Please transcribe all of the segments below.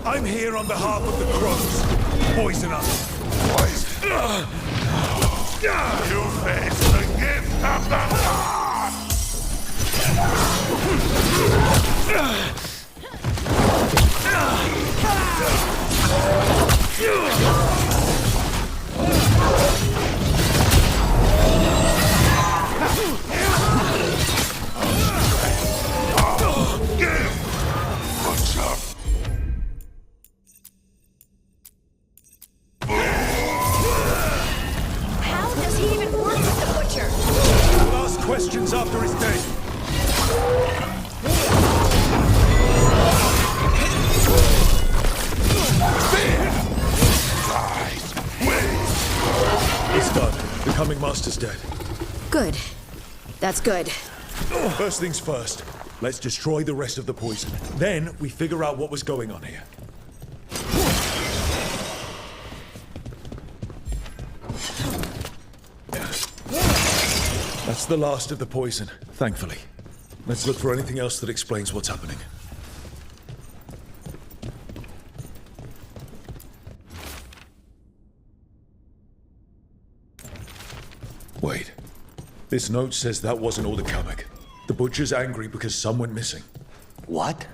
I'm here on behalf of the crows. Poison us. Poison? You face the gift of the Lord! How does he even work with the butcher? We'll ask questions after he's dead. It's done. The Coming Master's dead. Good. That's good. First things first. Let's destroy the rest of the poison. Then we figure out what was going on here. That's the last of the poison, thankfully. Let's look for anything else that explains what's happening. Wait. This note says that wasn't all the Kamek. The butcher's angry because some went missing. What?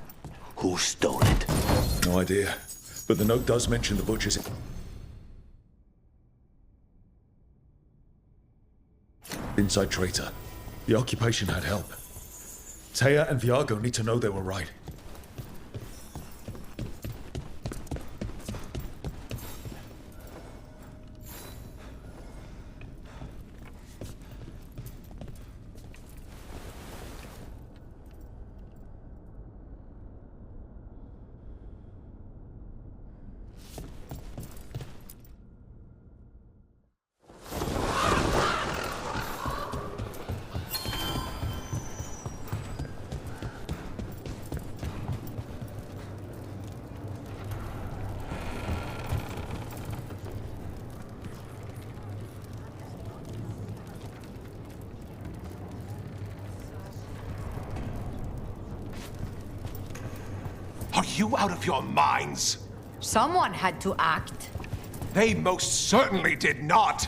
Who stole it? No idea. But the note does mention the butcher's... inside traitor. The occupation had help. Taya and Viago need to know they were right. Are you out of your minds? Someone had to act. They most certainly did not!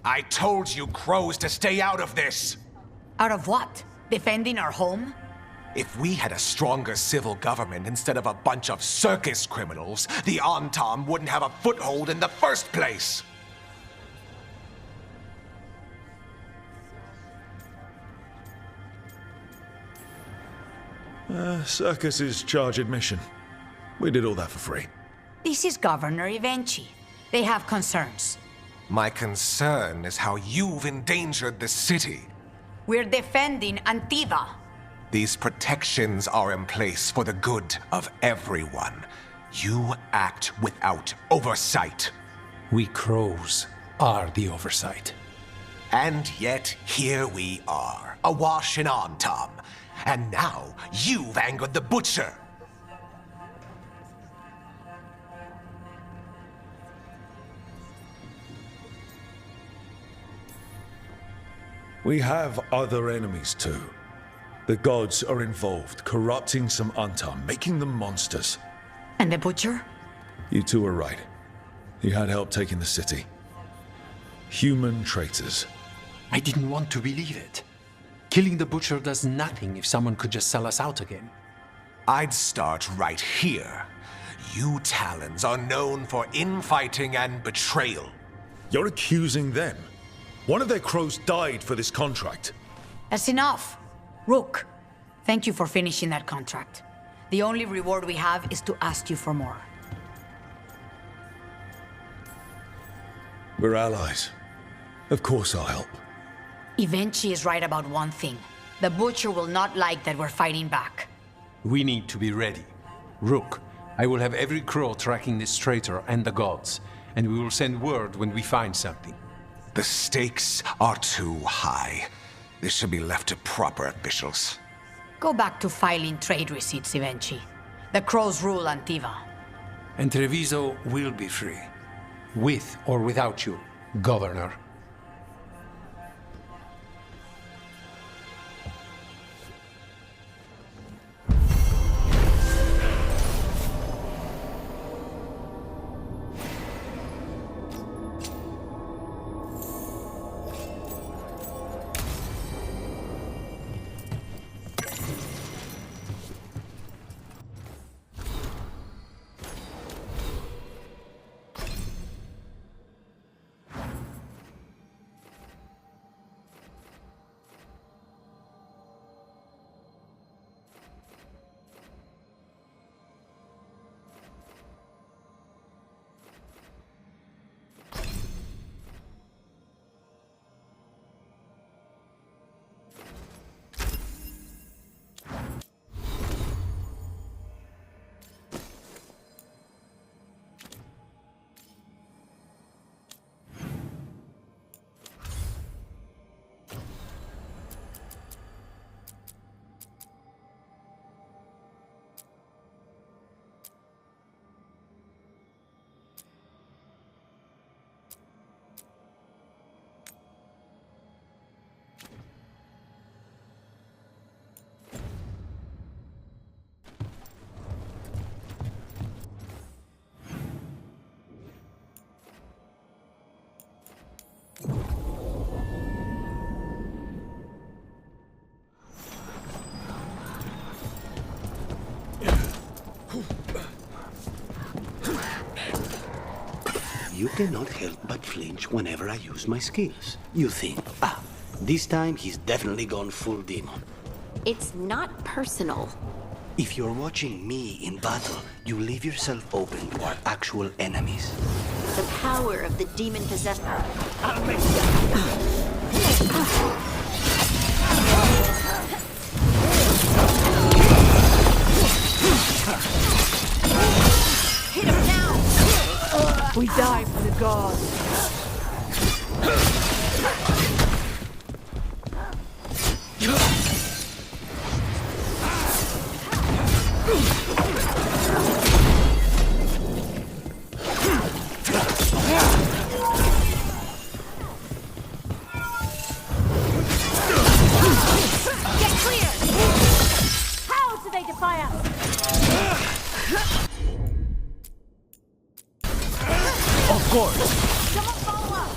I told you crows to stay out of this! Out of what? Defending our home? If we had a stronger civil government instead of a bunch of circus criminals, the Antam wouldn't have a foothold in the first place! Circus is charge admission. We did all that for free. This is Governor Evenchi. They have concerns. My concern is how you've endangered the city. We're defending Antiva. These protections are in place for the good of everyone. You act without oversight. We crows are the oversight. And yet, here we are, awash in Antam. And now, you've angered the butcher. We have other enemies too. The gods are involved, corrupting some Antam, making them monsters. And the butcher? You two are right. He had help taking the city. Human traitors. I didn't want to believe it. Killing the butcher does nothing if someone could just sell us out again. I'd start right here. You Talons are known for infighting and betrayal. You're accusing them. One of their crows died for this contract. That's enough. Rook, thank you for finishing that contract. The only reward we have is to ask you for more. We're allies. Of course I'll help. Evenchi is right about one thing. The butcher will not like that we're fighting back. We need to be ready. Rook, I will have every crow tracking this traitor and the gods, and we will send word when we find something. The stakes are too high. This should be left to proper officials. Go back to filing trade receipts, Evenchi. The crows rule Antiva. And Treviso will be free. With or without you, Governor. You cannot help but flinch whenever I use my skills. You think, this time he's definitely gone full demon. It's not personal. If you're watching me in battle, you leave yourself open to our actual enemies. The power of the demon-possessed... I'll make you... Hit him now! We die for the gods. Get clear! How do they defy us? Of course. Someone follow up!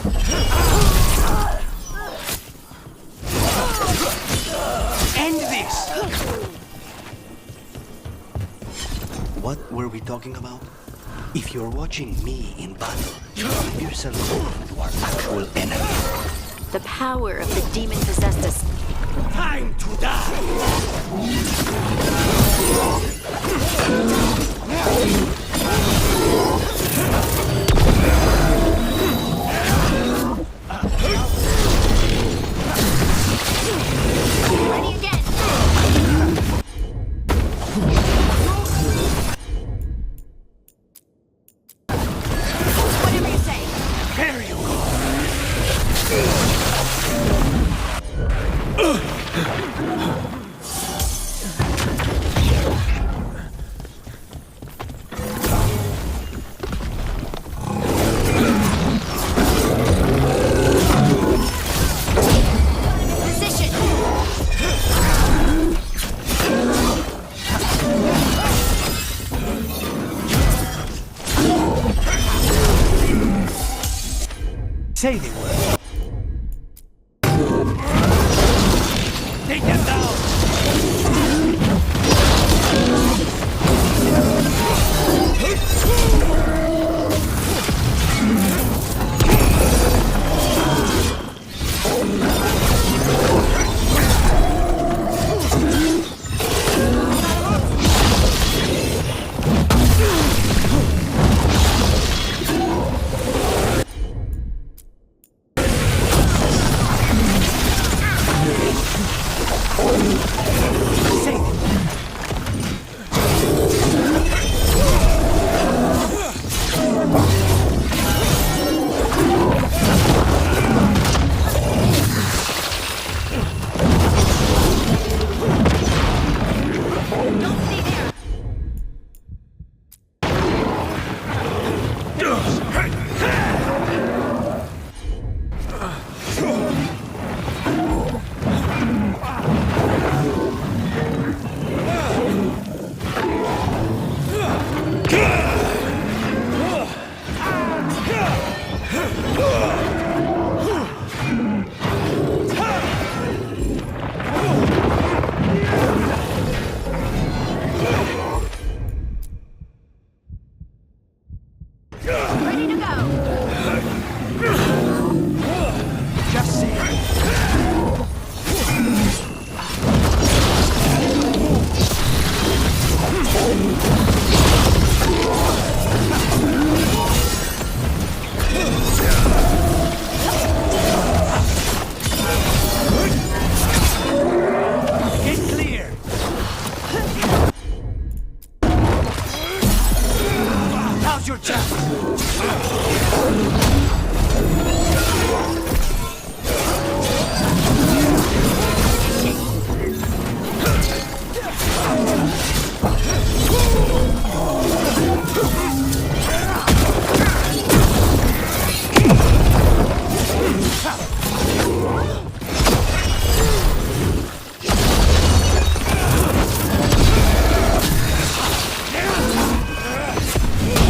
End this! What were we talking about? If you're watching me in battle, you leave yourself open to our actual enemies. The power of the demon-possessed us. Time to die! Ready again! Whatever you say. There you go. Position! Say the word. Take them down! Ready to go! Just say it. Get clear. How's your chest?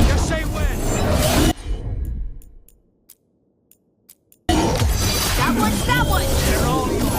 Just say when. That one! They're all yours.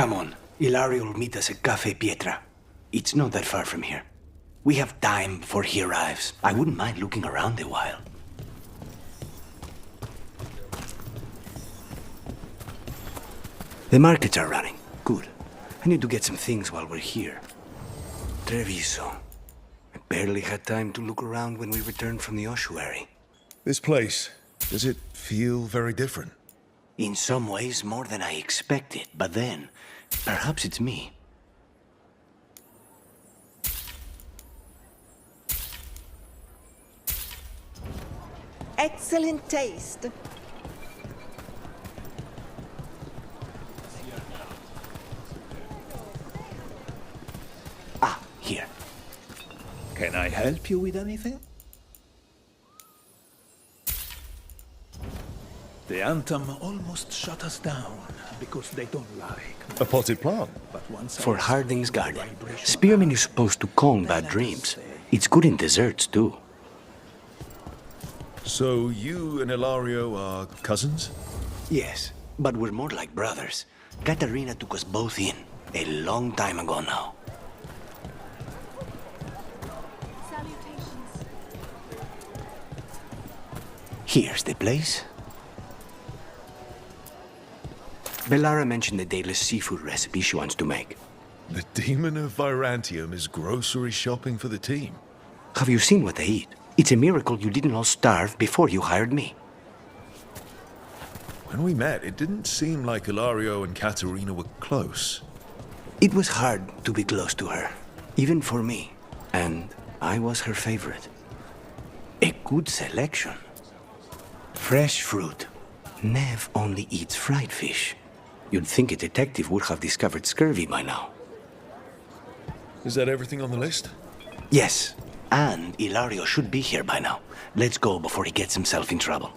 Come on. Ilario will meet us at Cafe Pietra. It's not that far from here. We have time before he arrives. I wouldn't mind looking around a while. The markets are running. Good. I need to get some things while we're here. Treviso. I barely had time to look around when we returned from the ossuary. This place, does it feel very different? In some ways, more than I expected. But then, perhaps it's me. Excellent taste. Ah, here. Can I help you with anything? The Anthem almost shut us down because they don't like. A potted plant? But once For Harding's Garden. Spearmint is supposed to calm bad dreams. It's good in desserts, too. So you and Ilario are cousins? Yes, but we're more like brothers. Katarina took us both in, a long time ago now. Salutations. Here's the place. Bellara mentioned the dayless seafood recipe she wants to make. The Demon of Virantium is grocery shopping for the team. Have you seen what they eat? It's a miracle you didn't all starve before you hired me. When we met, it didn't seem like Ilario and Katerina were close. It was hard to be close to her, even for me. And I was her favorite. A good selection. Fresh fruit. Nev only eats fried fish. You'd think a detective would have discovered scurvy by now. Is that everything on the list? Yes, and Ilario should be here by now. Let's go before he gets himself in trouble.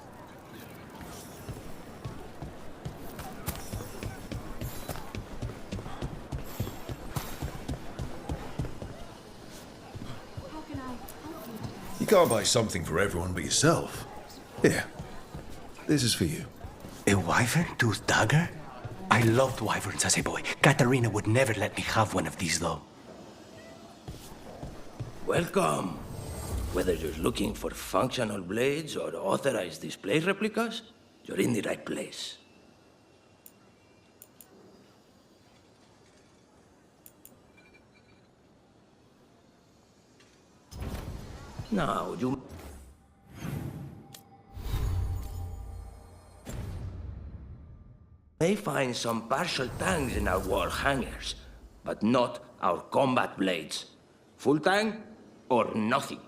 How can I help you today? You can't buy something for everyone but yourself. Here, this is for you. A wyvern tooth dagger? I loved wyverns as a boy. Katarina would never let me have one of these, though. Welcome. Whether you're looking for functional blades or authorized display replicas, you're in the right place. Now, you may find some partial tangs in our wall hangers, but not our combat blades. Full tang or nothing.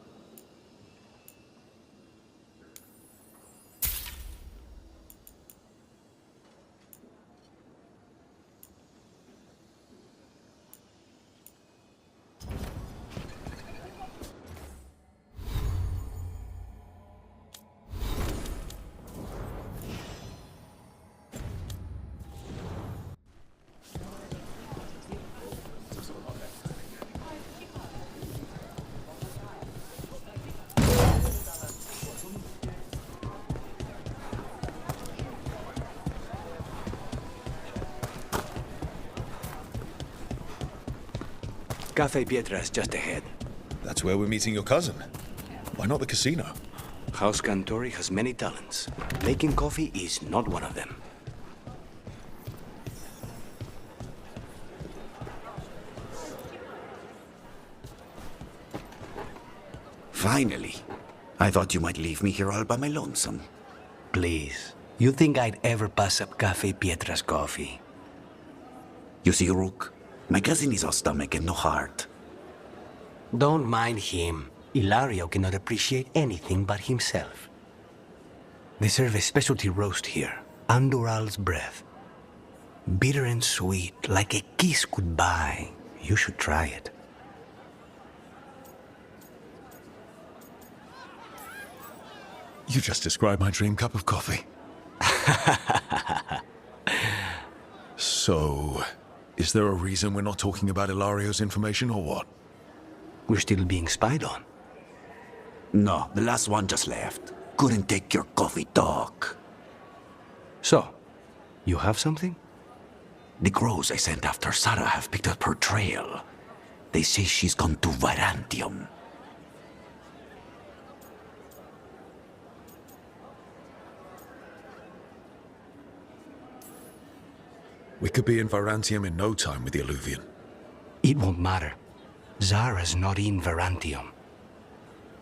Cafe Pietra is just ahead. That's where we're meeting your cousin. Why not the casino? House Cantori has many talents. Making coffee is not one of them. Finally. I thought you might leave me here all by my lonesome. Please. You think I'd ever pass up Cafe Pietra's coffee? You see, Rook, my cousin is all stomach and no heart. Don't mind him. Ilario cannot appreciate anything but himself. They serve a specialty roast here, Andoral's breath. Bitter and sweet, like a kiss goodbye. You should try it. You just described my dream cup of coffee. So, is there a reason we're not talking about Ilario's information or what? We're still being spied on. No, the last one just left. Couldn't take your coffee talk. So, you have something? The crows I sent after Sarah have picked up her trail. They say she's gone to Varantium. We could be in Varantium in no time with the Alluvian. It won't matter. Zara's not in Varantium.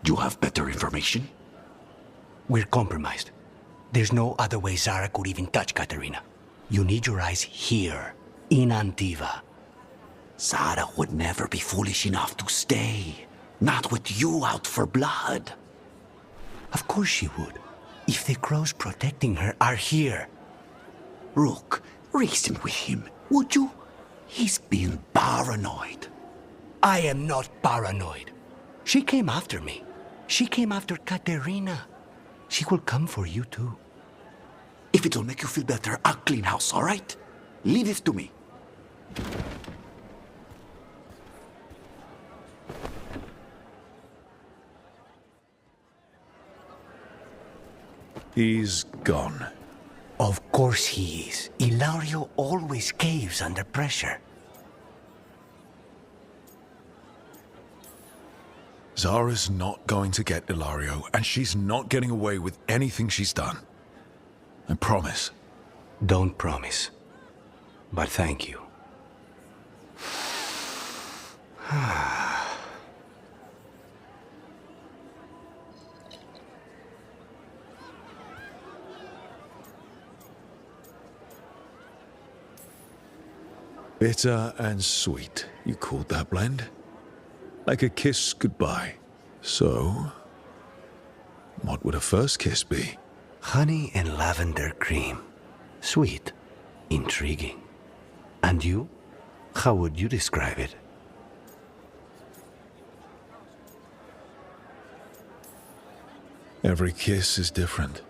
You have better information? We're compromised. There's no other way Zara could even touch Katerina. You need your eyes here, in Antiva. Zara would never be foolish enough to stay. Not with you out for blood. Of course she would. If the crows protecting her are here. Rook, reason with him, would you? He's being paranoid. I am not paranoid. She came after me. She came after Katerina. She will come for you too. If it'll make you feel better, I'll clean house, all right? Leave this to me. He's gone. Of course he is. Ilario always caves under pressure. Zara's not going to get Ilario, and she's not getting away with anything she's done. I promise. Don't promise. But thank you. Bitter and sweet, you called that blend? Like a kiss goodbye. So, what would a first kiss be? Honey and lavender cream. Sweet. Intriguing. And you? How would you describe it? Every kiss is different.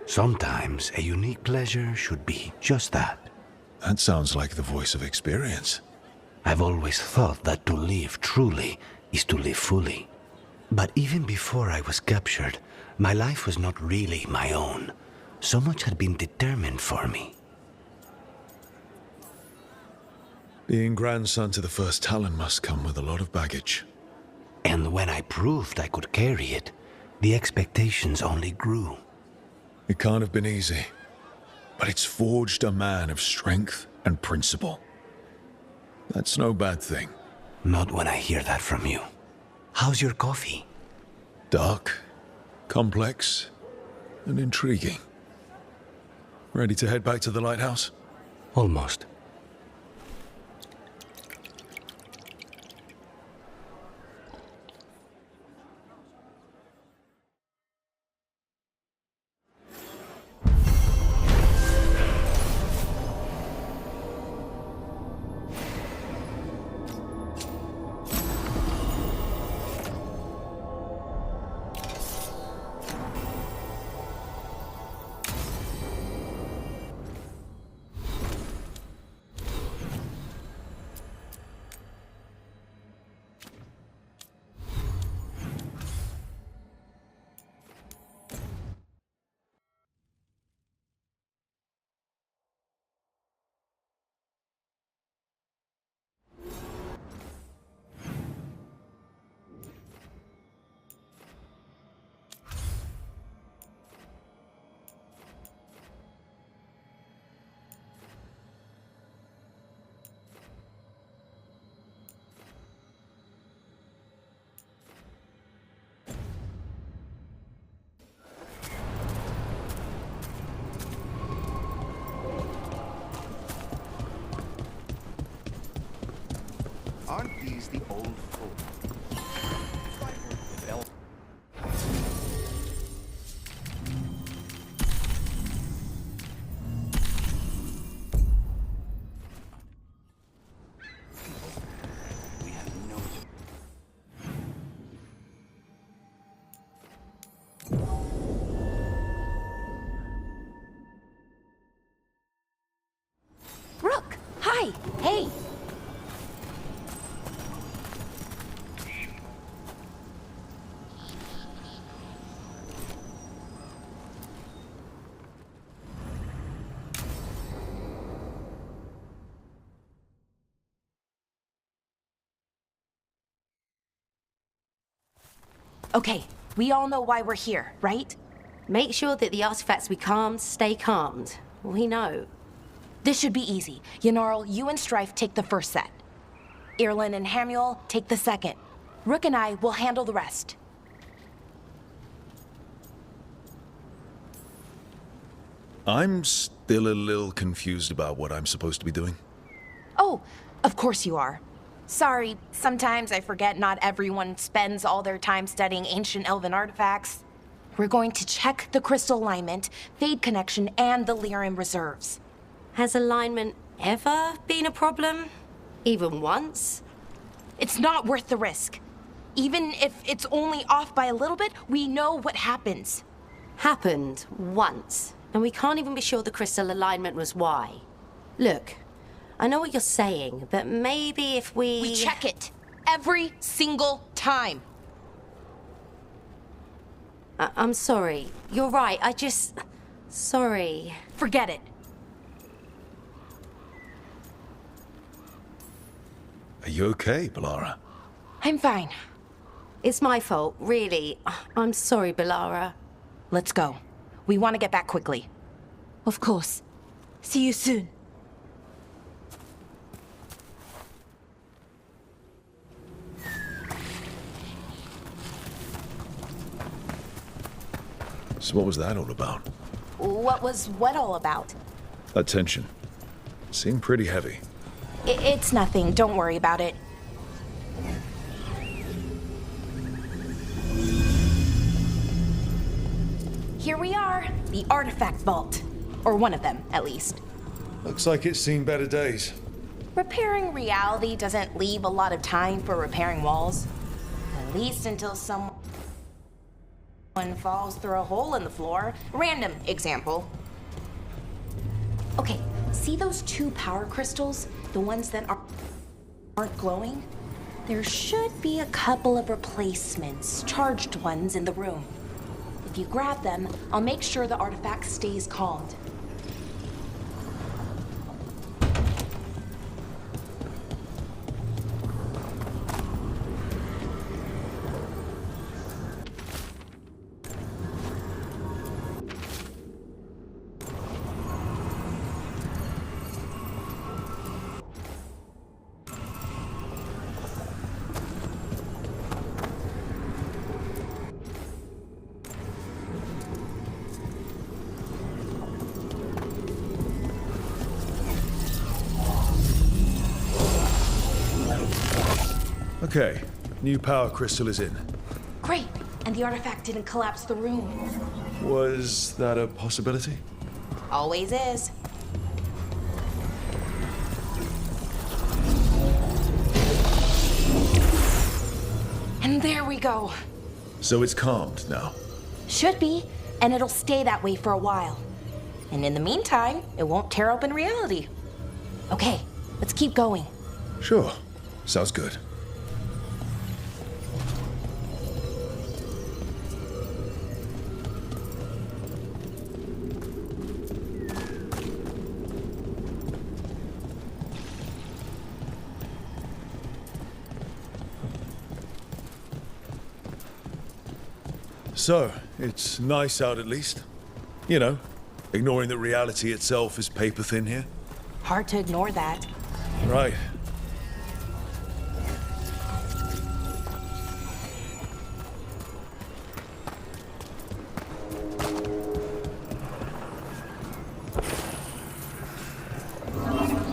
Sometimes a unique pleasure should be just that. That sounds like the voice of experience. I've always thought that to live truly is to live fully. But even before I was captured, my life was not really my own. So much had been determined for me. Being grandson to the first Talon must come with a lot of baggage. And when I proved I could carry it, the expectations only grew. It can't have been easy, but it's forged a man of strength and principle. That's no bad thing. Not when I hear that from you. How's your coffee? Dark, complex, and intriguing. Ready to head back to the lighthouse? Almost. Aren't these the old folk? We have no... Rook! Hi! Hey! Okay, we all know why we're here, right? Make sure that the artifacts we calmed stay calmed. We know. This should be easy. Yanarl, you and Strife take the first set. Irlin and Hamuel take the second. Rook and I will handle the rest. I'm still a little confused about what I'm supposed to be doing. Oh, of course you are. Sorry, sometimes I forget not everyone spends all their time studying ancient elven artifacts. We're going to check the crystal alignment, fade connection, and the lyrium reserves. Has alignment ever been a problem? Even once? It's not worth the risk. Even if it's only off by a little bit, we know what happens. Happened once, and we can't even be sure the crystal alignment was why. Look, I know what you're saying, but maybe if we... We check it. Every single time. I'm sorry. You're right, Sorry. Forget it. Are you okay, Balara? I'm fine. It's my fault, really. I'm sorry, Balara. Let's go. We want to get back quickly. Of course. See you soon. So what was that all about? What was what all about? That tension. Seemed pretty heavy. It's nothing. Don't worry about it. Here we are, the artifact vault. Or one of them, at least. Looks like it's seen better days. Repairing reality doesn't leave a lot of time for repairing walls. At least until someone falls through a hole in the floor. Random example. Okay, see those two power crystals? The ones that aren't glowing? There should be a couple of replacements, charged ones, in the room. If you grab them, I'll make sure the artifact stays calmed. Okay, new power crystal is in. Great, and the artifact didn't collapse the room. Was that a possibility? Always is. And there we go. So it's calmed now. Should be, and it'll stay that way for a while. And in the meantime, it won't tear open reality. Okay, let's keep going. Sure, sounds good. So, it's nice out at least. You know, ignoring that reality itself is paper thin here. Hard to ignore that. Right.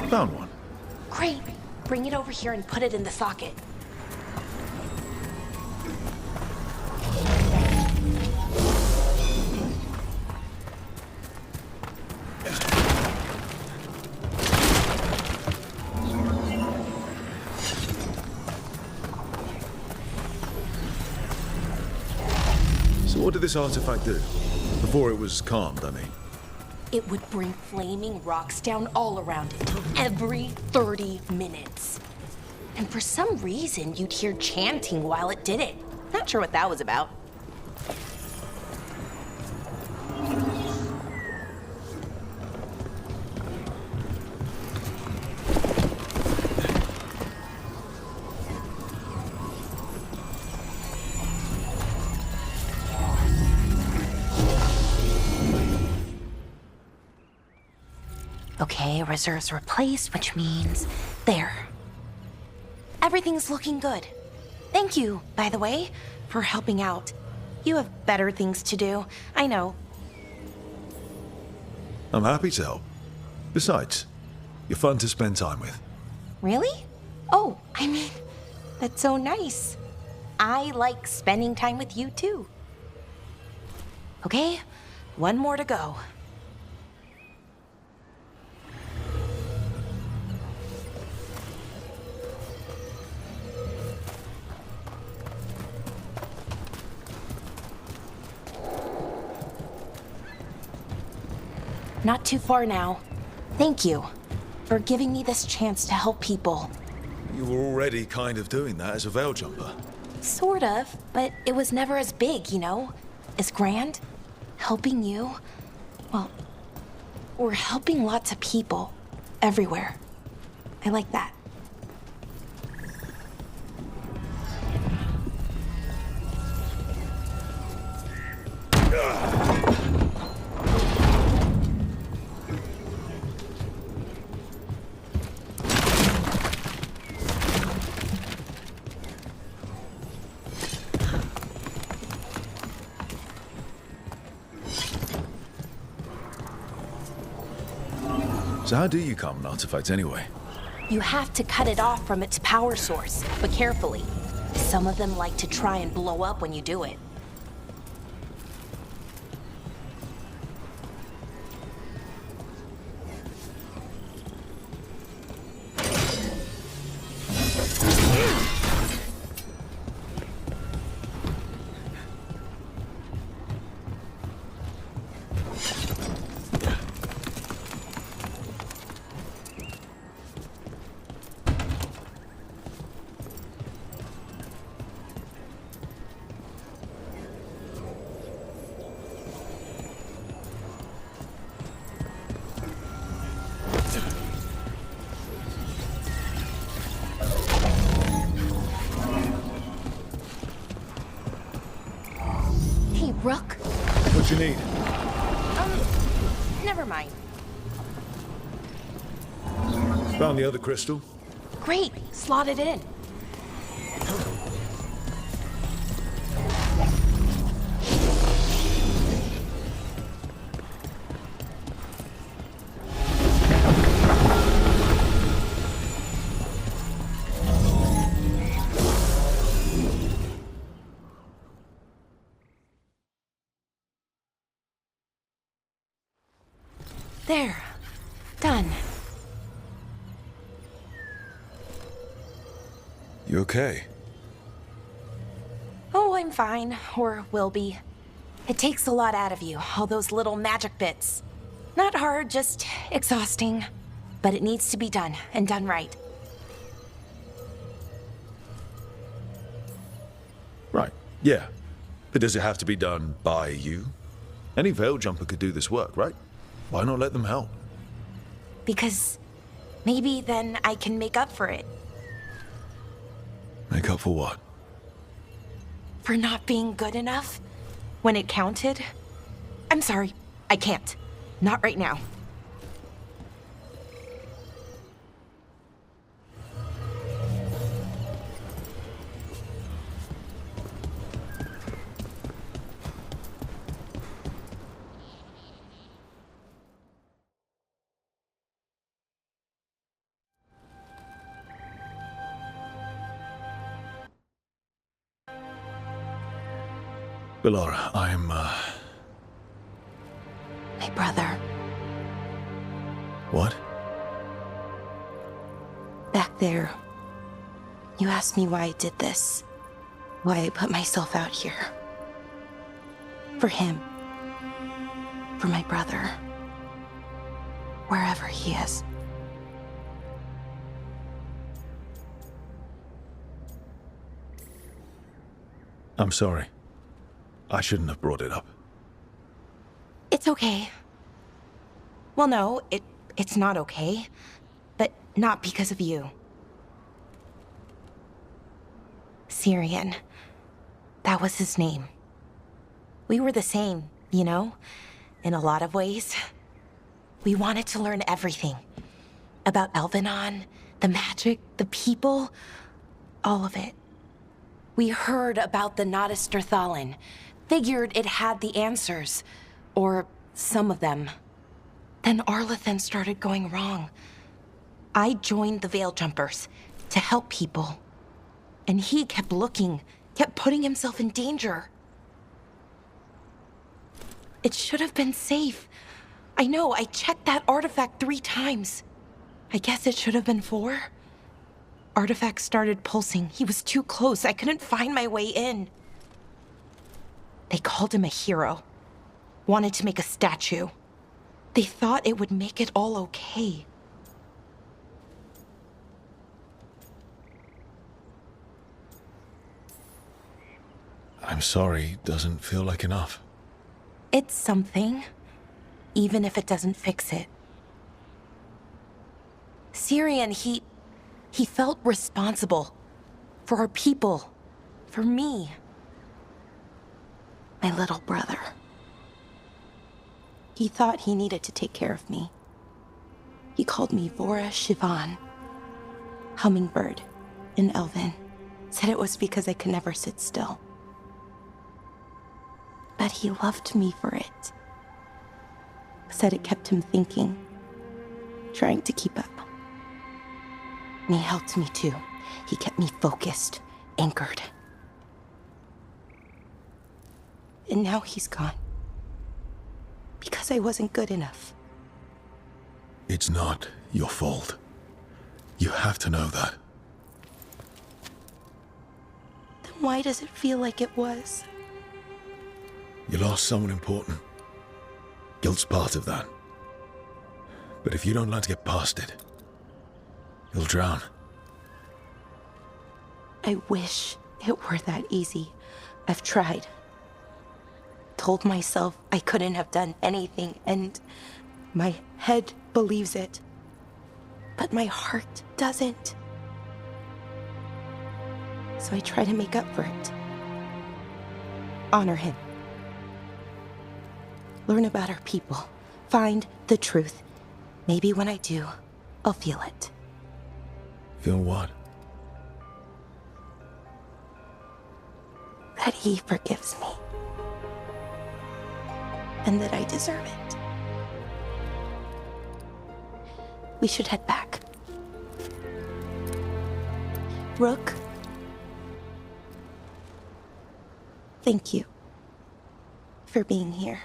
Found one. Great. Bring it over here and put it in the socket. So what did this artifact do? Before it was calmed, I mean. It would bring flaming rocks down all around it, every 30 minutes. And for some reason, you'd hear chanting while it did it. Not sure what that was about. Okay, reserves replaced, which means... There. Everything's looking good. Thank you, by the way, for helping out. You have better things to do, I know. I'm happy to help. Besides, you're fun to spend time with. Really? Oh, I mean, that's so nice. I like spending time with you too. Okay, one more to go. Not too far now. Thank you for giving me this chance to help people. You were already kind of doing that as a veil jumper. Sort of, but it was never as big, you know? As grand. Helping you. Well, we're helping lots of people. Everywhere. I like that. So how do you calm an artifact anyway? You have to cut it off from its power source, but carefully. Some of them like to try and blow up when you do it. Rook? What you need? Never mind. Found the other crystal? Great, slot it in. There. Done. You okay? Oh, I'm fine. Or will be. It takes a lot out of you, all those little magic bits. Not hard, just exhausting. But it needs to be done, and done right. Right, yeah. But does it have to be done by you? Any veil jumper could do this work, right? Why not let them help? Because maybe then I can make up for it. Make up for what? For not being good enough when it counted. I'm sorry, I can't. Not right now. Bellara, I'm, My brother. What? Back there. You asked me why I did this. Why I put myself out here. For him. For my brother. Wherever he is. I'm sorry. I shouldn't have brought it up. It's okay. Well, no, it's not okay. But not because of you. Syrian. That was his name. We were the same, you know? In a lot of ways. We wanted to learn everything. About Elvenon, the magic, the people, all of it. We heard about the Notisterthalin, figured it had the answers, or some of them. Then Arlathan started going wrong. I joined the Veil Jumpers to help people. And he kept looking, kept putting himself in danger. It should have been safe. I know, I checked that artifact 3 times. I guess it should have been 4. Artifact started pulsing. He was too close. I couldn't find my way in. They called him a hero. Wanted to make a statue. They thought it would make it all okay. I'm sorry, doesn't feel like enough. It's something, even if it doesn't fix it. Syrian, he felt responsible for our people, for me, my little brother. He thought he needed to take care of me. He called me Vora Shivan, hummingbird in Elven. Said it was because I could never sit still. But he loved me for it. Said it kept him thinking, trying to keep up. And he helped me too. He kept me focused, anchored. And now he's gone. Because I wasn't good enough. It's not your fault. You have to know that. Then why does it feel like it was? You lost someone important. Guilt's part of that. But if you don't learn to get past it, you'll drown. I wish it were that easy. I've tried. Told myself I couldn't have done anything, and my head believes it. But my heart doesn't. So I try to make up for it. Honor him. Learn about our people. Find the truth. Maybe when I do, I'll feel it. Feel what? That he forgives me. And that I deserve it. We should head back. Rook. Thank you for being here.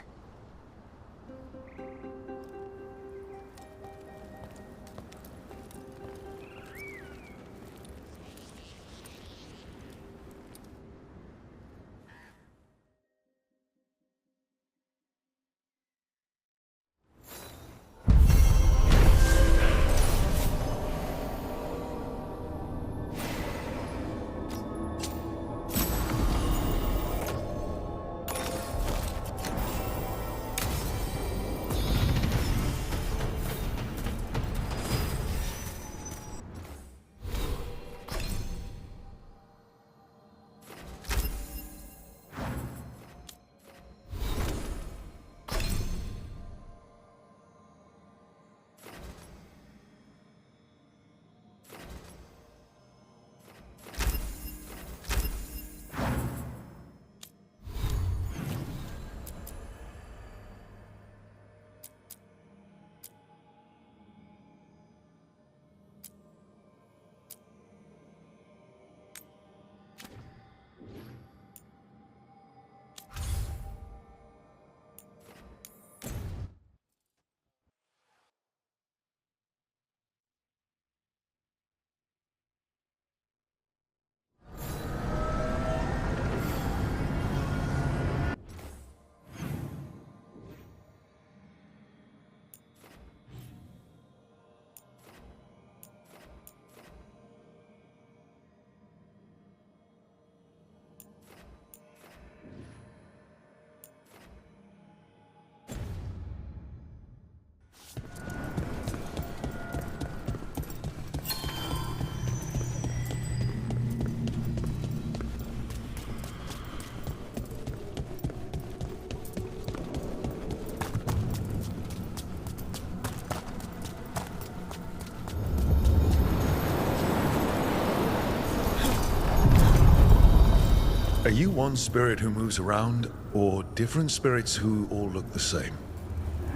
Are you one spirit who moves around, or different spirits who all look the same?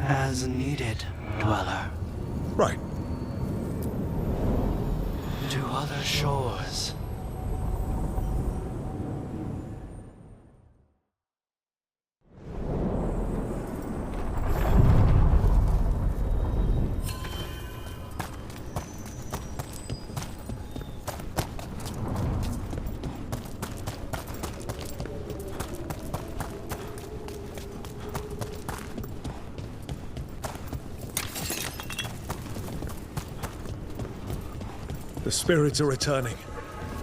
As needed, dweller. Right. To other shores. The spirits are returning.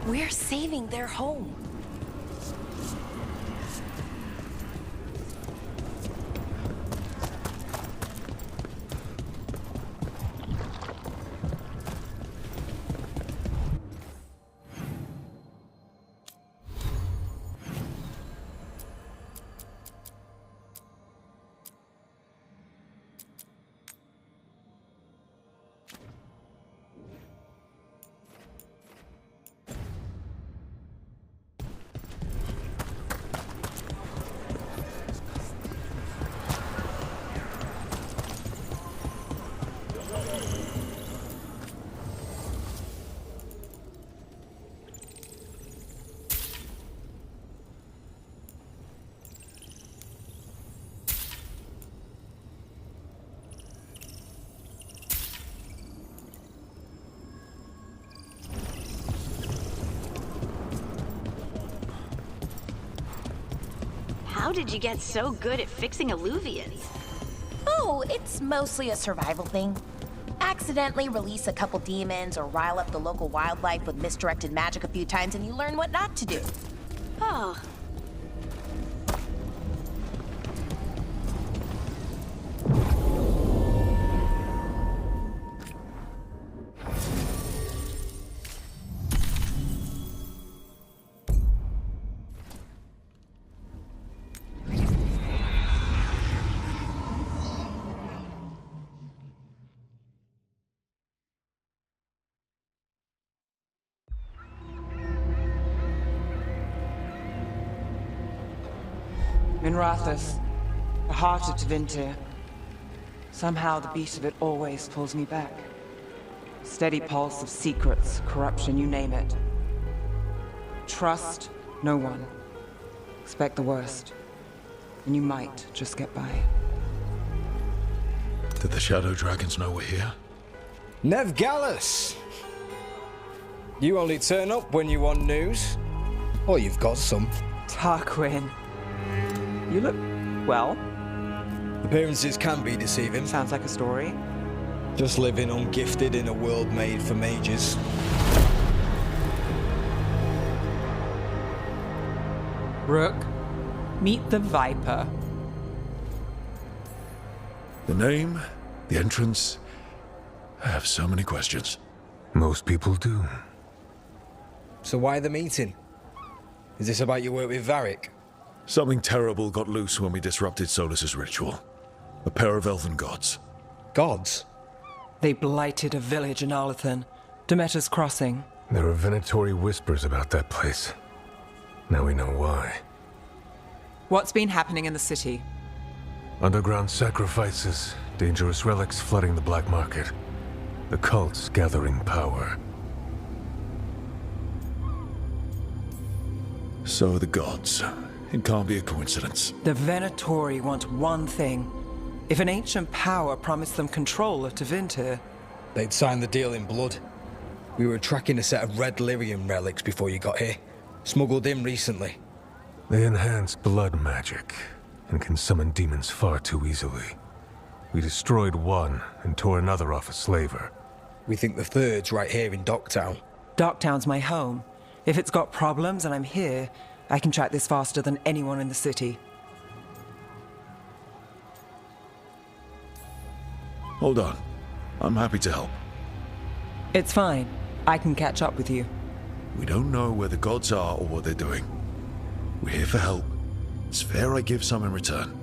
We're saving their home. How did you get so good at fixing alluvians? Oh, it's mostly a survival thing. Accidentally release a couple demons or rile up the local wildlife with misdirected magic a few times and you learn what not to do. Oh. Minrathous, the heart of Tevinter. Somehow the beat of it always pulls me back. Steady pulse of secrets, corruption, you name it. Trust no one. Expect the worst. And you might just get by. Did the Shadow Dragons know we're here? Nev Gallus! You only turn up when you want news. Or you've got some. Tarquin. You look well. Appearances can be deceiving. Sounds like a story. Just living ungifted in a world made for mages. Rook, meet the Viper. The name, the entrance. I have so many questions. Most people do. So why the meeting? Is this about your work with Varric? Something terrible got loose when we disrupted Solus's ritual. A pair of elven gods. Gods? They blighted a village in Arlathan, Demeter's Crossing. There are venatory whispers about that place. Now we know why. What's been happening in the city? Underground sacrifices, dangerous relics flooding the black market. The cults gathering power. So the gods. It can't be a coincidence. The Venatori want one thing. If an ancient power promised them control of Tevinter, they'd sign the deal in blood. We were tracking a set of red lyrium relics before you got here. Smuggled in recently. They enhance blood magic and can summon demons far too easily. We destroyed one and tore another off a slaver. We think the third's right here in Docktown. Docktown's my home. If it's got problems and I'm here, I can track this faster than anyone in the city. Hold on. I'm happy to help. It's fine. I can catch up with you. We don't know where the gods are or what they're doing. We're here for help. It's fair I give some in return.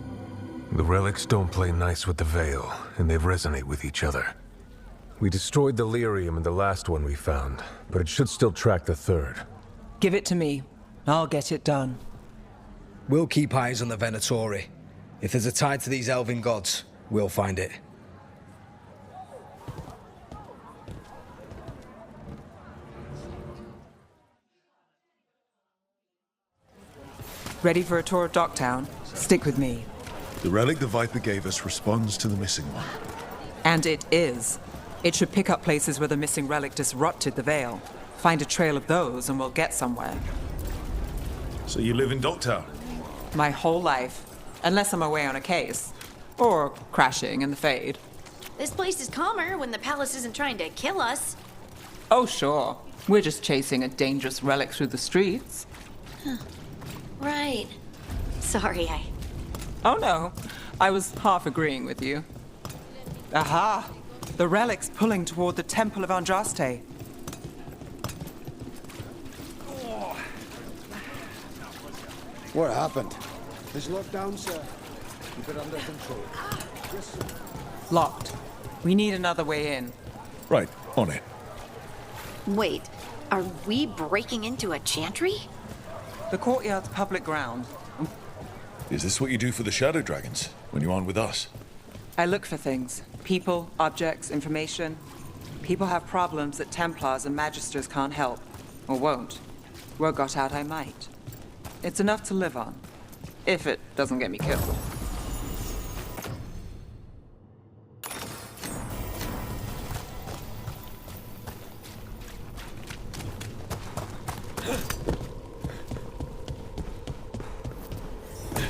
The relics don't play nice with the Veil, and they resonate with each other. We destroyed the lyrium in the last one we found, but it should still track the third. Give it to me. I'll get it done. We'll keep eyes on the Venatori. If there's a tie to these elven gods, we'll find it. Ready for a tour of Docktown? Stick with me. The relic the Viper gave us responds to the missing one. And it is. It should pick up places where the missing relic disrupted the Veil. Find a trail of those and we'll get somewhere. So you live in Docktown? My whole life. Unless I'm away on a case. Or crashing in the Fade. This place is calmer when the palace isn't trying to kill us. Oh, sure. We're just chasing a dangerous relic through the streets. Right. Sorry, Oh no, I was half agreeing with you. Aha! The relic's pulling toward the Temple of Andraste. What happened? It's locked down, sir. Keep it under control. Yes, sir. Locked. We need another way in. Right, on it. Wait, are we breaking into a chantry? The courtyard's public ground. Is this what you do for the Shadow Dragons, when you aren't with us? I look for things. People, objects, information. People have problems that Templars and Magisters can't help. Or won't. Word got out I might. It's enough to live on. If it doesn't get me killed.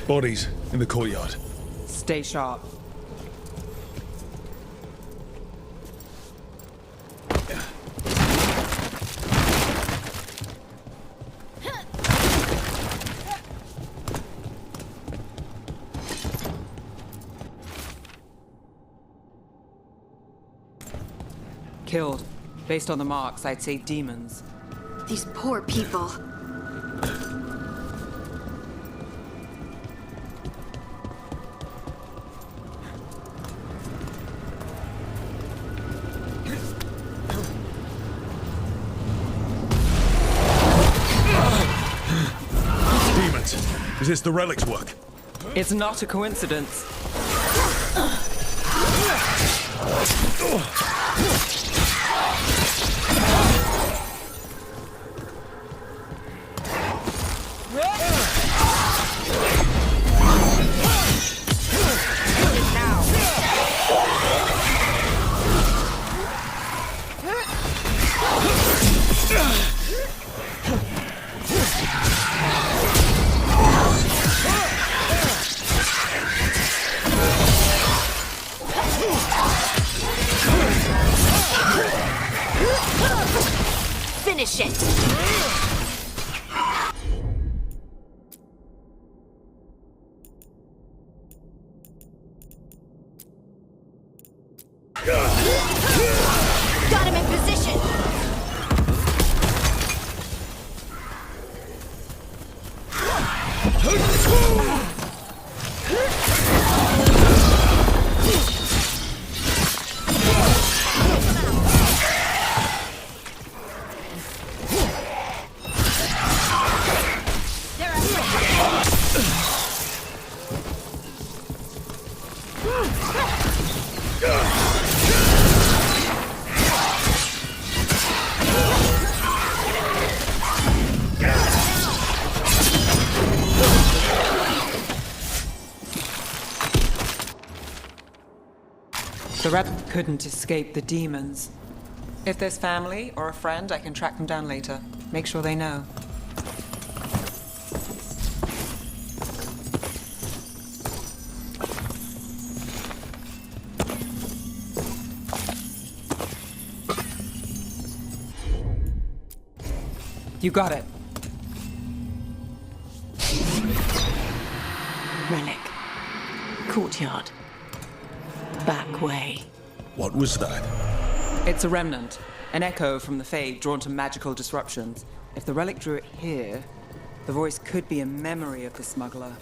Bodies in the courtyard. Stay sharp. Killed. Based on the marks, I'd say demons. These poor people. Demons. Is this the relic's work? It's not a coincidence. Finish it! Got him in position! The rep couldn't escape the demons. If there's family or a friend, I can track them down later. Make sure they know. You got it. Relic. Courtyard. Back way. What was that? It's a remnant. An echo from the Fade drawn to magical disruptions. If the relic drew it here, the voice could be a memory of the smuggler.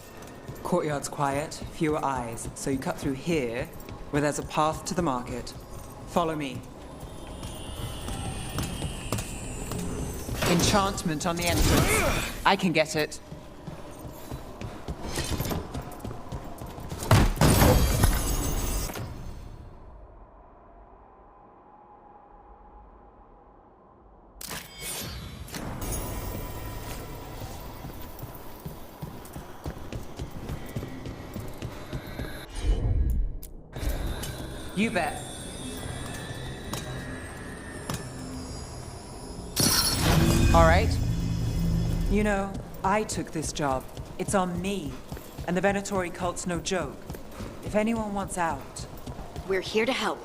Courtyard's quiet, fewer eyes, so you cut through here, where there's a path to the market. Follow me. Enchantment on the entrance. I can get it. You bet. All right. You know, I took this job. It's on me. And the Venatori cult's no joke. If anyone wants out... We're here to help.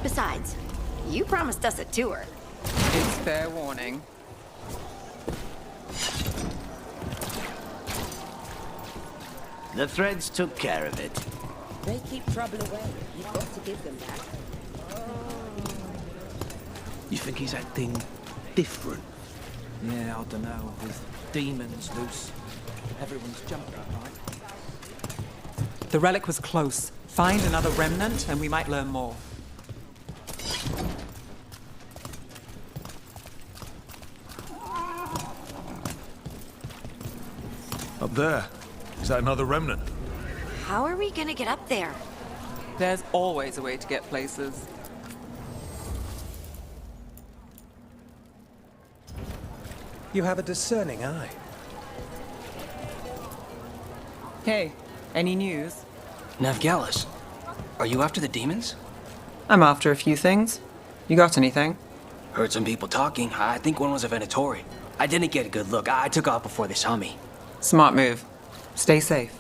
Besides, you promised us a tour. It's fair warning. The threads took care of it. They keep trouble away. You've got to give them that. You think he's acting different? Yeah, I don't know. With demons loose, everyone's jumping, right? The relic was close. Find another remnant and we might learn more. Up there. Is that another remnant? How are we gonna get up there? There's always a way to get places. You have a discerning eye. Hey, any news? Navgalis, are you after the demons? I'm after a few things. You got anything? Heard some people talking. I think one was a Venatori. I didn't get a good look. I took off before they saw me. Smart move. Stay safe.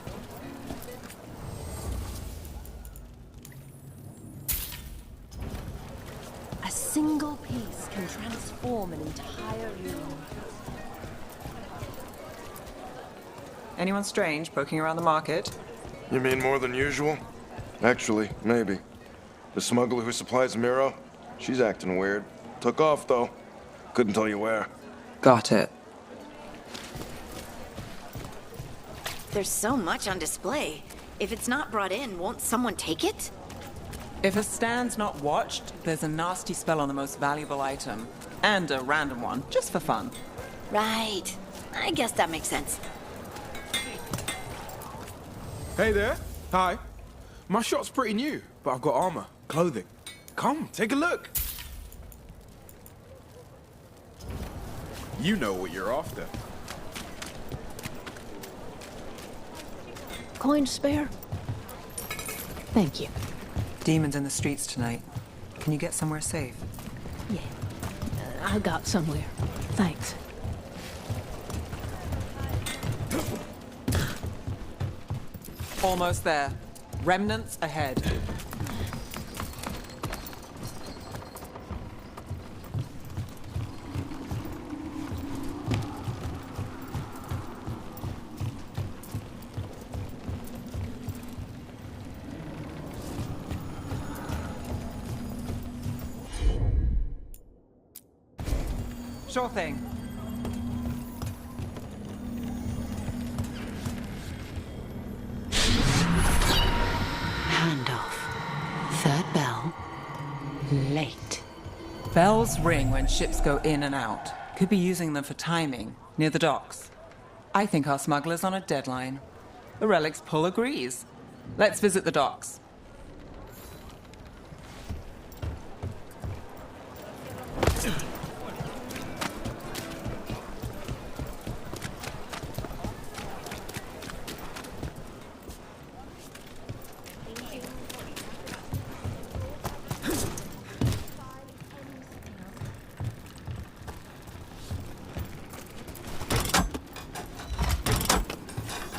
A single piece can transform an entire room. Anyone strange poking around the market? You mean more than usual? Actually, maybe. The smuggler who supplies Miro, she's acting weird. Took off, though. Couldn't tell you where. Got it. There's so much on display. If it's not brought in, won't someone take it? If a stand's not watched, there's a nasty spell on the most valuable item. And a random one, just for fun. Right. I guess that makes sense. Hey there. Hi. My shop's pretty new, but I've got armor, clothing. Come, take a look. You know what you're after. Coin spare? Thank you. Demons in the streets tonight. Can you get somewhere safe? Yeah. I got somewhere. Thanks. Almost there. Remnants ahead. Sure thing. Handoff. Third bell. Late. Bells ring when ships go in and out. Could be using them for timing, near the docks. I think our smuggler's on a deadline. The relic's pull agrees. Let's visit the docks.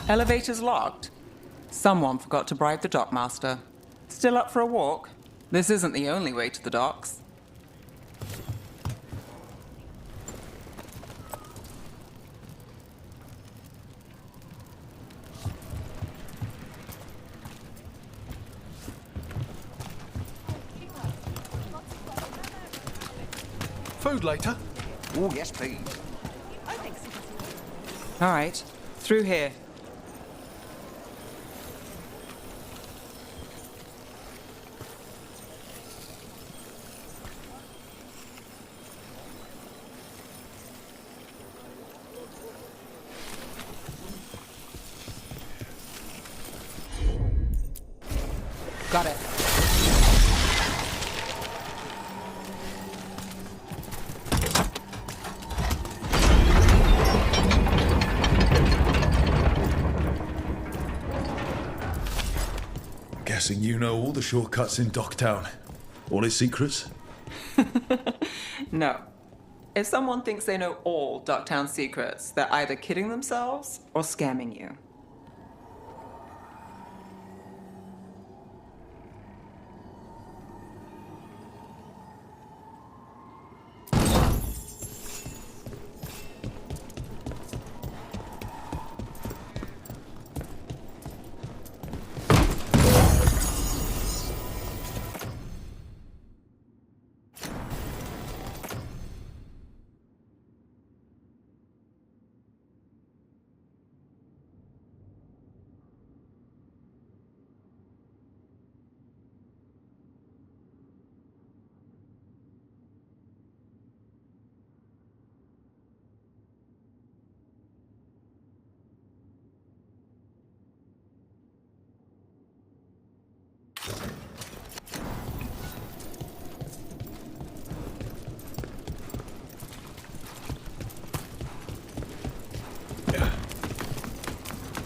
Elevator's locked. Someone forgot to bribe the dockmaster. Still up for a walk? This isn't the only way to the docks. Food later? Oh, yes, please. All right, through here. Got it. guessing you know all the shortcuts in Docktown. All its secrets? No. If someone thinks they know all Ducktown secrets, they're either kidding themselves or scamming you.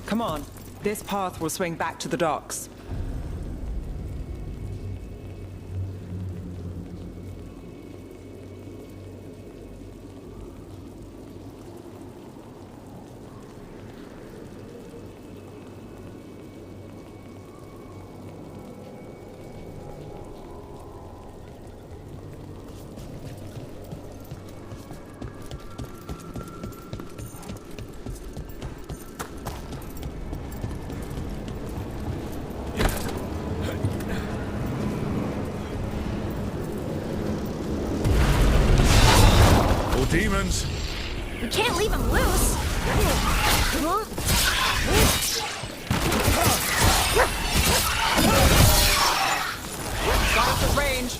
Come on. This path will swing back to the docks. Demons! We can't leave him loose! Got us at range!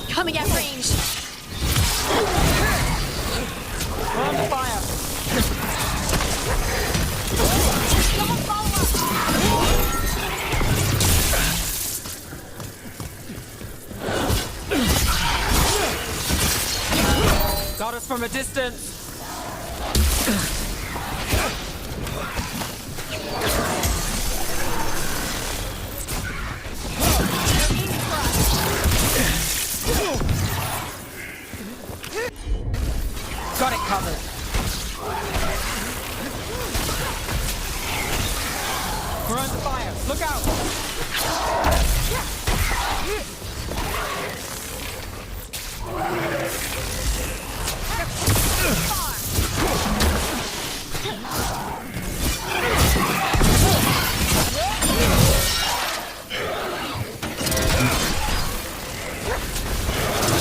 Coming at range! We're under fire! Someone follow us! Got us from a distance! Got it covered. We're under fire. Look out!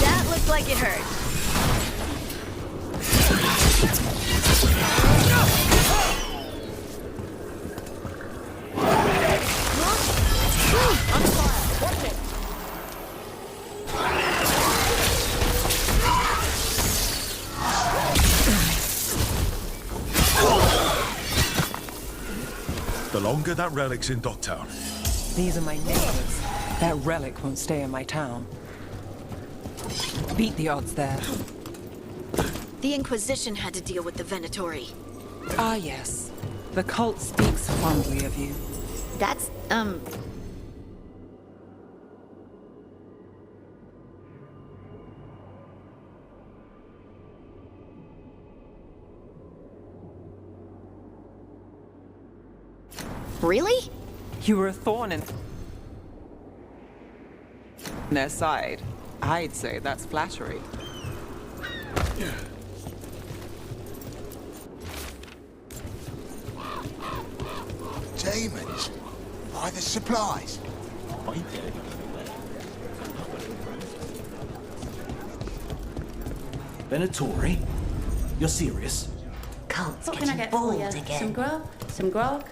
That looked like it hurt. The longer that relic's in Docktown. These are my neighbors. That relic won't stay in my town. Beat the odds there. The Inquisition had to deal with the Venatori. Ah, yes. The cult speaks fondly of you. That's, Really? You were a thorn in their side. I'd say that's flattery. Demons? Buy the supplies. Venatori? You're serious? Cult's getting bold again. Some grog? Some grog?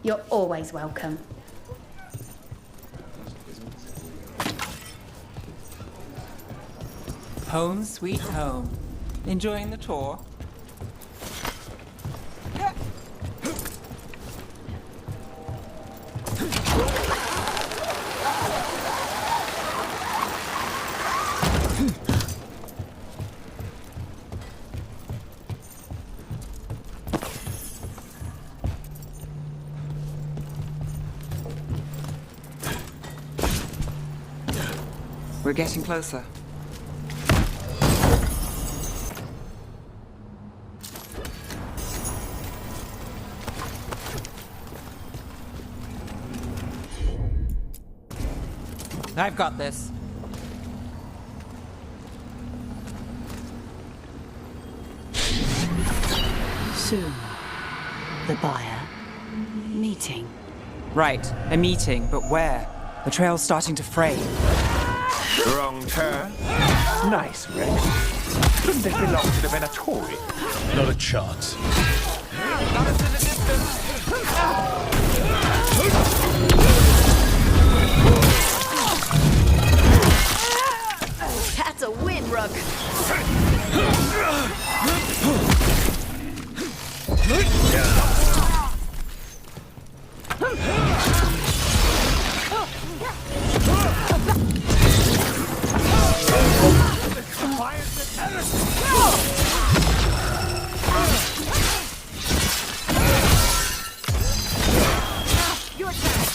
You're always welcome. Home sweet home. Enjoying the tour? We're getting closer. I've got this. Soon, the buyer meeting. Right, a meeting, but where? The trail's starting to fray. Wrong turn. Nice, Rex. Couldn't this belong to the Venatori? Not a chance. That's a win, Rook. Your turn.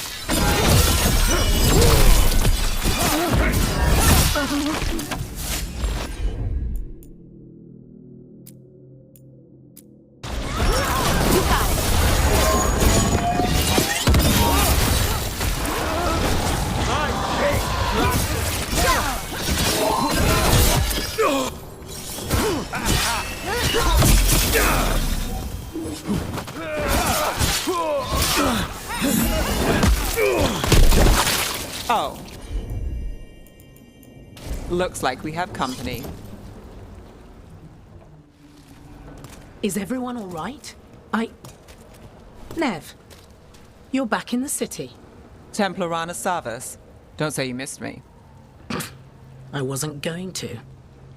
Oh. Looks like we have company. Is everyone all right? Nev, you're back in the city. Templarana Savas. Don't say you missed me. I wasn't going to.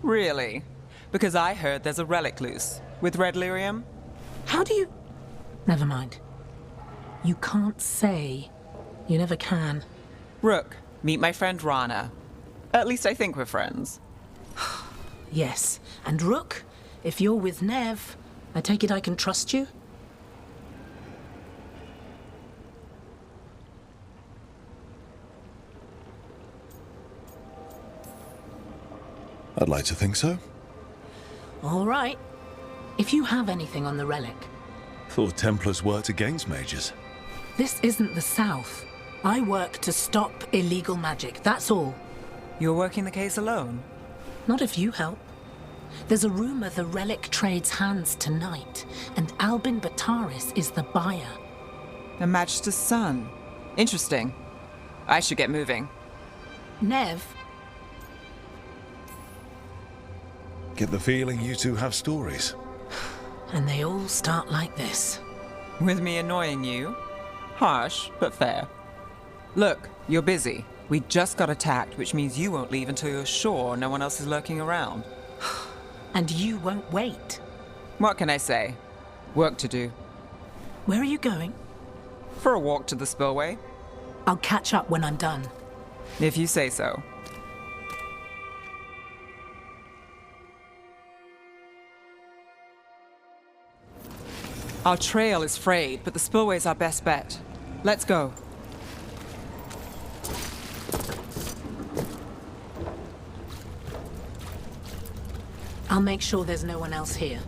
Really? Because I heard there's a relic loose. With red lyrium? How do you... Never mind. You can't say. You never can. Rook, meet my friend Rana. At least I think we're friends. Yes. And Rook, if you're with Nev, I take it I can trust you? I'd like to think so. All right. If you have anything on the relic. Thought Templars worked against mages. This isn't the South. I work to stop illegal magic, that's all. You're working the case alone? Not if you help. There's a rumor the relic trades hands tonight, and Albin Bataris is the buyer. A Magister's son. Interesting. I should get moving. Nev? Get the feeling you two have stories. And they all start like this. With me annoying you? Harsh, but fair. Look, you're busy. We just got attacked, which means you won't leave until you're sure no one else is lurking around. And you won't wait. What can I say? Work to do. Where are you going? For a walk to the spillway. I'll catch up when I'm done. If you say so. Our trail is frayed, but the spillway's our best bet. Let's go. I'll make sure there's no one else here.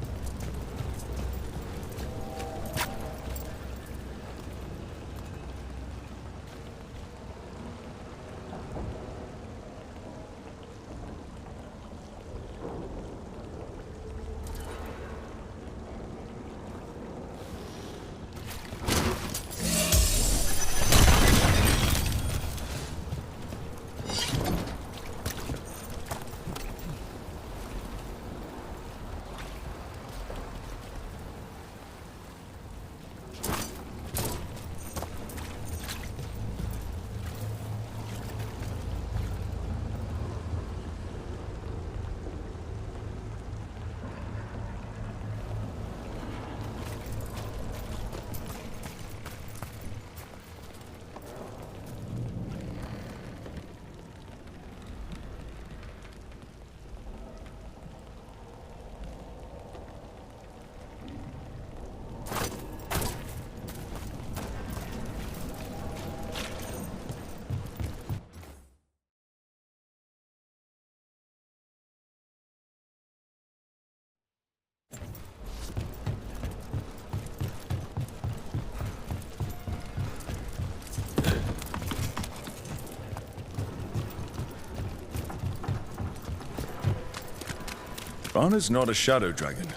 Rana's not a shadow dragon,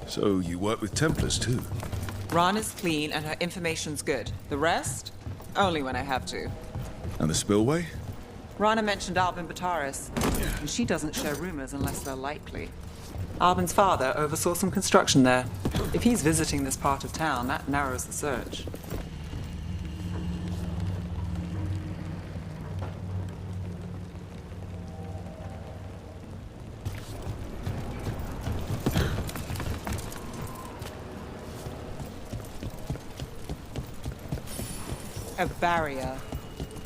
so you work with Templars too. Rana's clean and her information's good. The rest? Only when I have to. And the spillway? Rana mentioned Albin Bataris, and she doesn't share rumors unless they're likely. Albin's father oversaw some construction there. If he's visiting this part of town, that narrows the search. A barrier.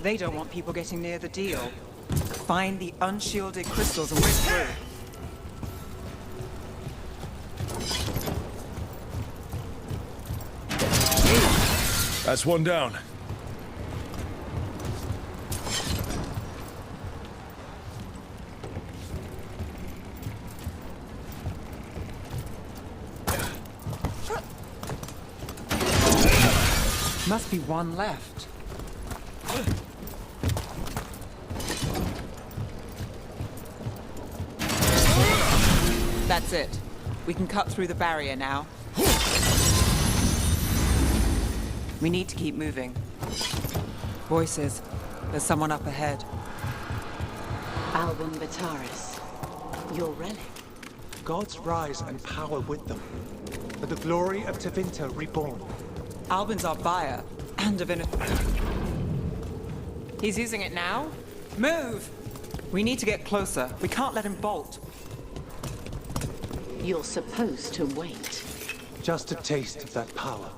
They don't want people getting near the deal. Find the unshielded crystals and whip through. That's one down. Must be one left. That's it. We can cut through the barrier now. We need to keep moving. Voices. There's someone up ahead. Albin Bataris. Your relic. Gods rise and power with them. For the glory of Tevinter reborn. Albin's our buyer, and He's using it now? Move! We need to get closer. We can't let him bolt. You're supposed to wait. Just a taste of that power.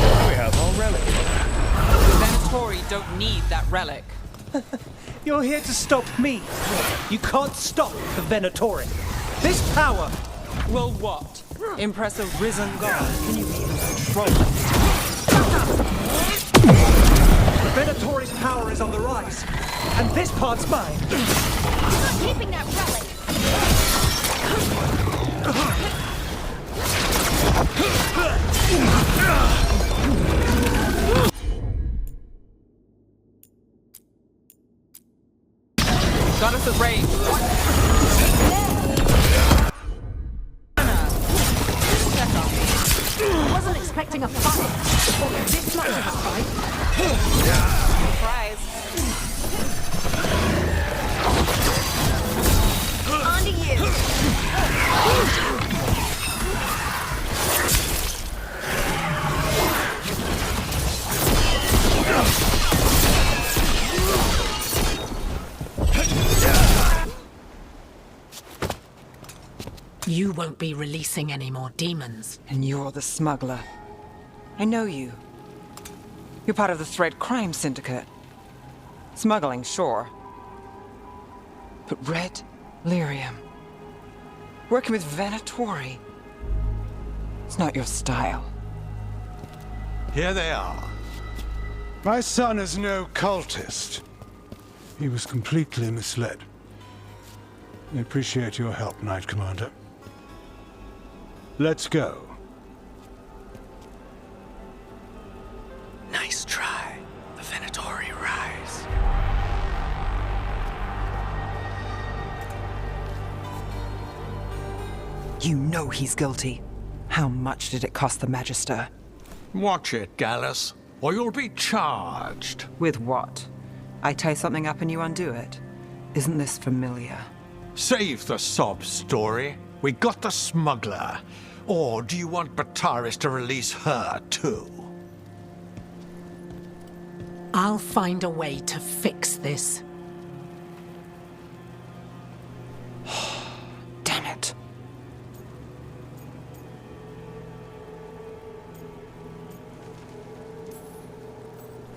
We have our relic. The Venatori don't need that relic. You're here to stop me. You can't stop the Venatori. This power will what? Impress a risen god? Can you be in control? The Venatori's power is on the rise, and this part's mine. I'm not keeping that relic. Got us at range. I wasn't expecting a fight. This much of a fight. Surprise. On to you. You won't be releasing any more demons. And you're the smuggler. I know you. You're part of the Thread Crime Syndicate. Smuggling, sure. But Red Lyrium. Working with Venatori. It's not your style. Here they are. My son is no cultist. He was completely misled. I appreciate your help, Knight Commander. Let's go. Nice try. The Venatori rise. You know he's guilty. How much did it cost the Magister? Watch it, Gallus, or you'll be charged. With what? I tie something up and you undo it. Isn't this familiar? Save the sob story. We got the smuggler. Or do you want Bataris to release her, too? I'll find a way to fix this. Damn it.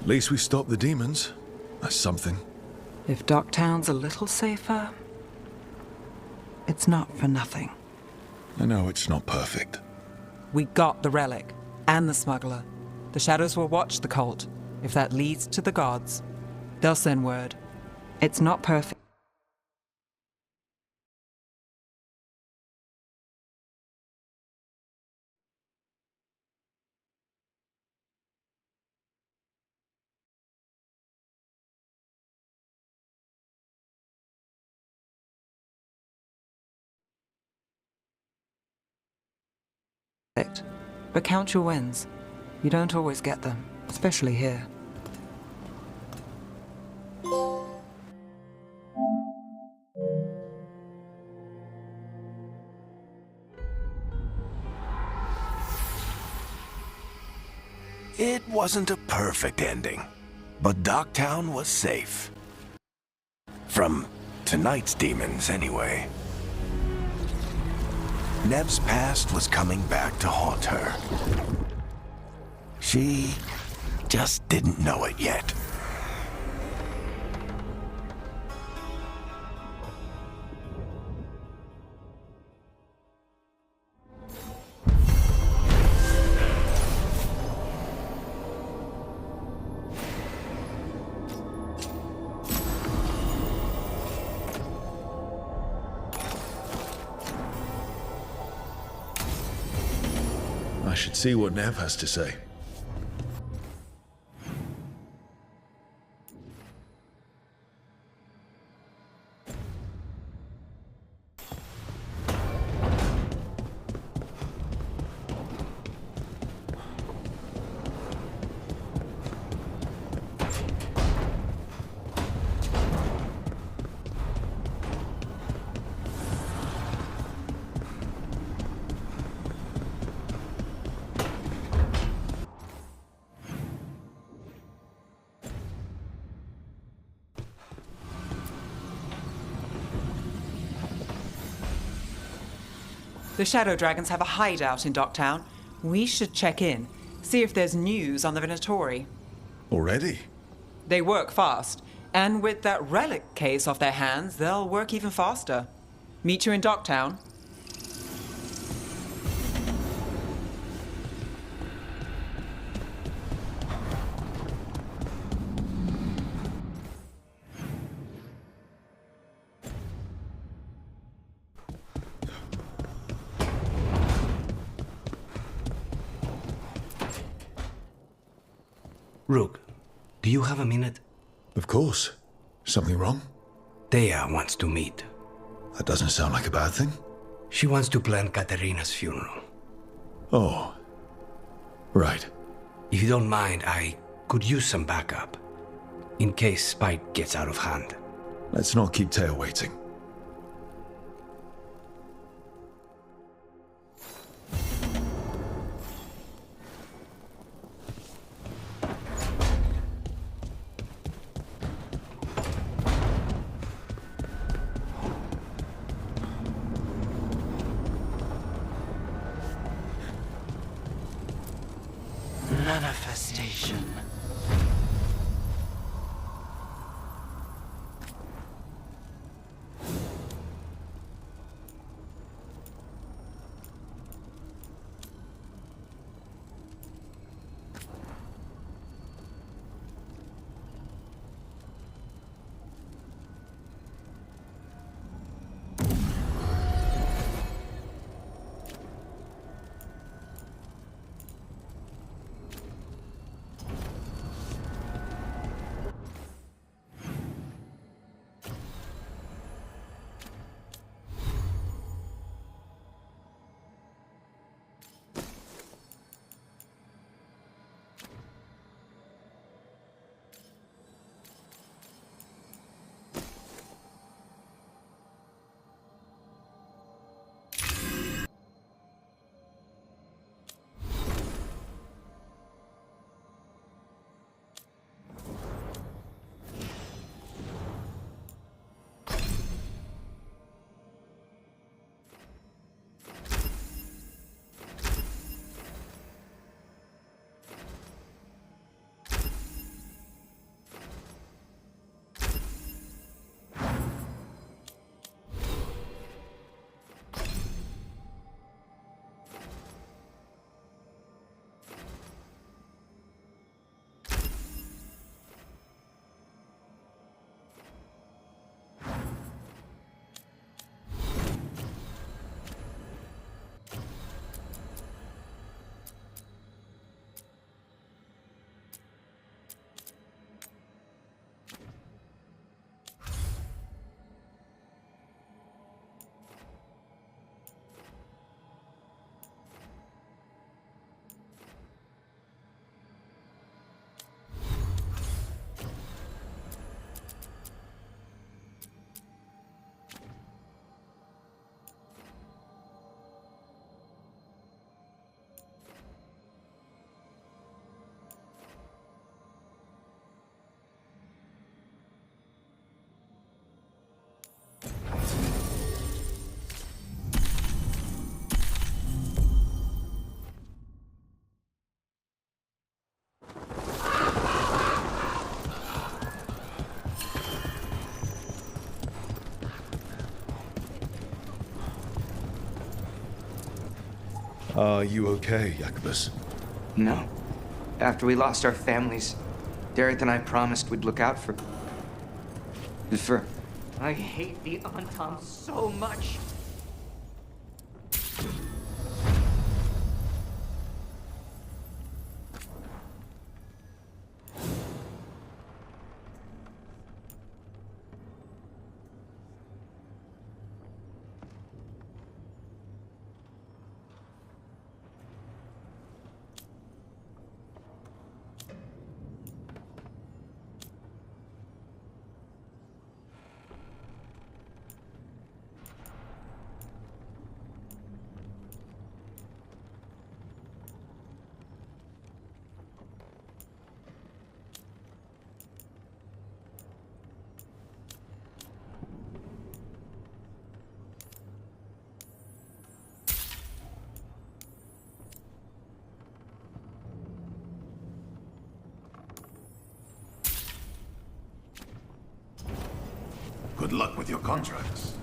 At least we stopped the demons. That's something. If Docktown's a little safer, it's not for nothing. I know it's not perfect. We got the relic, and the smuggler. The Shadows will watch the cult. If that leads to the gods, they'll send word. It's not perfect. But count your wins. You don't always get them, especially here. It wasn't a perfect ending, but Docktown was safe. From tonight's demons, anyway. Nev's past was coming back to haunt her. She just didn't know it yet. I should see what Nev has to say. The Shadow Dragons have a hideout in Docktown. We should check in, see if there's news on the Venatori. Already? They work fast, and with that relic case off their hands, they'll work even faster. Meet you in Docktown. Rook, do you have a minute? Of course. Something wrong? Thea wants to meet. That doesn't sound like a bad thing. She wants to plan Katerina's funeral. Oh. Right. If you don't mind, I could use some backup. In case Spike gets out of hand. Let's not keep Teo waiting. Manifestation. Are you okay, Jacobus? No. After we lost our families, Dareth and I promised we'd look out for... I hate the Antam so much. Good luck with your contracts.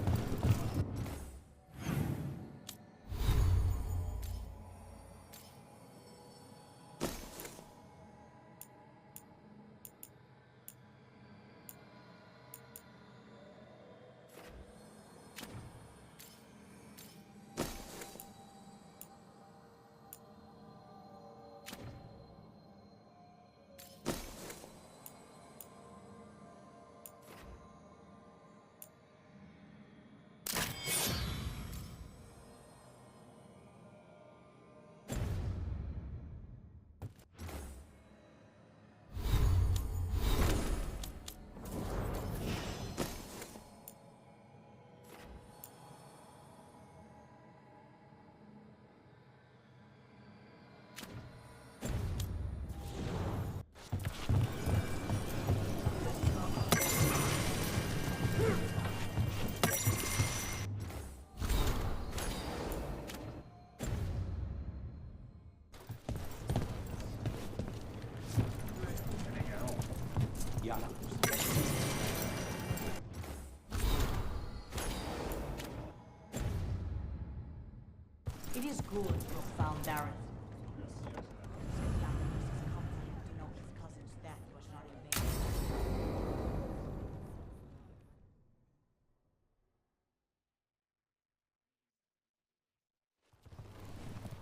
It is good to have found Dareth.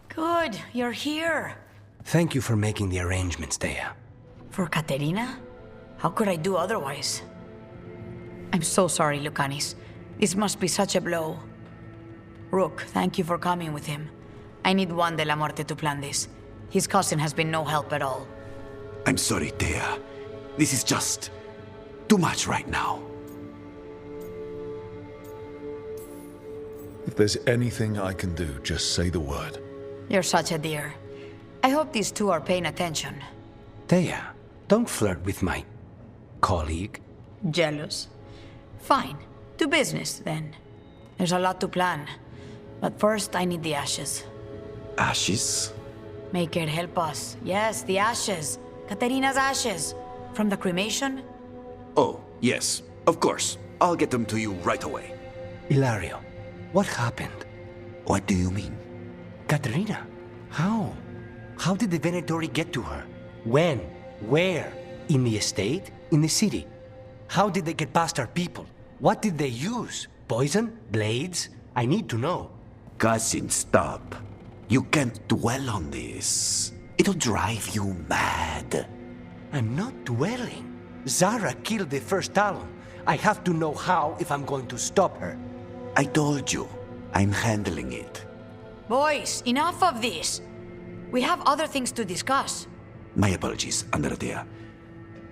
Good, you're here. Thank you for making the arrangements, Dea. For Katerina? How could I do otherwise? I'm so sorry, Lucanis. This must be such a blow. Rook, thank you for coming with him. I need Juan de la Muerte to plan this. His cousin has been no help at all. I'm sorry, Dea. This is just too much right now. If there's anything I can do, just say the word. You're such a dear. I hope these two are paying attention. Dea, don't flirt with my colleague. Jealous? Fine. To business, then. There's a lot to plan. But first, I need the ashes. Ashes? Make it help us. Yes, the ashes. Katerina's ashes. From the cremation? Oh, yes, of course. I'll get them to you right away. Ilario, what happened? What do you mean? Katerina, how? How did the Venatori get to her? When? Where? In the estate? In the city? How did they get past our people? What did they use? Poison? Blades? I need to know. Cousin, stop. You can't dwell on this. It'll drive you mad. I'm not dwelling. Zara killed the first Talon. I have to know how if I'm going to stop her. I told you. I'm handling it. Boys, enough of this. We have other things to discuss. My apologies, Andrea.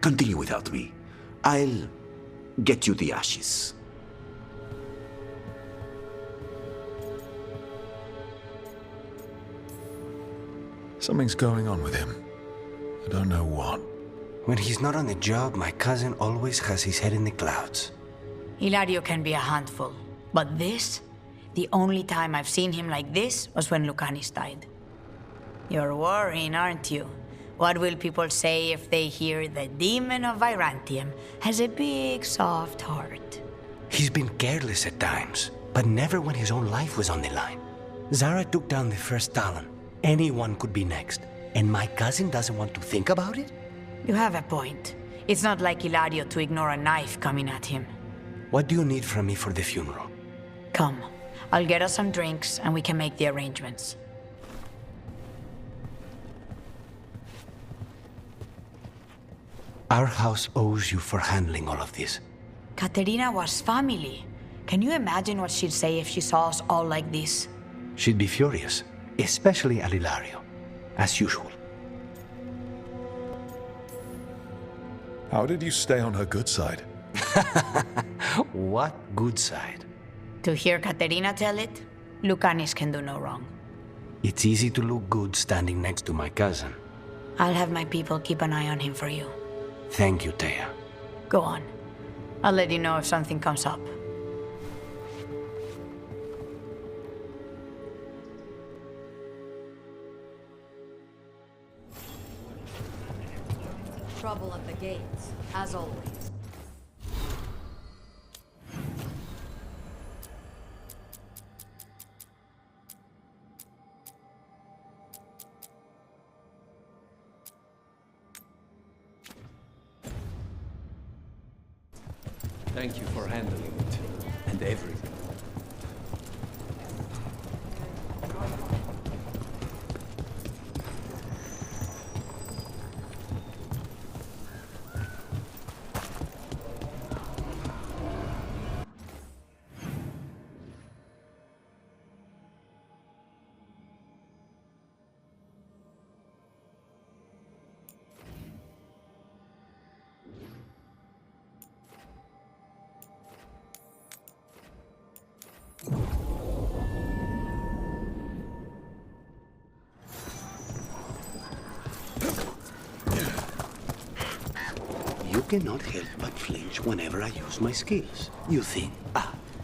Continue without me. I'll get you the ashes. Something's going on with him. I don't know what. When he's not on the job, my cousin always has his head in the clouds. Hilario can be a handful. But this? The only time I've seen him like this was when Lucanis died. You're worrying, aren't you? What will people say if they hear the demon of Virantium has a big, soft heart? He's been careless at times, but never when his own life was on the line. Zara took down the first Talon. Anyone could be next. And my cousin doesn't want to think about it? You have a point. It's not like Ilario to ignore a knife coming at him. What do you need from me for the funeral? Come. I'll get us some drinks and we can make the arrangements. Our house owes you for handling all of this. Caterina was family. Can you imagine what she'd say if she saw us all like this? She'd be furious, especially at Ilario, as usual. How did you stay on her good side? What good side? To hear Caterina tell it, Lucanis can do no wrong. It's easy to look good standing next to my cousin. I'll have my people keep an eye on him for you. Thank you, Thea. Go on. I'll let you know if something comes up. Trouble at the gates, as always. Thank you for handling it. And everything. You cannot help but flinch whenever I use my skills. You think,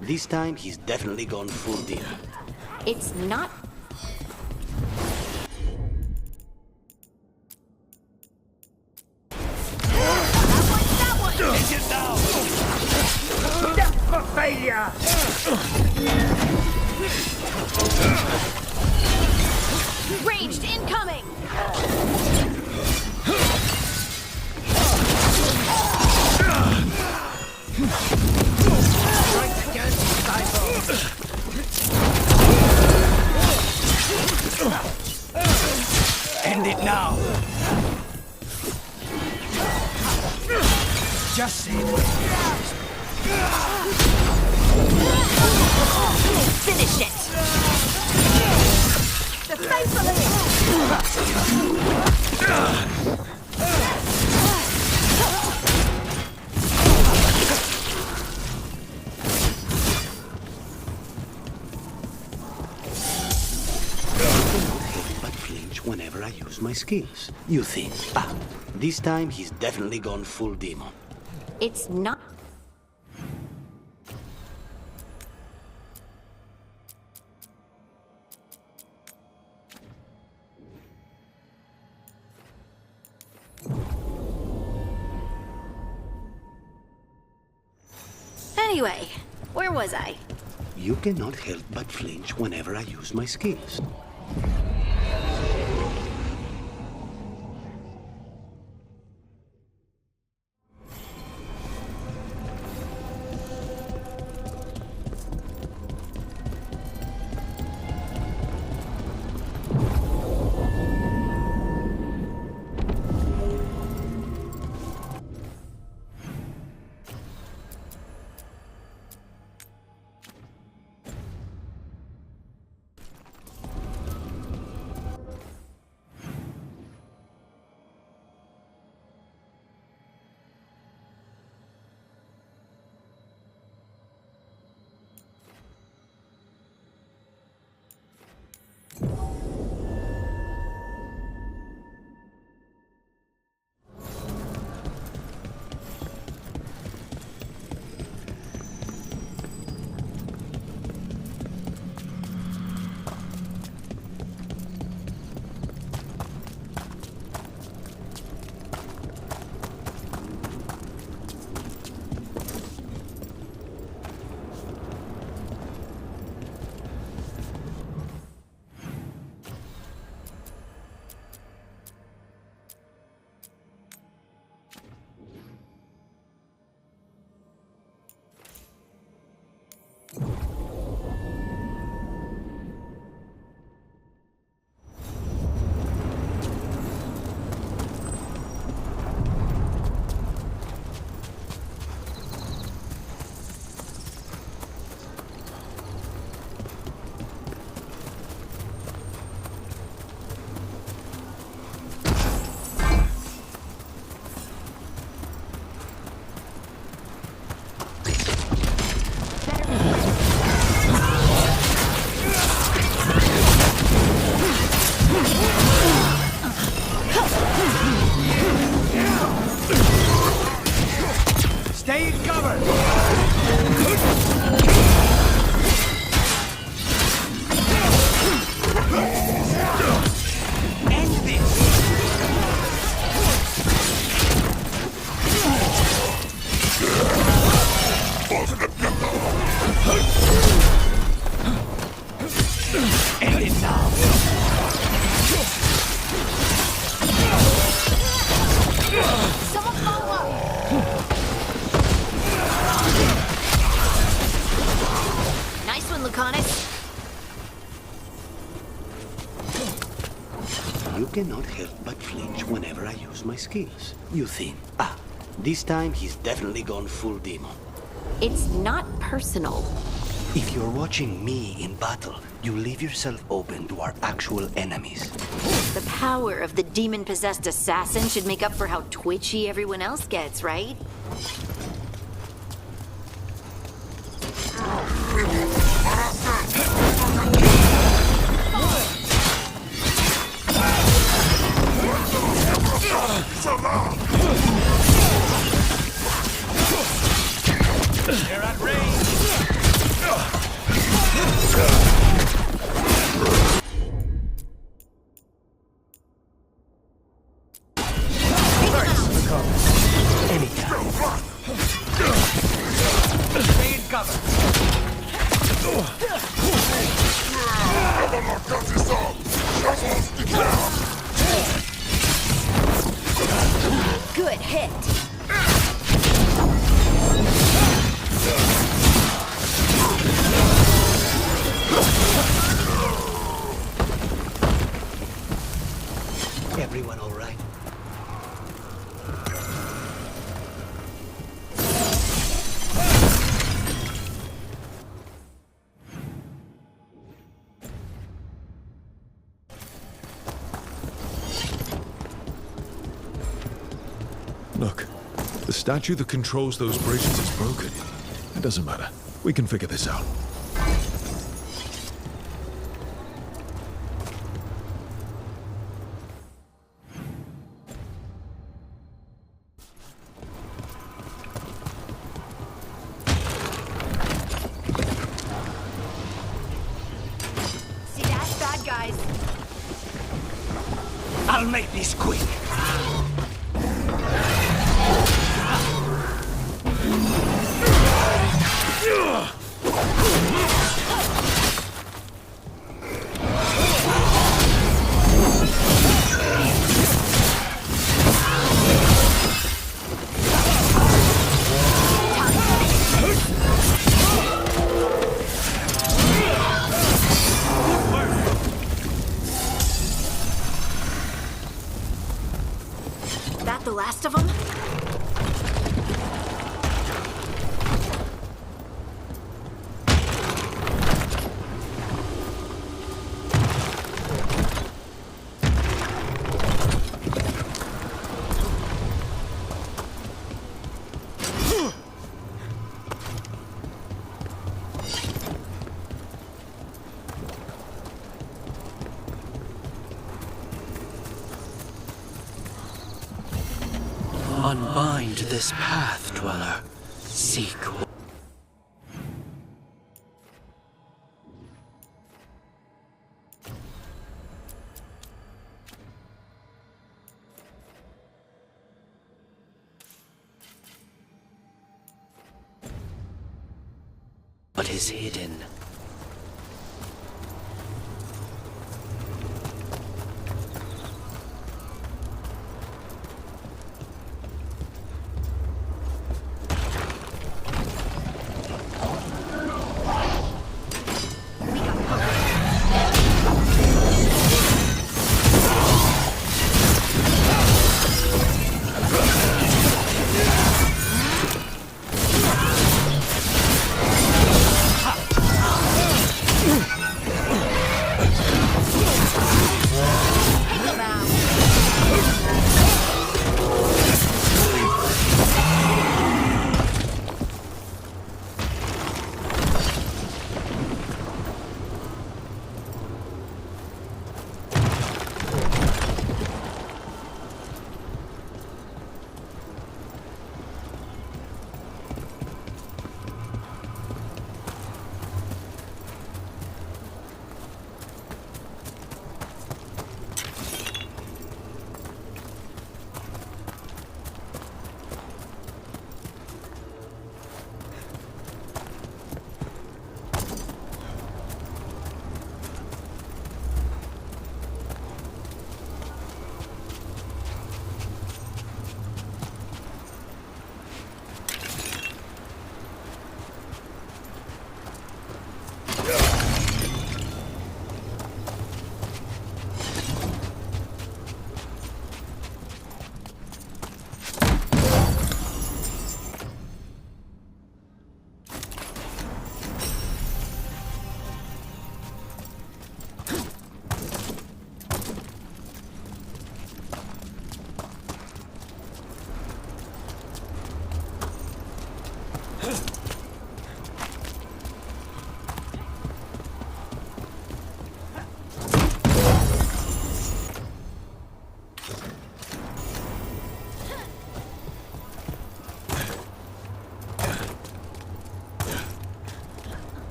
this time he's definitely gone full demon. It's not. Death for failure! Ranged incoming! Strike again, End it now! Just see it. Finish it! But flinch whenever I use my skills. You think, this time he's definitely gone full demon. It's not. Anyway, where was I? You cannot help but flinch whenever I use my skills. You cannot help but flinch whenever I use my skills. You think, this time he's definitely gone full demon. It's not personal. If you're watching me in battle, you leave yourself open to our actual enemies. The power of the demon-possessed assassin should make up for how twitchy everyone else gets, right? They're at range. Stay in cover. Good hit. Everyone all right? Look, the statue that controls those bridges is broken. It doesn't matter. We can figure this out. See that, bad guys? I'll make this quick. That the last of them? Unbind this path, Dweller. Seek. What is hidden?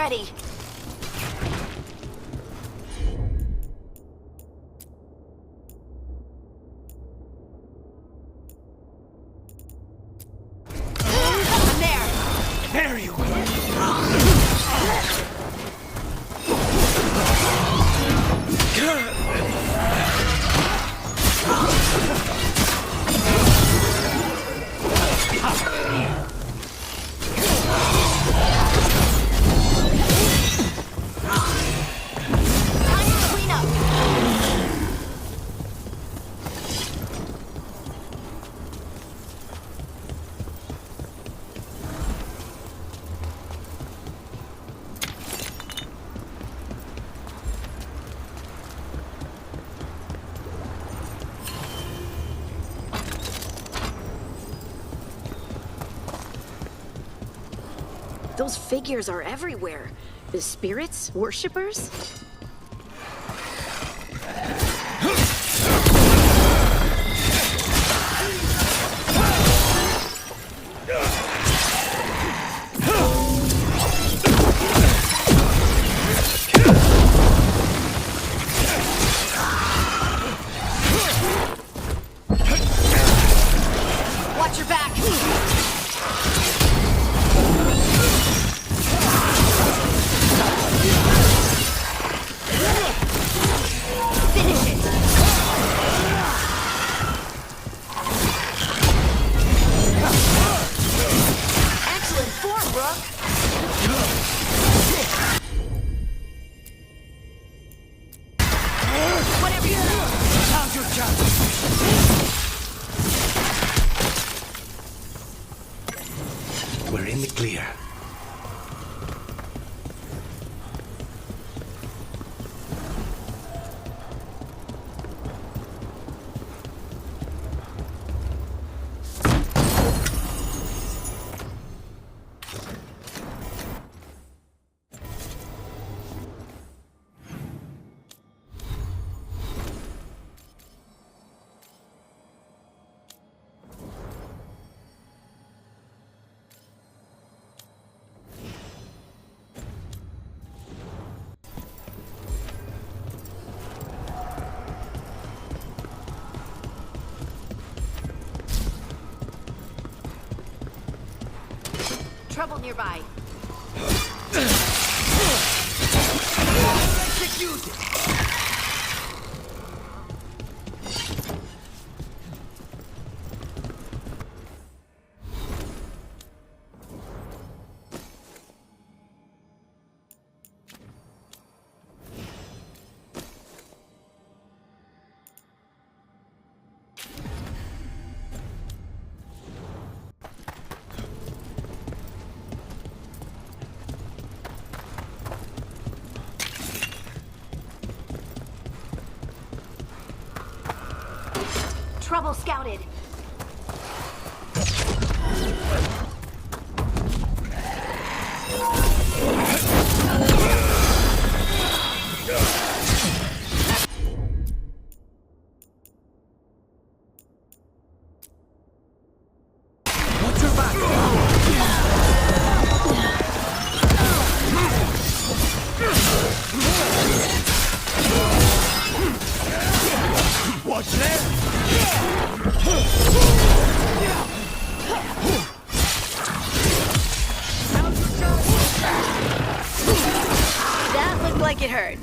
ready. I'm there. There you go. Those figures are everywhere. The spirits? Worshippers? Watch your back! We're in the clear. Trouble nearby. Execute it! Trouble scouted. Watch your back! Watch there! That looked like it hurt.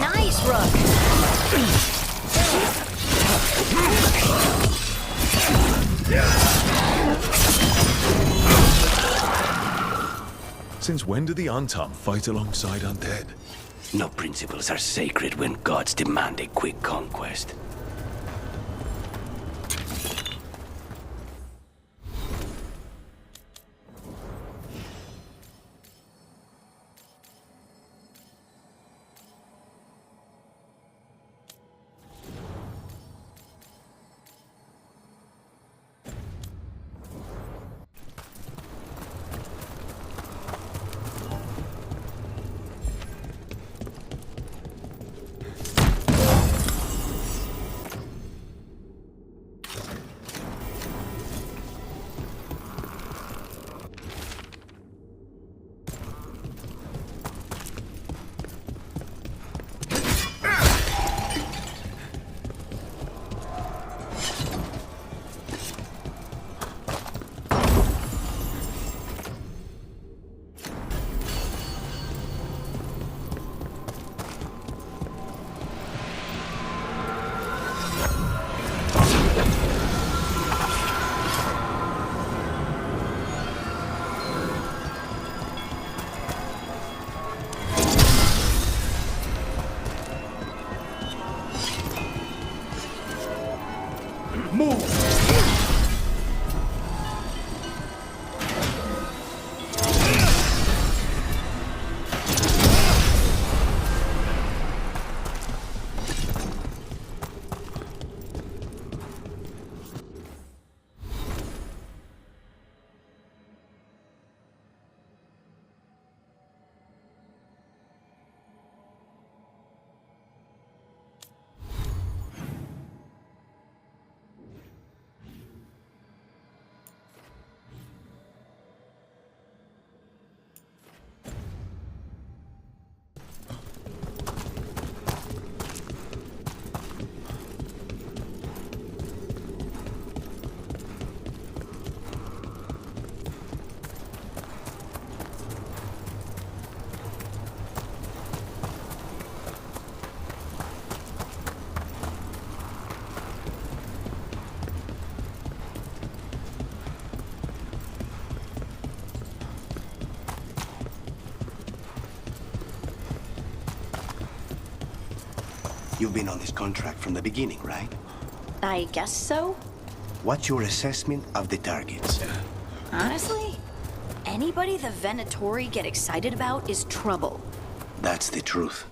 Nice, Rook. Since when do the Antam fight alongside undead? No principles are sacred when gods demand a quick conquest. You've been on this contract from the beginning, right? I guess so. What's your assessment of the targets? Honestly, anybody the Venatori get excited about is trouble. That's the truth.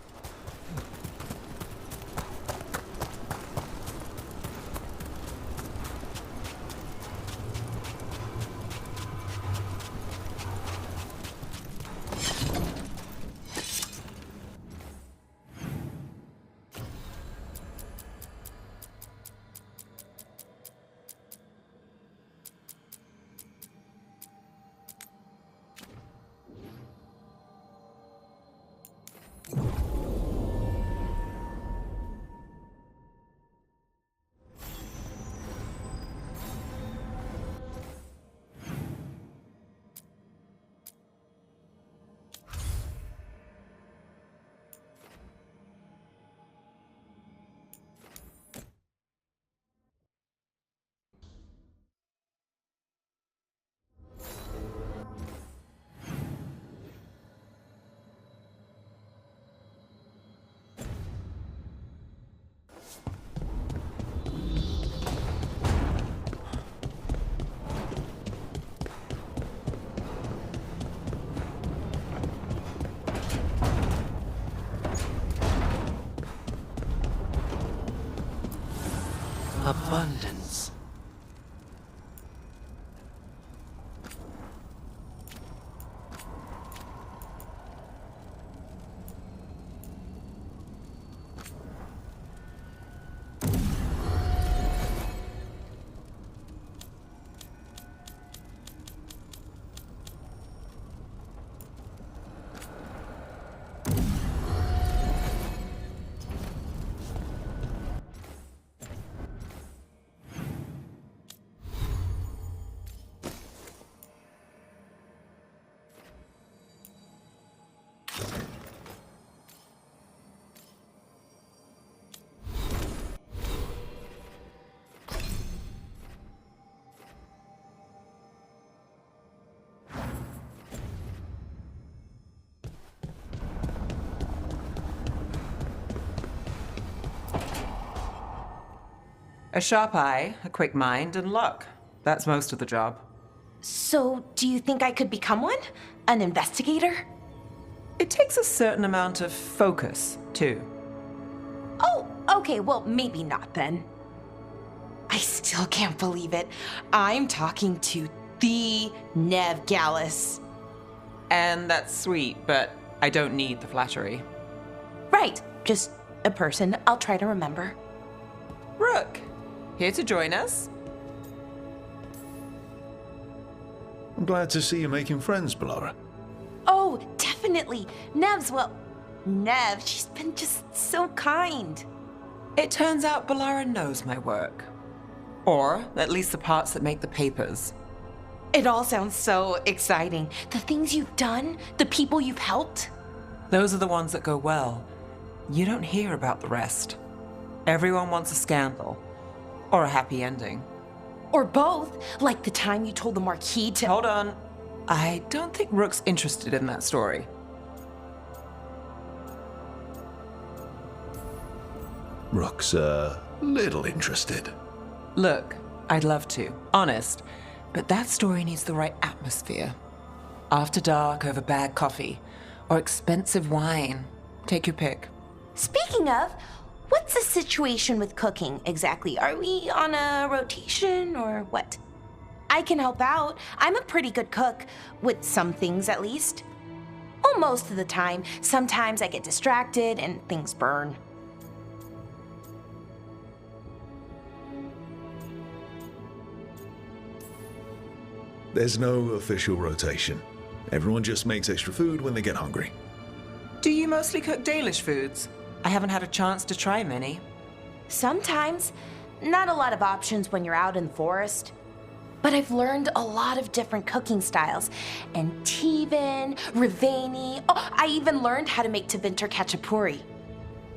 Abundance. A sharp eye, a quick mind, and luck. That's most of the job. So, do you think I could become one? An investigator? It takes a certain amount of focus, too. Oh, okay, well, maybe not then. I still can't believe it. I'm talking to the Nev Gallus. And that's sweet, but I don't need the flattery. Right, just a person I'll try to remember. Rook, here to join us? I'm glad to see you making friends, Bellara. Oh, definitely. Nev's, well, Nev, she's been just so kind. It turns out Bellara knows my work. Or at least the parts that make the papers. It all sounds so exciting. The things you've done, the people you've helped. Those are the ones that go well. You don't hear about the rest. Everyone wants a scandal. Or a happy ending. Or both, like the time you told the Marquis to— Hold on. I don't think Rook's interested in that story. Rook's a little interested. Look, I'd love to, honest, but that story needs the right atmosphere. After dark over bad coffee, or expensive wine. Take your pick. Speaking of, what's the situation with cooking exactly? Are we on a rotation or what? I can help out. I'm a pretty good cook, with some things at least. Well, most of the time. Sometimes I get distracted and things burn. There's no official rotation. Everyone just makes extra food when they get hungry. Do you mostly cook Dalish foods? I haven't had a chance to try many. Sometimes. Not a lot of options when you're out in the forest. But I've learned a lot of different cooking styles. Antivan, Rivani. Oh, I even learned how to make Tevinter Khachapuri.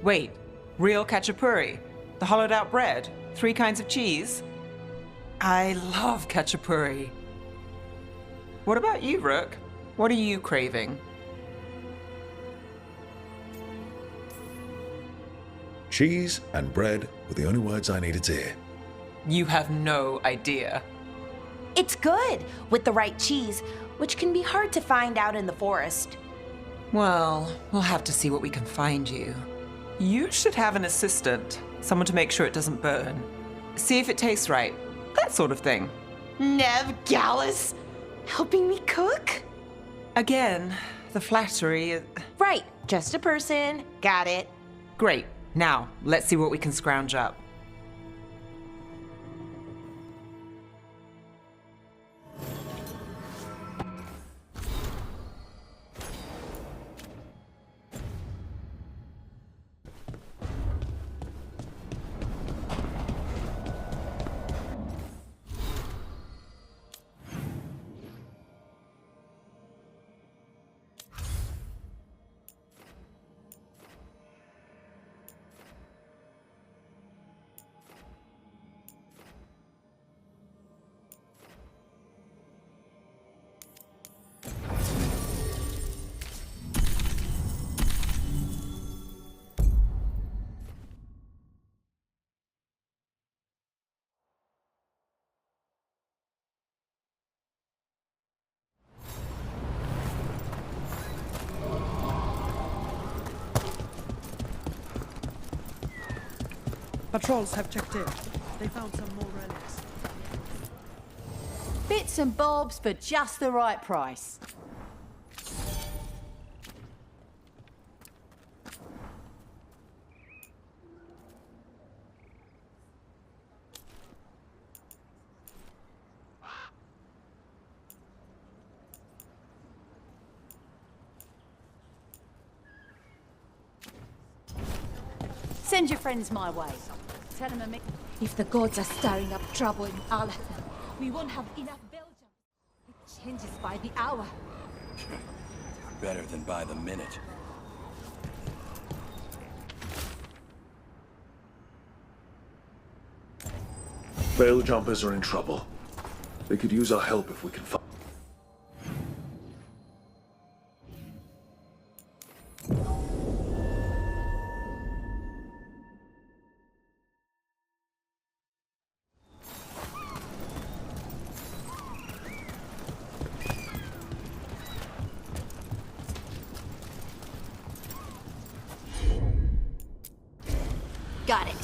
Wait, real Khachapuri? The hollowed out bread? 3 kinds of cheese? I love Khachapuri. What about you, Rook? What are you craving? cheese and bread were the only words I needed to hear. You have no idea. It's good with the right cheese, which can be hard to find out in the forest. Well, we'll have to see what we can find you. You should have an assistant, someone to make sure it doesn't burn. See if it tastes right, that sort of thing. Nev Gallus, helping me cook? Again, the flattery. Right, just a person. Got it. Great. Now, let's see what we can scrounge up. Patrols have checked in. They found some more relics. Bits and bobs for just the right price. Send your friends my way. Tell them if the gods are stirring up trouble in Al, we won't have enough Belgium. It changes by the hour. Better than by the minute. Veil jumpers are in trouble. They could use our help if we can find. Got it.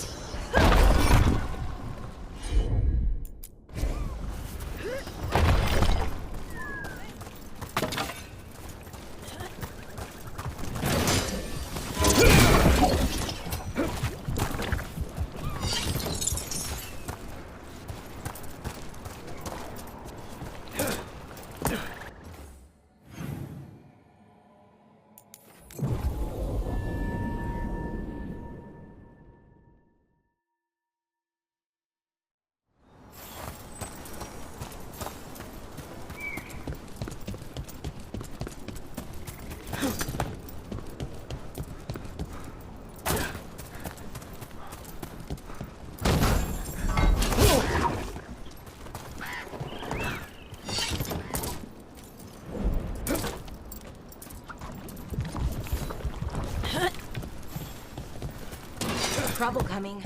Trouble coming.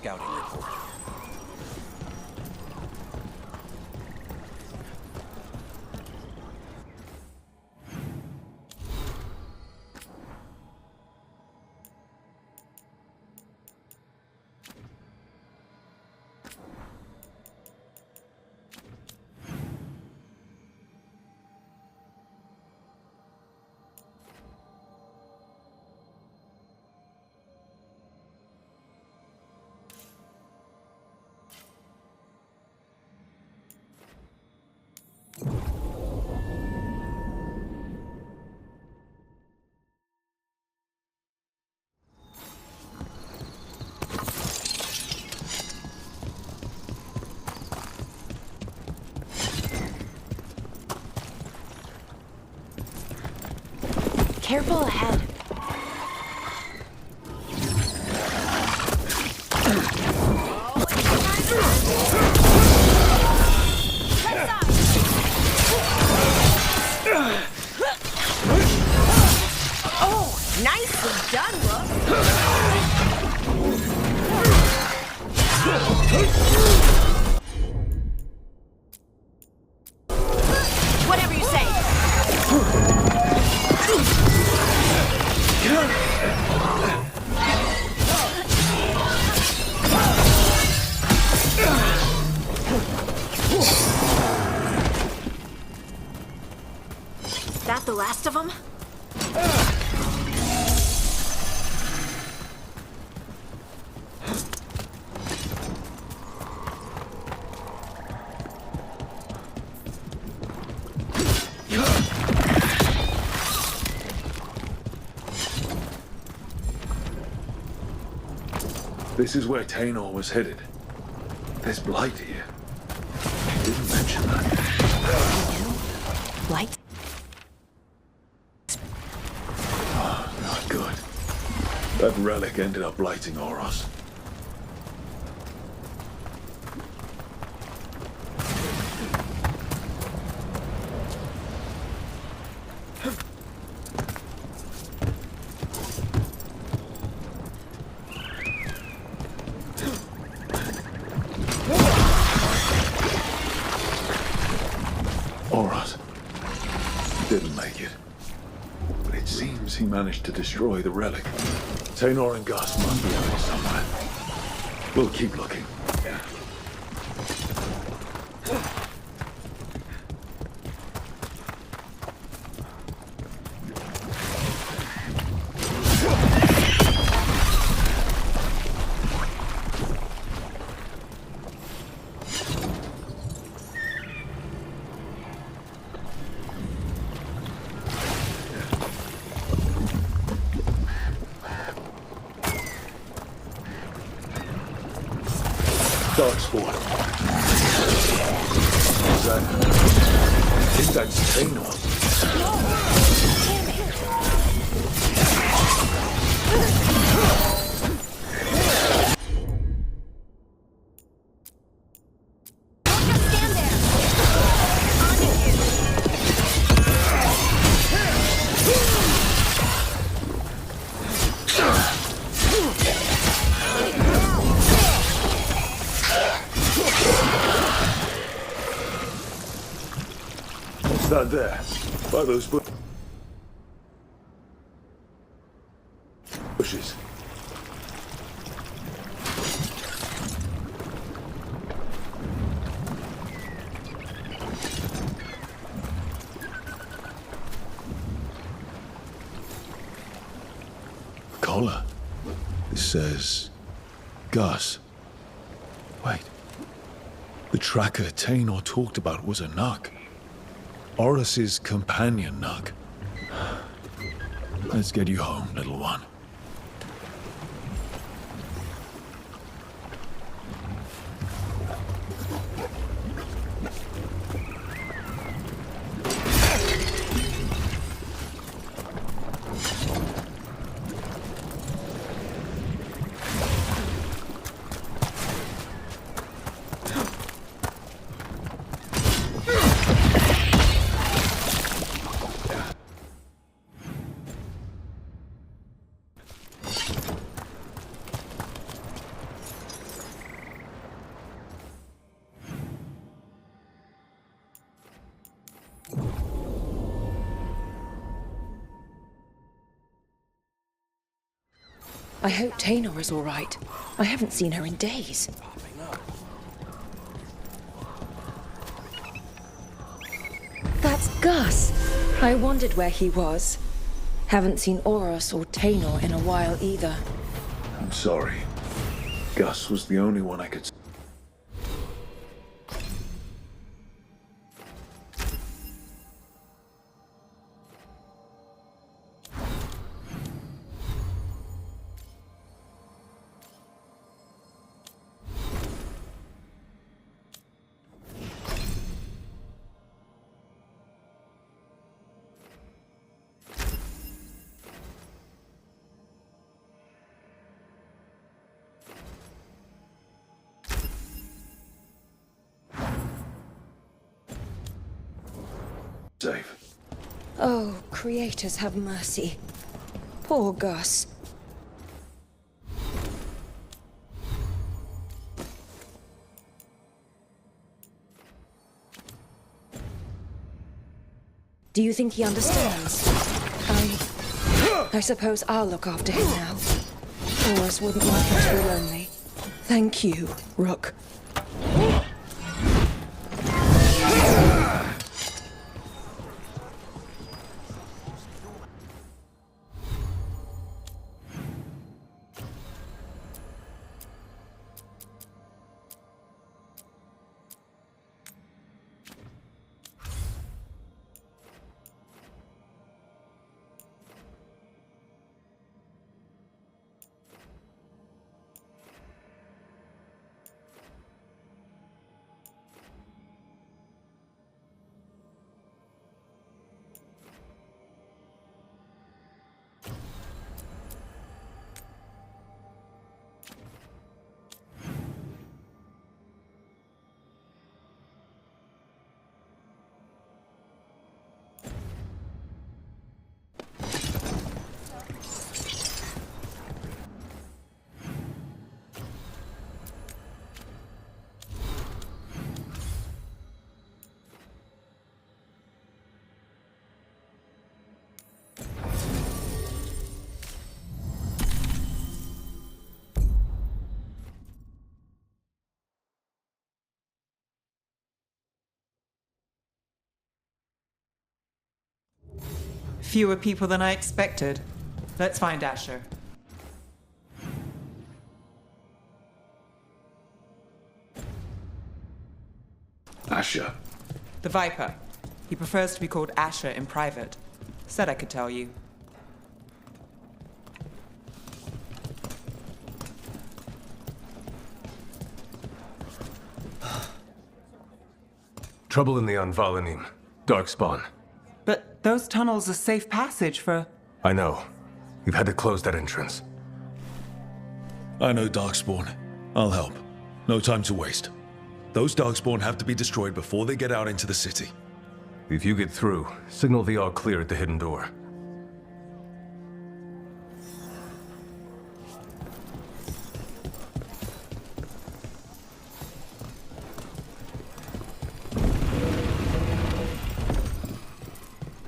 scouting report. Careful ahead. Oh, nicely done, Rook. Whatever you say. That the last of them? This is where Tainor was headed. There's blight here. You didn't mention that. Blight? Oh, not good. That relic ended up blighting Oros. Oros didn't make it, but it seems he managed to destroy the relic. Tainor and Gus must be out here somewhere. We'll keep looking. Yeah. Dark sport. What's that? I think that's Tainor. Not there. By those bushes. A collar. It says Gus. Wait. The tracker Tainor talked about was a Nug. Oros's companion Nug. Let's get you home, little one. I hope Taynor is all right. I haven't seen her in days. That's Gus. I wondered where he was. Haven't seen Oros or Taynor in a while either. I'm sorry. Gus was the only one I could... Safe. Oh, creators have mercy. Poor Gus. Do you think he understands? I suppose I'll look after him now. Oros wouldn't want him to be lonely. Thank you, Rook. Fewer people than I expected. Let's find Asher. Asher. The Viper. He prefers to be called Asher in private. Said I could tell you. Trouble in the Anvalanim. Darkspawn. But those tunnels are safe passage for... I know. We've had to close that entrance. I know Darkspawn. I'll help. No time to waste. Those Darkspawn have to be destroyed before they get out into the city. If you get through, signal the all clear at the hidden door.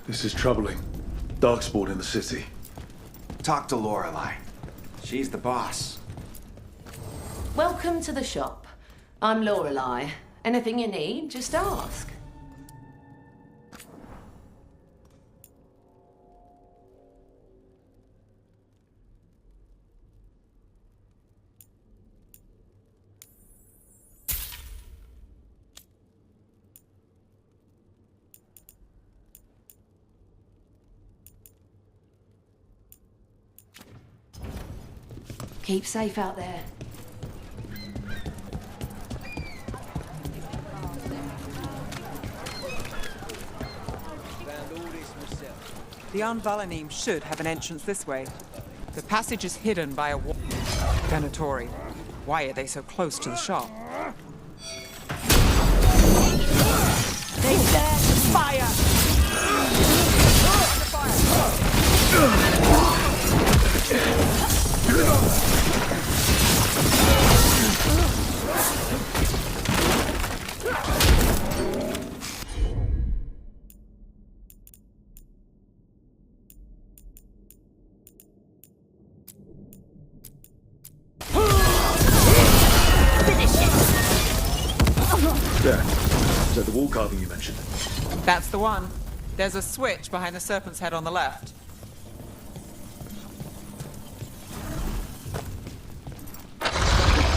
This is troubling. Darkspawn in the city. Talk to Lorelei. She's the boss. Welcome to the shop. I'm Lorelei. Anything you need, just ask. Keep safe out there. The Anvalanim should have an entrance this way. The passage is hidden by a wall. Venatori. Why are they so close to the shop? They dare to fire! that the wall carving you mentioned? That's the one. There's a switch behind the serpent's head on the left.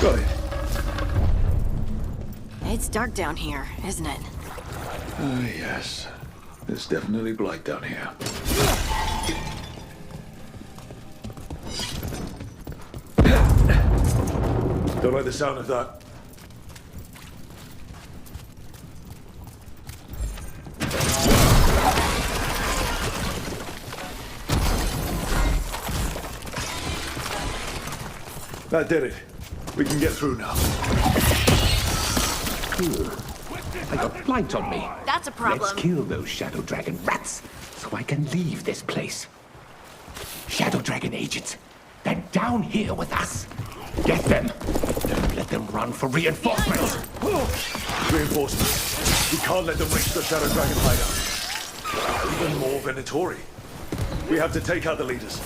Got it. It's dark down here, isn't it? Ah, yes. There's definitely blight down here. Don't like the sound of that. That did it. We can get through now. I got blight on me. That's a problem. Let's kill those Shadow Dragon rats so I can leave this place. Shadow Dragon agents, they're down here with us. Get them. Don't let them run for reinforcements. Reinforcements. We can't let them reach the Shadow Dragon hideout. Even more Venatori. We have to take out the leaders.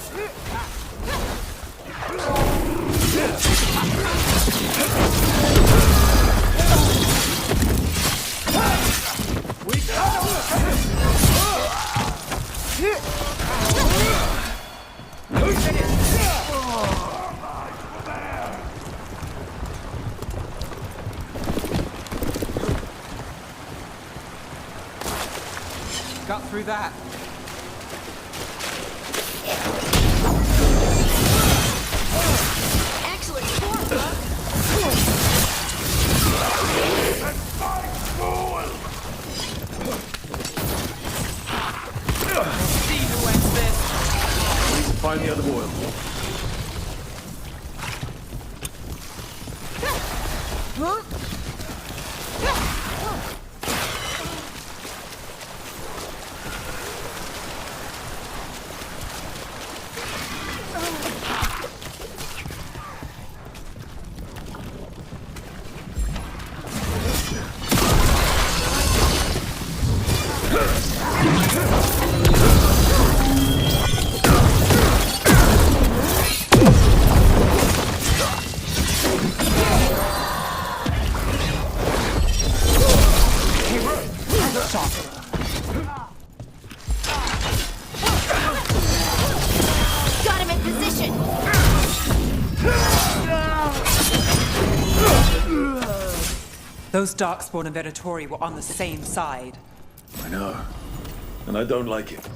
Got through that. Excellent sport, Buck. See who wins this. We need to find the other boil. Got him in position. Those Darkspawn and Venatori were on the same side. I know. And I don't like it.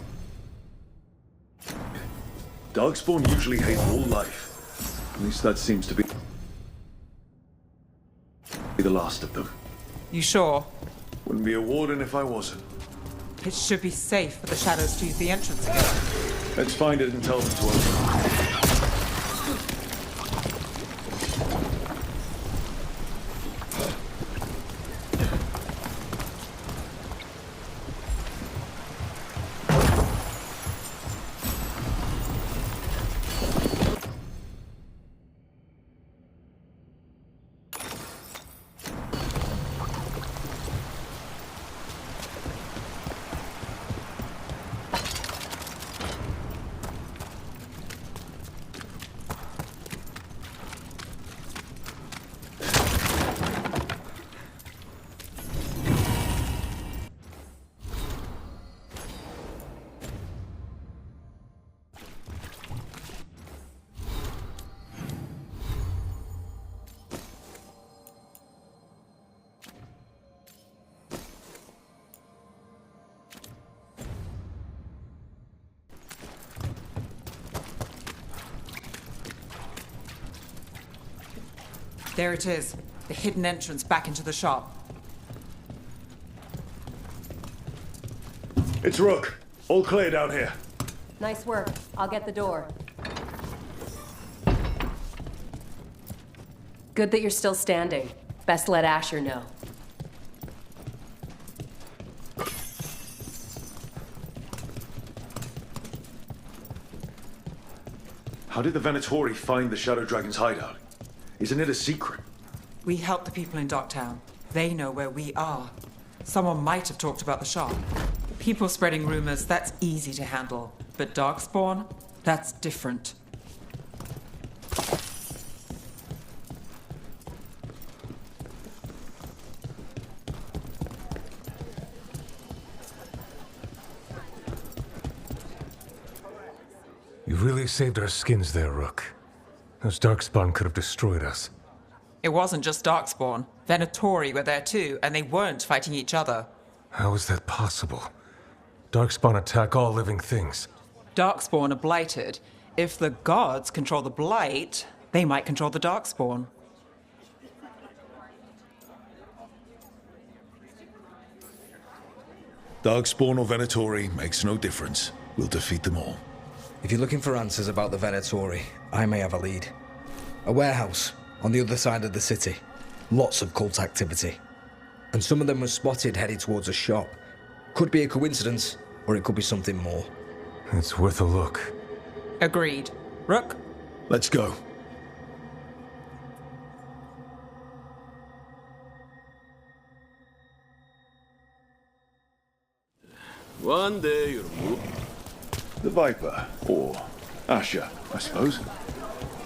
Darkspawn usually hate all life. At least that seems to be the last of them. You sure? Wouldn't be a warden if I wasn't. It should be safe for the shadows to use the entrance again. Let's find it and tell them to open. There it is, the hidden entrance back into the shop. It's Rook. All clear down here. Nice work. I'll get the door. Good that you're still standing. Best let Asher know. How did the Venatori find the Shadow Dragon's hideout? Isn't it a secret? We help the people in Docktown. They know where we are. Someone might have talked about the shop. People spreading rumors, that's easy to handle. But Darkspawn, that's different. You really saved our skins there, Rook. Those Darkspawn could have destroyed us. It wasn't just Darkspawn. Venatori were there too, and they weren't fighting each other. How is that possible? Darkspawn attack all living things. Darkspawn are blighted. If the gods control the blight, they might control the Darkspawn. Darkspawn or Venatori makes no difference. We'll defeat them all. If you're looking for answers about the Venatori, I may have a lead. A warehouse on the other side of the city. Lots of cult activity. And some of them were spotted headed towards a shop. Could be a coincidence, or it could be something more. It's worth a look. Agreed. Rook? Let's go. One day you'll move. The Viper, or Asher, I suppose.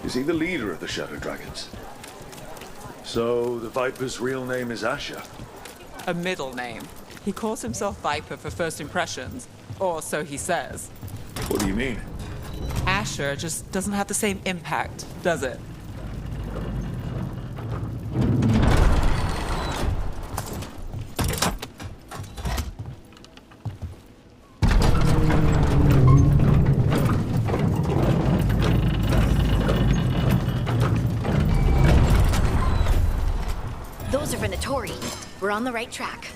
Is he the leader of the Shadow Dragons? So, the Viper's real name is Asher? A middle name. He calls himself Viper for first impressions, or so he says. What do you mean? Asher just doesn't have the same impact, does it? Those are Venatori. We're on the right track.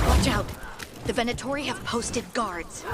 Watch out. The Venatori have posted guards.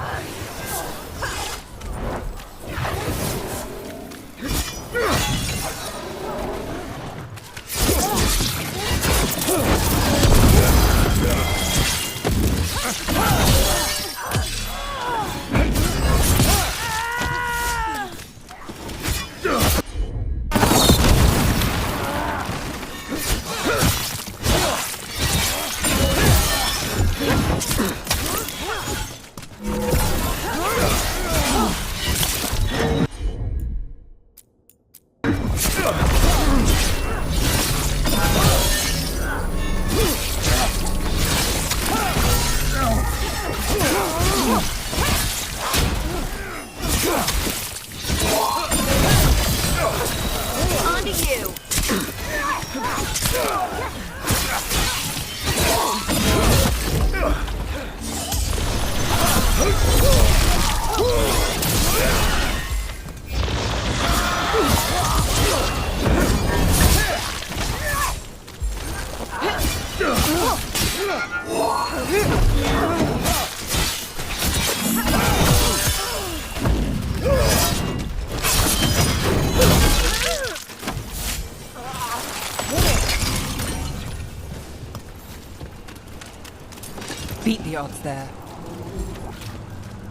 Beat the odds there.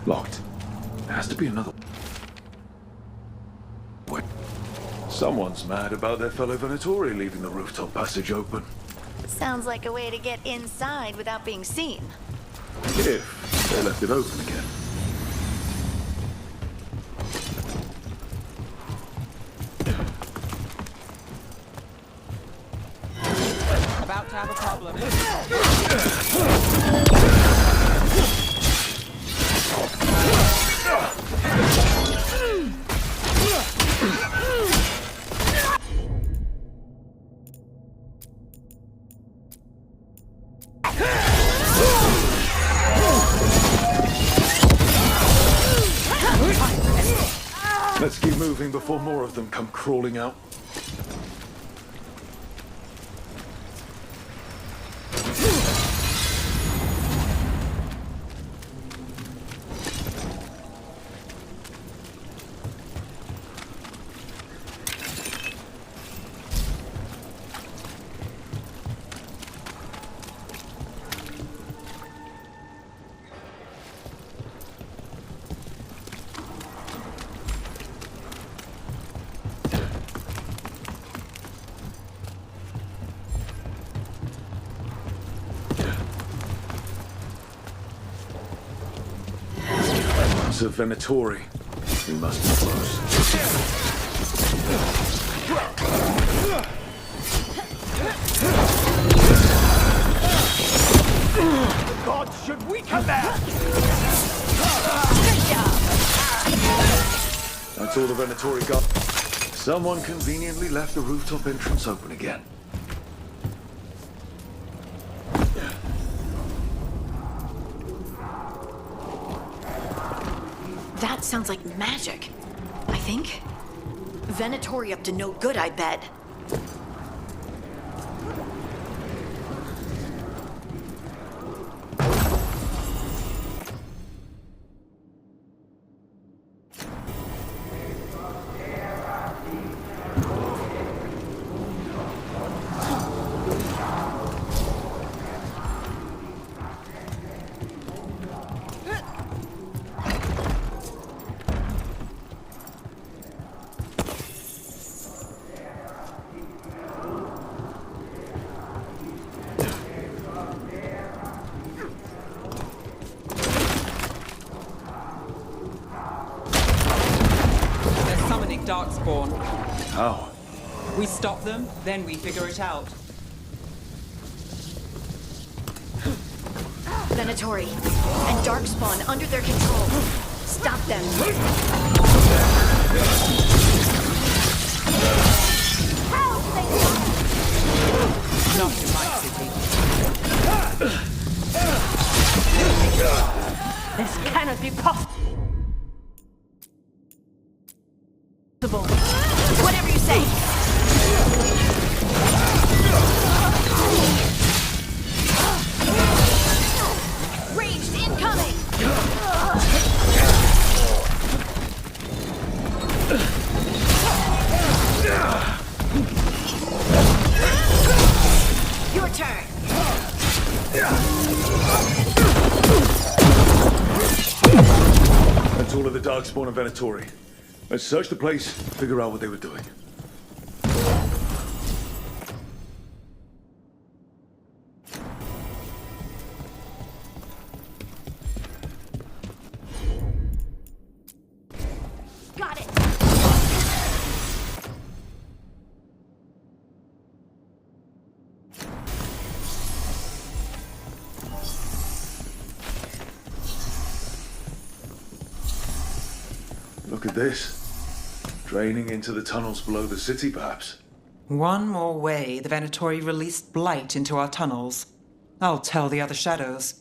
Locked. There has to be another. What? Someone's mad about their fellow Venatori leaving the rooftop passage open. Sounds like a way to get inside without being seen. If they left it open again. About to have a problem. Let's keep moving before more of them come crawling out. House of Venatori. We must be close. The gods should we command! That's all the Venatori got. Someone conveniently left the rooftop entrance open again. That sounds like magic, I think. Venatori up to no good, I bet. Darkspawn. How? We stop them, then we figure it out. Venatori and Darkspawn under their control. Stop them. Not in my city. This cannot be possible. Whatever you say. Ranged incoming. Your turn. That's all of the Darkspawn and Venatori. Let's search the place, figure out what they were doing. Got it. Look at this. Draining into the tunnels below the city, perhaps. One more way the Venatori released blight into our tunnels. I'll tell the other shadows.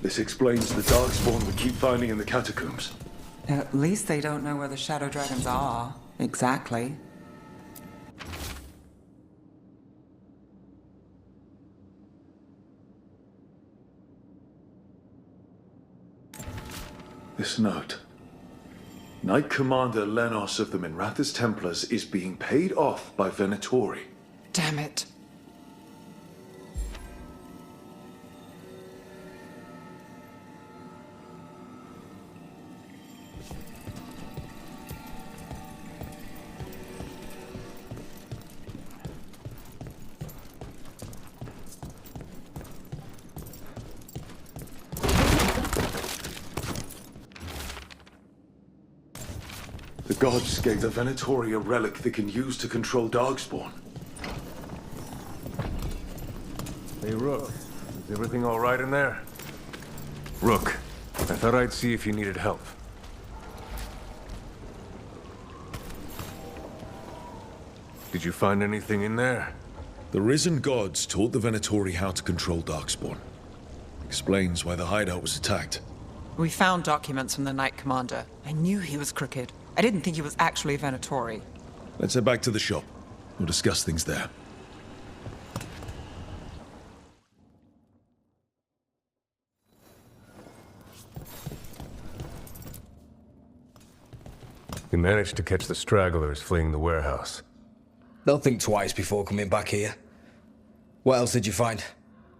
This explains the Darkspawn we keep finding in the catacombs. At least they don't know where the shadow dragons are. Exactly. This note. Knight Commander Lenos of the Minrathous Templars is being paid off by Venatori. Damn it. The gods gave the Venatori a relic they can use to control Darkspawn. Hey, Rook. Is everything all right in there? Rook, I thought I'd see if you needed help. Did you find anything in there? The risen gods taught the Venatori how to control Darkspawn. Explains why the hideout was attacked. We found documents from the Knight Commander. I knew he was crooked. I didn't think he was actually a Venatori. Let's head back to the shop. We'll discuss things there. You managed to catch the stragglers fleeing the warehouse. They'll think twice before coming back here. What else did you find?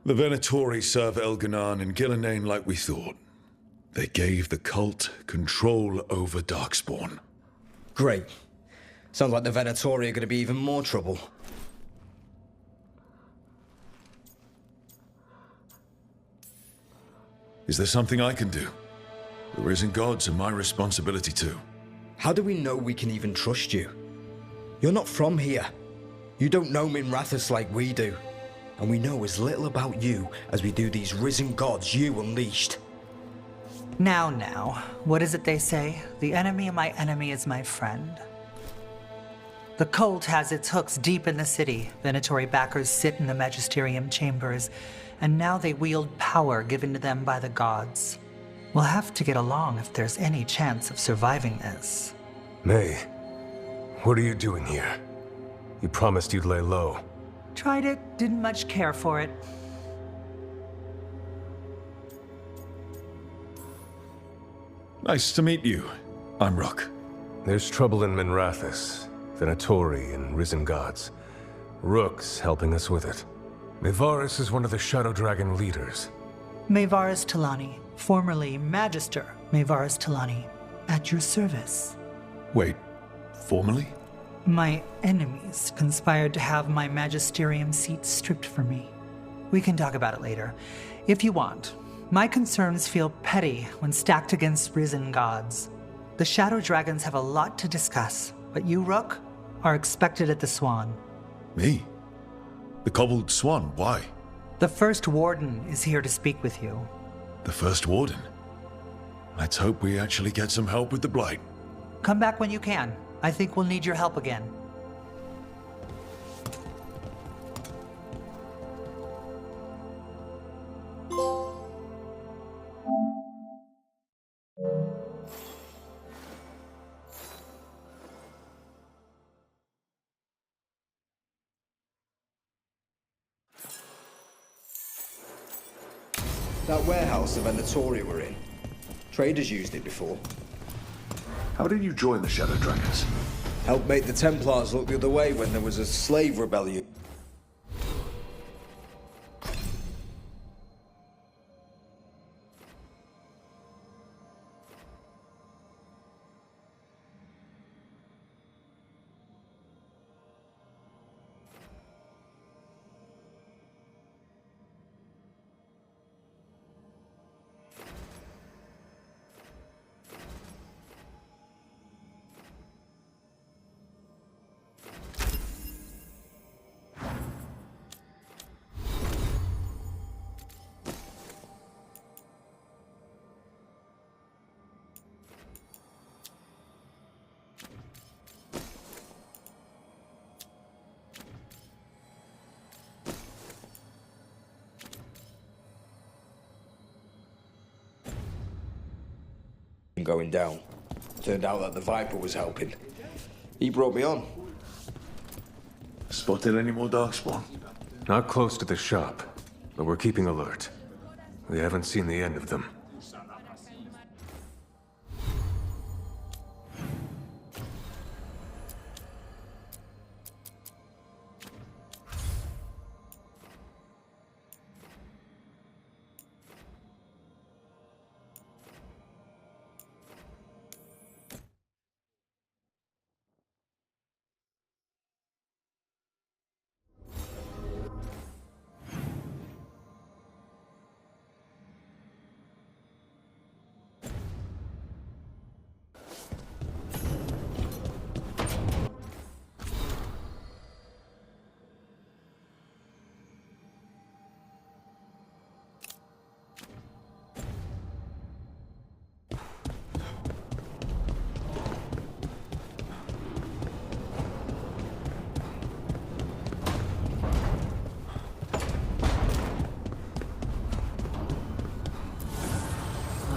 The Venatori serve Elganan and Gillenane like we thought. They gave the cult control over Darkspawn. Great. Sounds like the Venatori are going to be even more trouble. Is there something I can do? The risen gods are my responsibility too. How do we know we can even trust you? You're not from here. You don't know Minrathous like we do. And we know as little about you as we do these risen gods you unleashed. Now, what is it they say? The enemy of my enemy is my friend. The cult has its hooks deep in the city. Venatori backers sit in the magisterium chambers, and now they wield power given to them by the gods. We'll have to get along if there's any chance of surviving this. May, what are you doing here? You promised you'd lay low. Tried it, didn't much care for it. Nice to meet you. I'm Rook. There's trouble in Minrathous, Venatori and risen gods. Rook's helping us with it. Mayvarus is one of the Shadow Dragon leaders. Mayvarus Talani, formerly Magister Mayvarus Talani, at your service. Wait, formally? My enemies conspired to have my magisterium seat stripped from me. We can talk about it later, if you want. My concerns feel petty when stacked against risen gods. The Shadow Dragons have a lot to discuss, but you, Rook, are expected at the Swan. Me? The Cobbled Swan, why? The First Warden is here to speak with you. The First Warden? Let's hope we actually get some help with the Blight. Come back when you can. I think we'll need your help again. That warehouse the Venatori were in. Traders used it before. How did you join the Shadow Dragons? Helped make the Templars look the other way when there was a slave rebellion. Going down. Turned out that the Viper was helping. He brought me on. Spotted any more Darkspawn? Not close to the shop, but we're keeping alert. We haven't seen the end of them.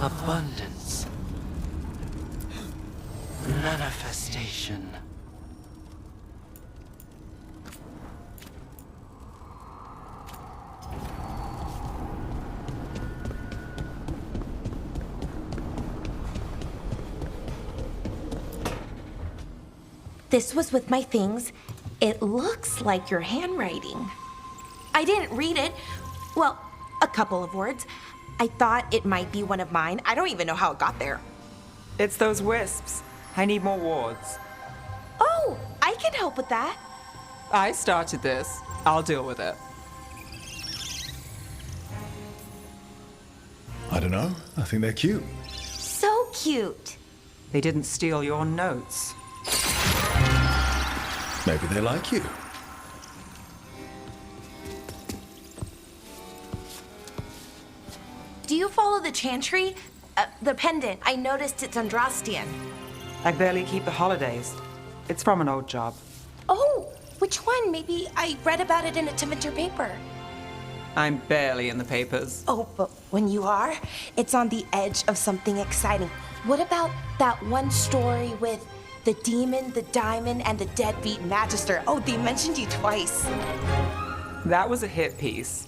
Abundance. Manifestation. This was with my things. It looks like your handwriting. I didn't read it. Well, a couple of words. I thought it might be one of mine. I don't even know how it got there. It's those wisps. I need more wards. Oh, can help with that. I started this. I'll deal with it. I don't know. I think they're cute. So cute. They didn't steal your notes. Maybe they like you. Do you follow the chantry? The pendant. I noticed it's Andrastian. I barely keep the holidays. It's from an old job. Oh, which one? Maybe I read about it in a Timenter paper. I'm barely in the papers. Oh, but when you are, it's on the edge of something exciting. What about that one story with the demon, the diamond, and the deadbeat magister? Oh, they mentioned you twice. That was a hit piece.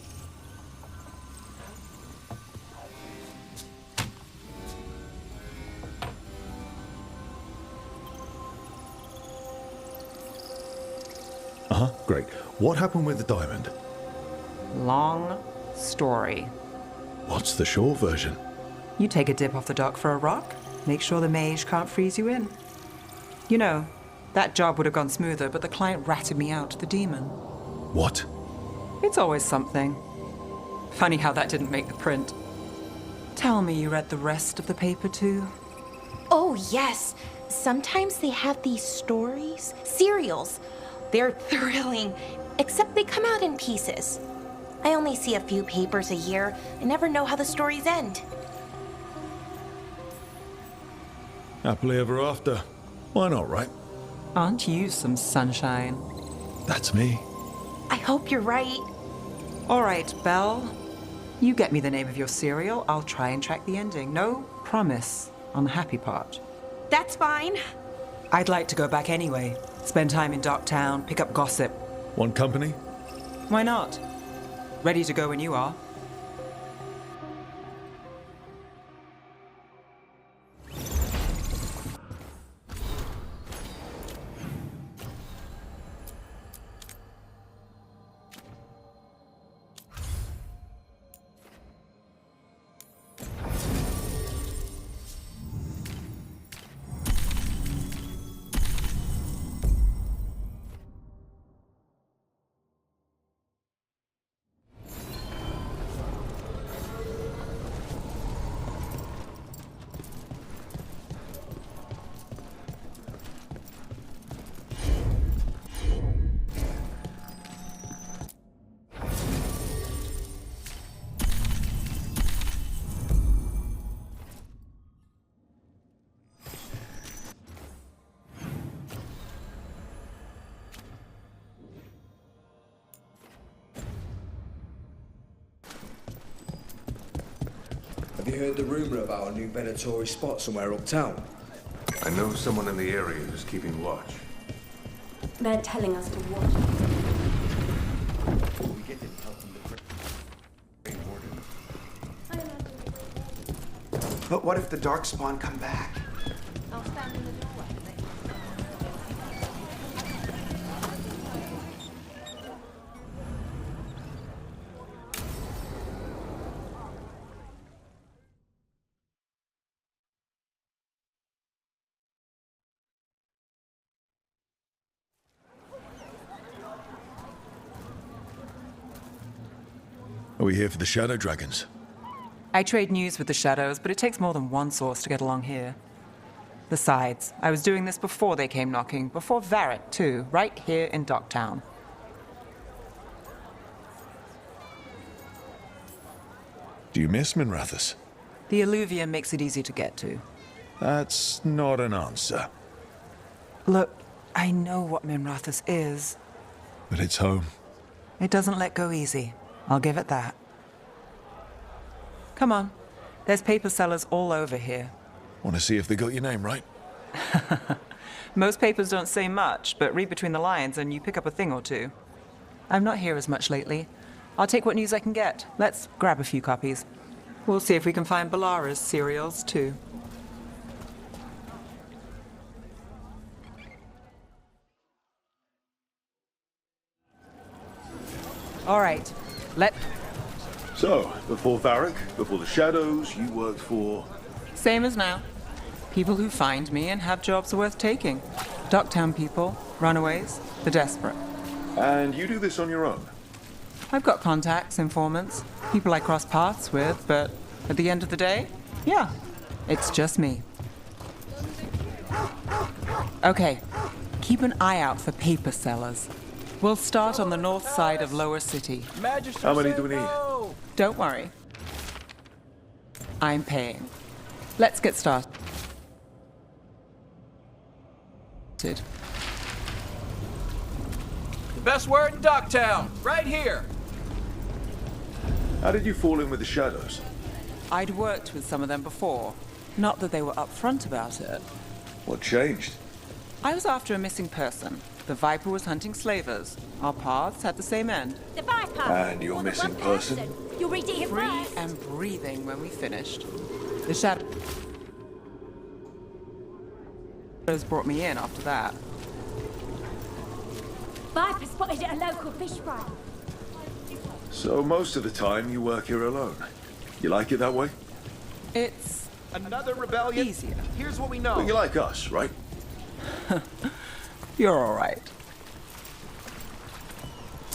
Uh-huh, great. What happened with the diamond? Long story. What's the short version? You take a dip off the dock for a rock, make sure the mage can't freeze you in. You know, that job would have gone smoother, but the client ratted me out to the demon. What? It's always something. Funny how that didn't make the print. Tell me you read the rest of the paper too? Oh, yes. Sometimes they have these stories, serials. They're thrilling, except they come out in pieces. I only see a few papers a year. I never know how the stories end. Happily ever after. Why not, right? Aren't you some sunshine? That's me. I hope you're right. All right, Belle. You get me the name of your serial, I'll try and track the ending. No promise on the happy part. That's fine. I'd like to go back anyway. Spend time in Docktown, pick up gossip. Want company? Why not? Ready to go when you are. Have you heard the rumor about a new Venatori spot somewhere uptown? I know someone in the area who's keeping watch. They're telling us to watch. We get him help from the Warden. But what if the Darkspawn come back? I'll stand in the doorway. Are we here for the Shadow Dragons? I trade news with the Shadows, but it takes more than one source to get along here. Besides, I was doing this before they came knocking, before Varric, too, right here in Docktown. Do you miss Minrathous? The Alluvium makes it easy to get to. That's not an answer. Look, I know what Minrathous is. But it's home. It doesn't let go easy. I'll give it that. Come on. There's paper sellers all over here. Want to see if they got your name right? Most papers don't say much, but read between the lines and you pick up a thing or two. I'm not here as much lately. I'll take what news I can get. Let's grab a few copies. We'll see if we can find Balara's serials, too. All right. So, before Varric, before the Shadows, you worked for... Same as now. People who find me and have jobs worth taking. Docktown people, Runaways, the desperate. And you do this on your own? I've got contacts, informants, people I cross paths with, but at the end of the day, yeah, it's just me. Okay, keep an eye out for paper sellers. We'll start on the north side of Lower City. How many do we need? Don't worry. I'm paying. Let's get started. The best word in Ducktown, right here. How did you fall in with the shadows? I'd worked with some of them before. Not that they were upfront about it. What changed? I was after a missing person. The Viper was hunting slavers. Our paths had the same end. The Viper! And your missing person? You'll read it here Free first. and breathing when we finished. The shadows brought me in after that. Viper spotted at a local fish fry. So most of the time you work here alone. You like it that way? It's another rebellion. Easier. Here's what we know. Well, you like us, right? You're all right.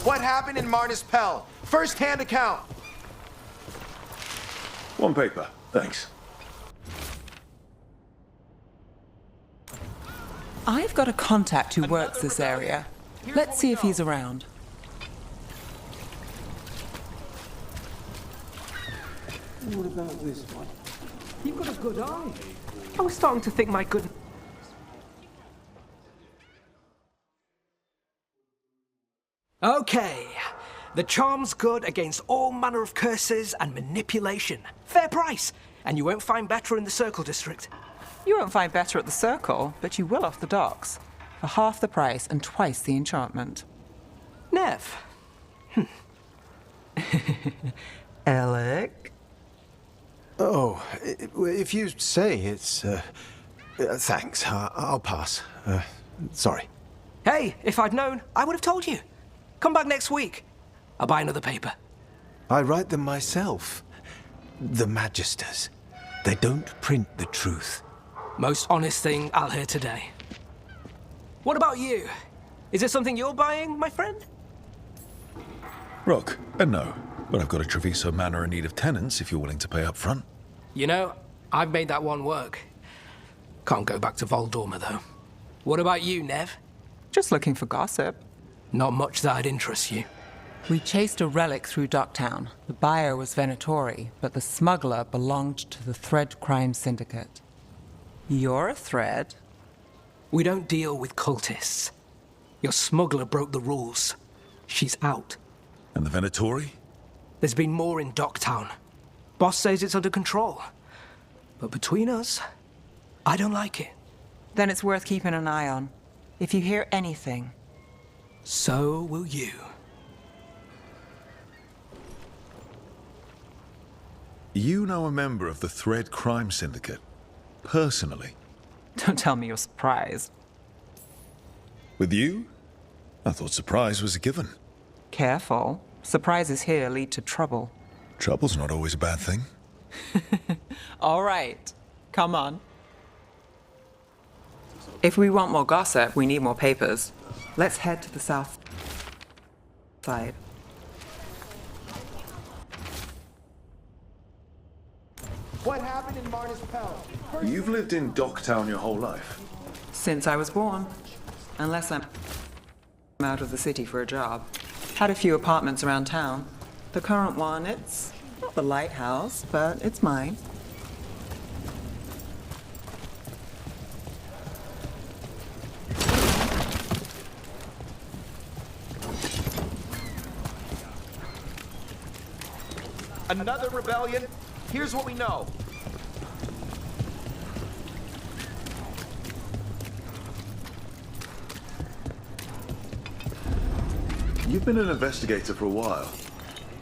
What happened in Marnus Pell? First-hand account. One paper, thanks. I've got a contact who works this area. Let's see if he's around. What about this one? You've got a good eye. I was starting to think my good... Okay. The charm's good against all manner of curses and manipulation. Fair price. And you won't find better in the Circle District. You won't find better at the Circle, but you will off the docks. For half the price and twice the enchantment. Nev. Alec? Oh, if you say it's... thanks. I'll pass. Sorry. Hey, if I'd known, I would have told you. Come back next week. I'll buy another paper. I write them myself. The Magisters. They don't print the truth. Most honest thing I'll hear today. What about you? Is it something you're buying, my friend? Rock, no. But I've got a Treviso Manor in need of tenants if you're willing to pay up front. You know, I've made that one work. Can't go back to Voldorma, though. What about you, Nev? Just looking for gossip. Not much that'd interest you. We chased a relic through Ducktown. The buyer was Venatori, but the smuggler belonged to the Thread Crime Syndicate. You're a thread. We don't deal with cultists. Your smuggler broke the rules. She's out. And the Venatori? There's been more in Ducktown. Boss says it's under control. But between us, I don't like it. Then it's worth keeping an eye on. If you hear anything. So will you. You know a member of the Thread Crime Syndicate? Personally? Don't tell me you're surprised. With you? I thought surprise was a given. Careful. Surprises here lead to trouble. Trouble's not always a bad thing. All right. Come on. If we want more gossip, we need more papers. Let's head to the south side. What happened in Marnus Pell? You've lived in Docktown your whole life? Since I was born. Unless I'm out of the city for a job. Had a few apartments around town. The current one, it's not the lighthouse, but it's mine. Another rebellion? Here's what we know. You've been an investigator for a while.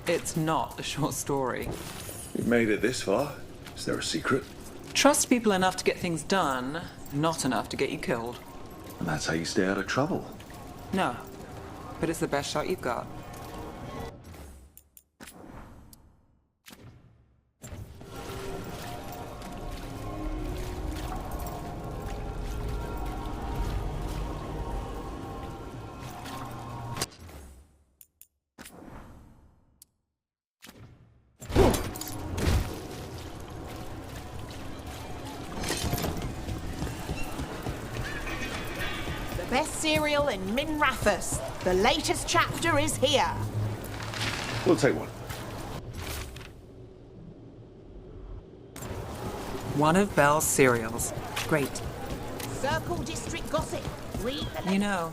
It's not a short story. You've made it this far. Is there a secret? Trust people enough to get things done, not enough to get you killed. And that's how you stay out of trouble. No, but it's the best shot you've got. best cereal in Minrathous. The latest chapter is here. We'll take one. One of Belle's cereals. Great. Circle District gossip. Read the You know,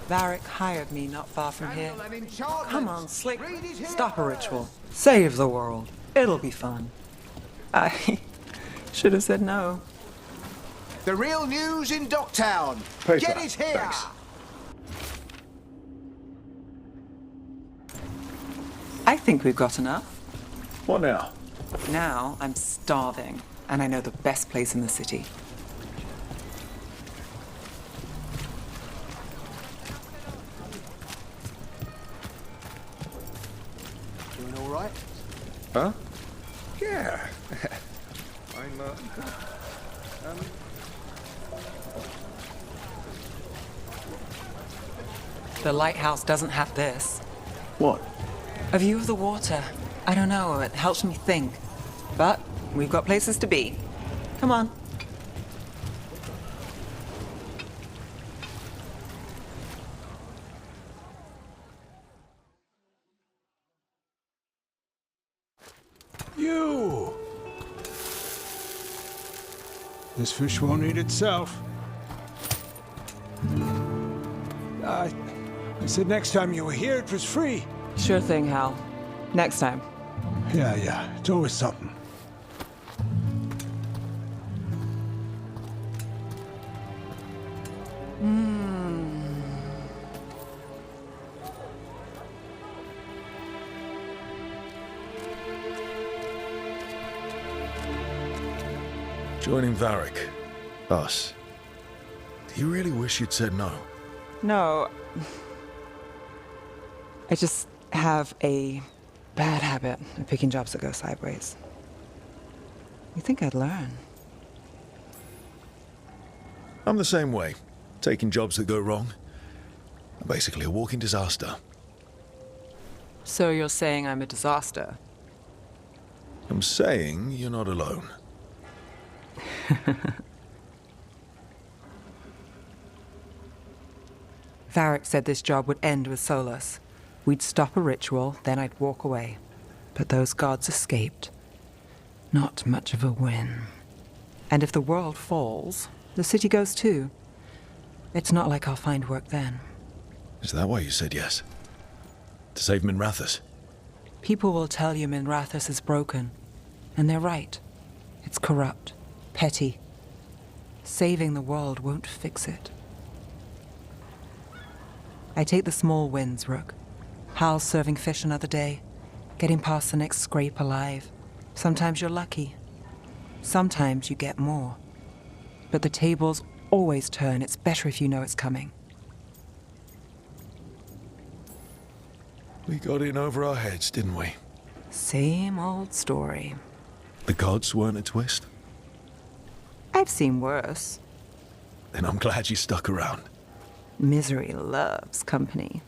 Varric hired me not far from here. Come on, Slick. Stop a ritual. Save the world. It'll be fun. I should have said no. The real news in Docktown. Paper. Get it here. Thanks. I think we've got enough. What now? Now I'm starving, and I know the best place in the city. Doing all right? Huh? Yeah. I'm, The lighthouse doesn't have this. What? A view of the water. I don't know, it helps me think. But we've got places to be. Come on. You! This fish won't eat itself. I said next time you were here, it was free. Sure thing, Hal. Next time. Yeah, it's always something. Joining Varric. Us. Do you really wish you'd said no? No. I just have a bad habit of picking jobs that go sideways. You think I'd learn? I'm the same way. Taking jobs that go wrong. I'm basically a walking disaster. So you're saying I'm a disaster? I'm saying you're not alone. Varric said this job would end with Solus. We'd stop a ritual, then I'd walk away. But those gods escaped. Not much of a win. And if the world falls, the city goes too. It's not like I'll find work then. Is that why you said yes? To save Minrathous? People will tell you Minrathous is broken. And they're right. It's corrupt. Petty. Saving the world won't fix it. I take the small wins, Rook. Hal's serving fish another day. Getting past the next scrape alive. Sometimes you're lucky. Sometimes you get more. But the tables always turn. It's better if you know it's coming. We got in over our heads, didn't we? Same old story. The gods weren't a twist? I've seen worse. Then I'm glad you stuck around. Misery loves company.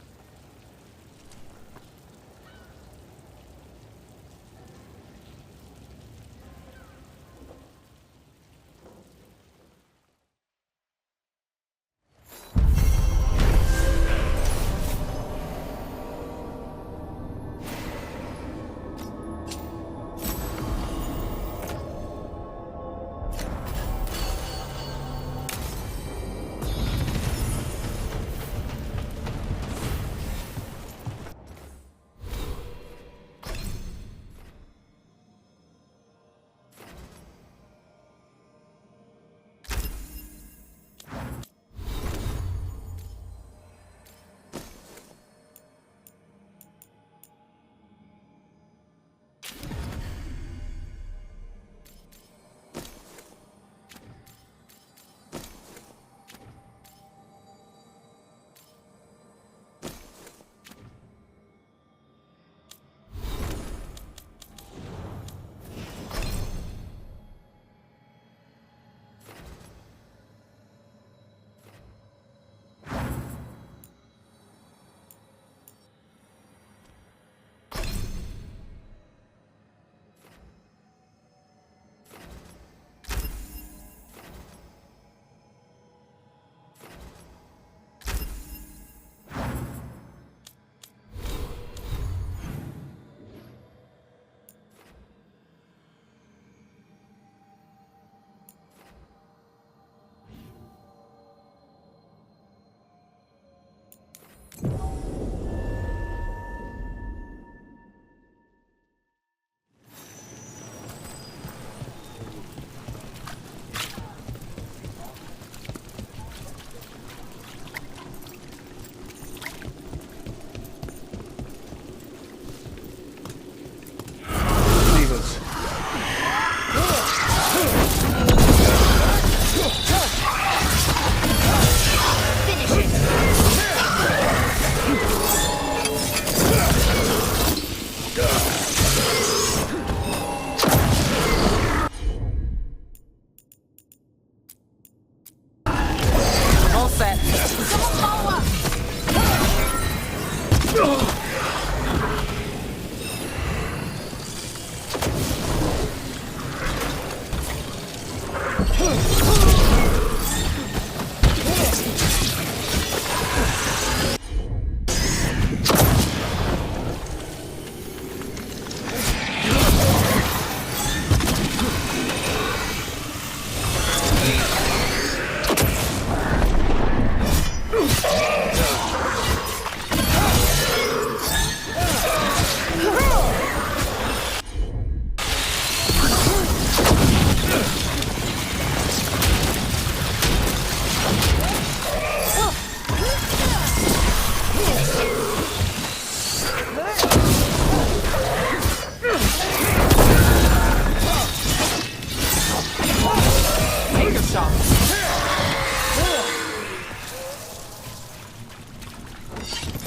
set. Someone follow up!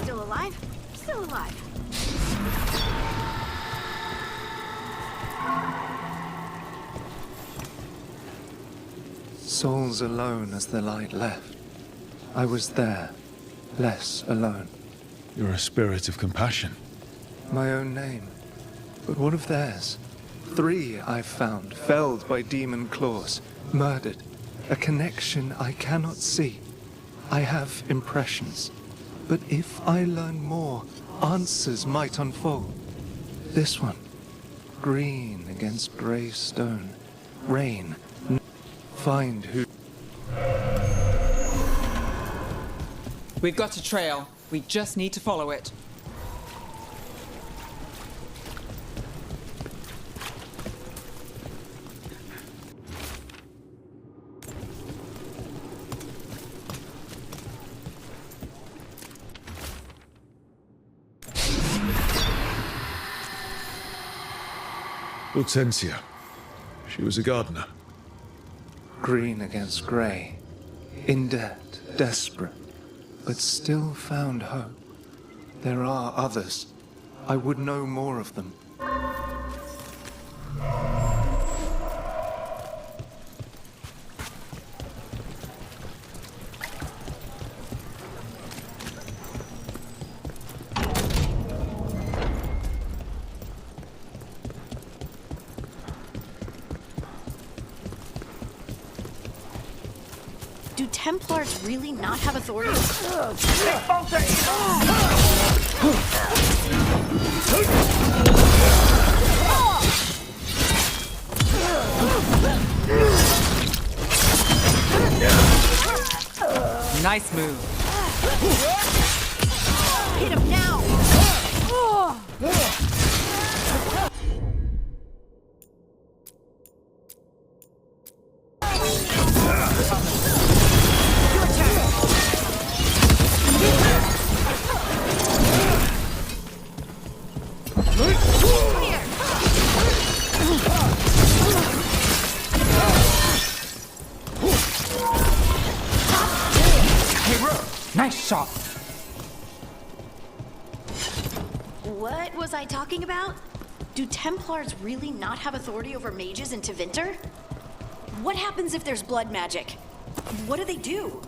Still alive? Still alive. Souls alone as the light left. I was there, less alone. You're a spirit of compassion. My own name. But what of theirs? 3 I've found, felled by demon claws, murdered. A connection I cannot see. I have impressions. But if I learn more, answers might unfold. This one. Green against grey stone. Rain. Find who... We've got a trail. We just need to follow it. Hortensia. She was a gardener. Green against grey. In debt, desperate. But still found hope. There are others. I would know more of them. Do Templars really not have authority? Nice move. Hit him now! Nice shot. What was I talking about? Do Templars really not have authority over mages in Tevinter? What happens if there's blood magic? What do they do?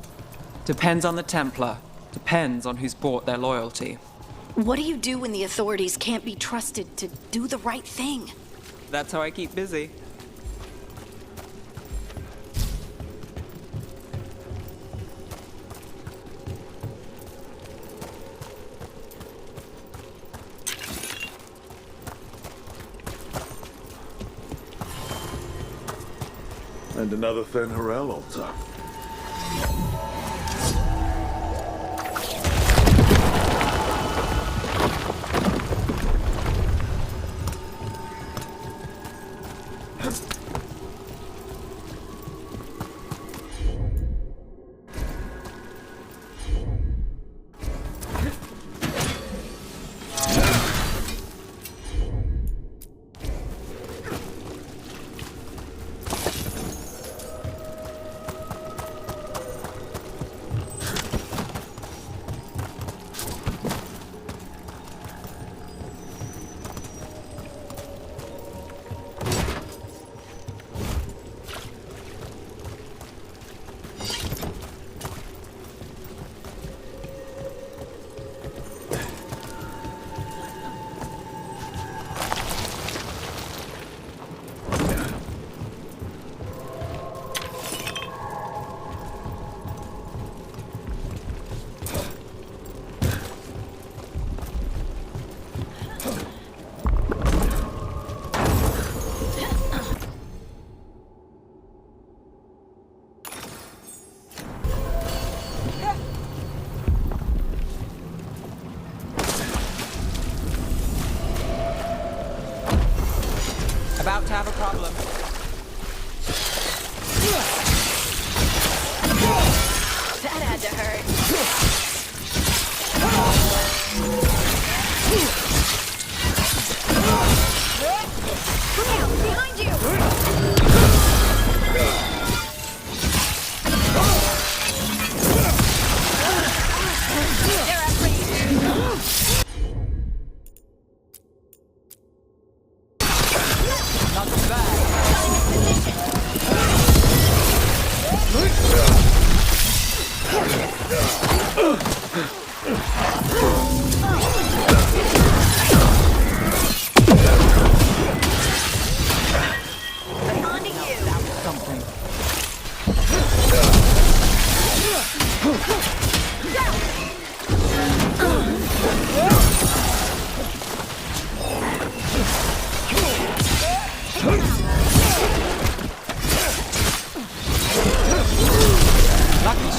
Depends on the Templar. Depends on who's bought their loyalty. What do you do when the authorities can't be trusted to do the right thing? That's how I keep busy. And another Fen'Harel altar.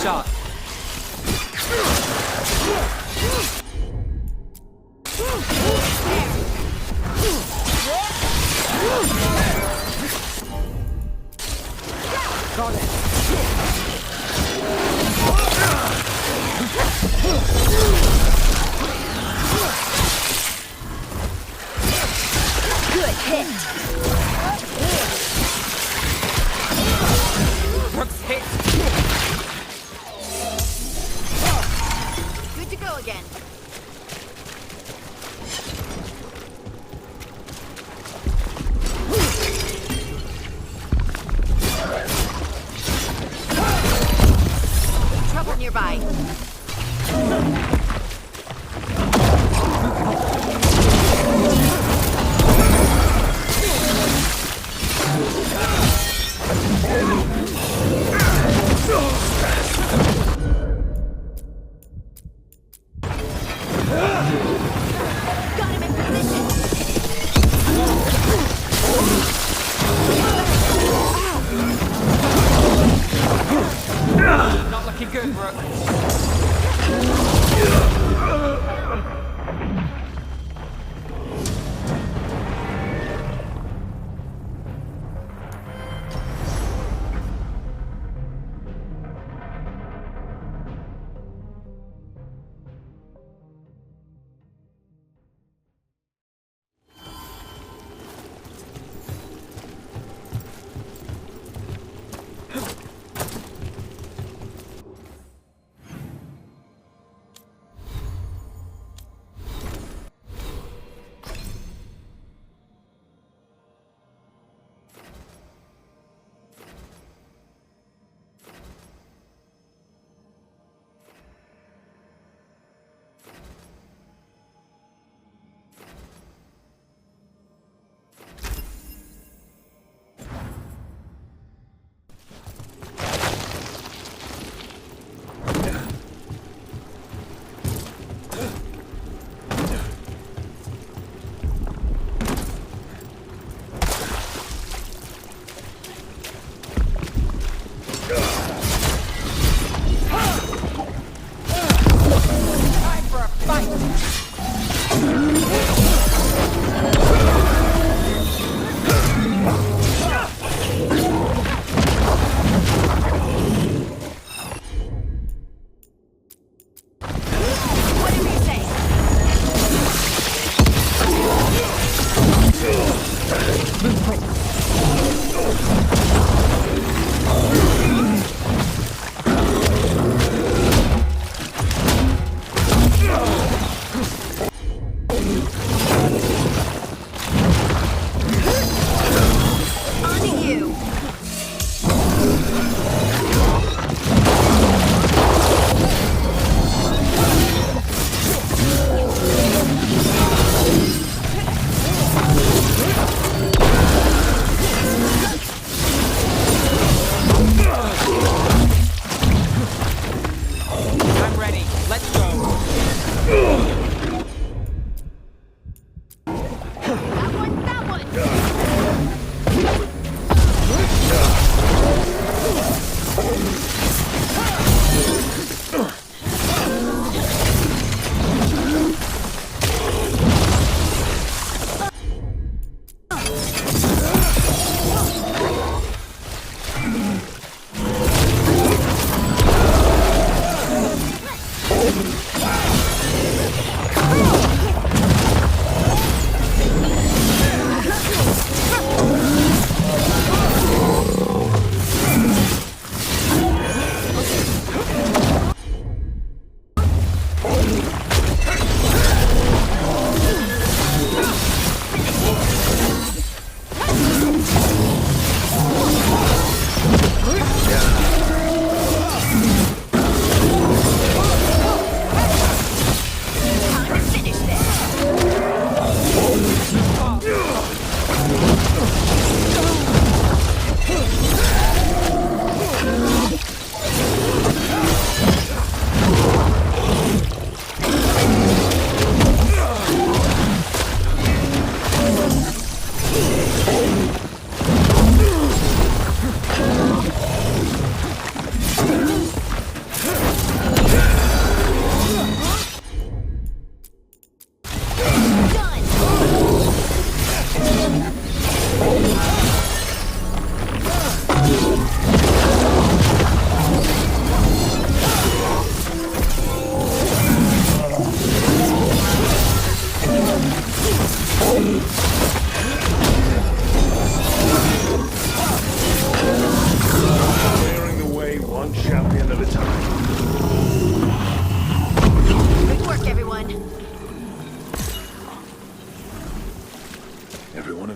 shot. Got it. Good hit. Rook's hit. Good to go again. Trouble nearby. Not looking good, Rook.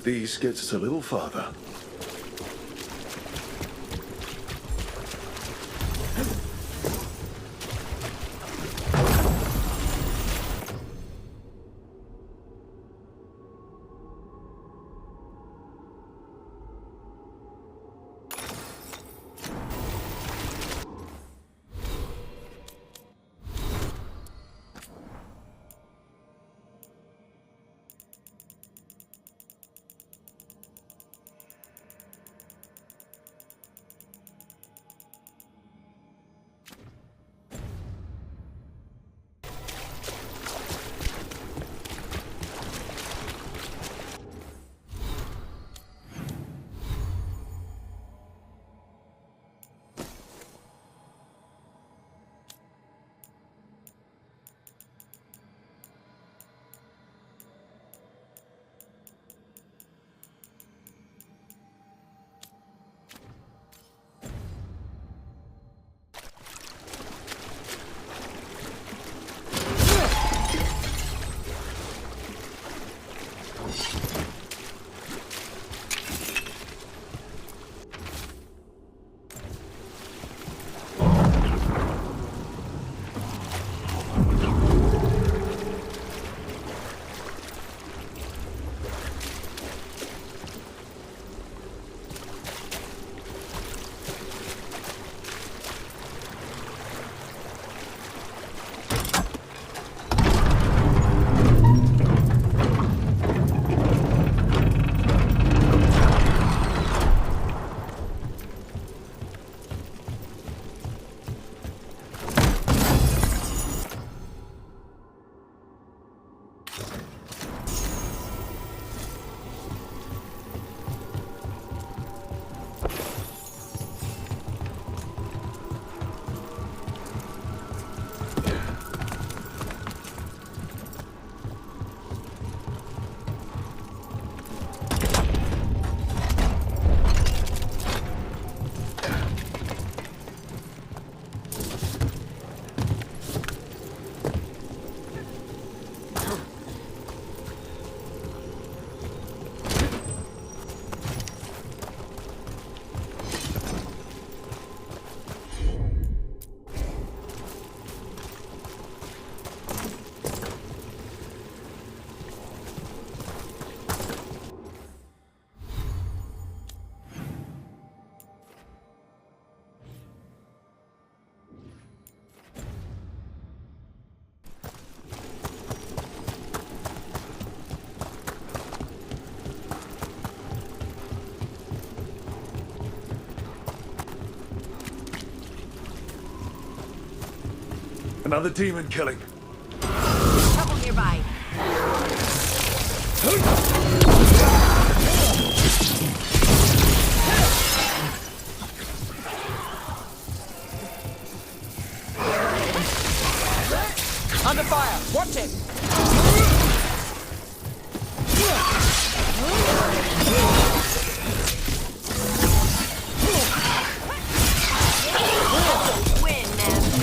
these gets us a little farther. Another demon killing. Trouble nearby. Under fire! Watch it! Win, man.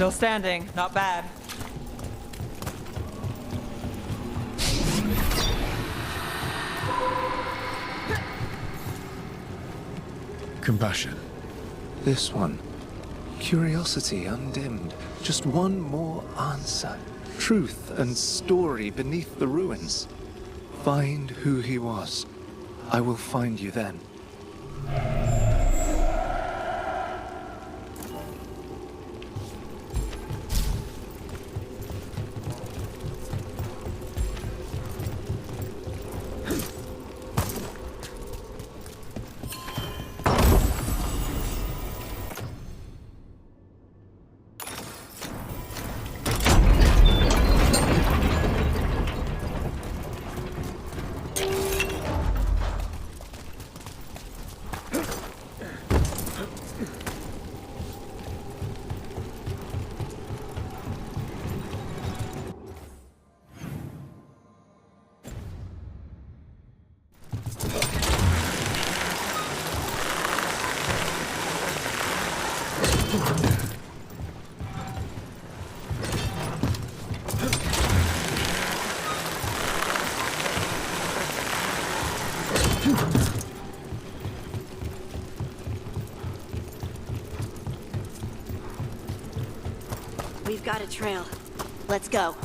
Still standing. Not bad. Compassion. This one. Curiosity undimmed. Just one more answer. Truth and story beneath the ruins. Find who he was. I will find you then. We've got a trail. Let's go.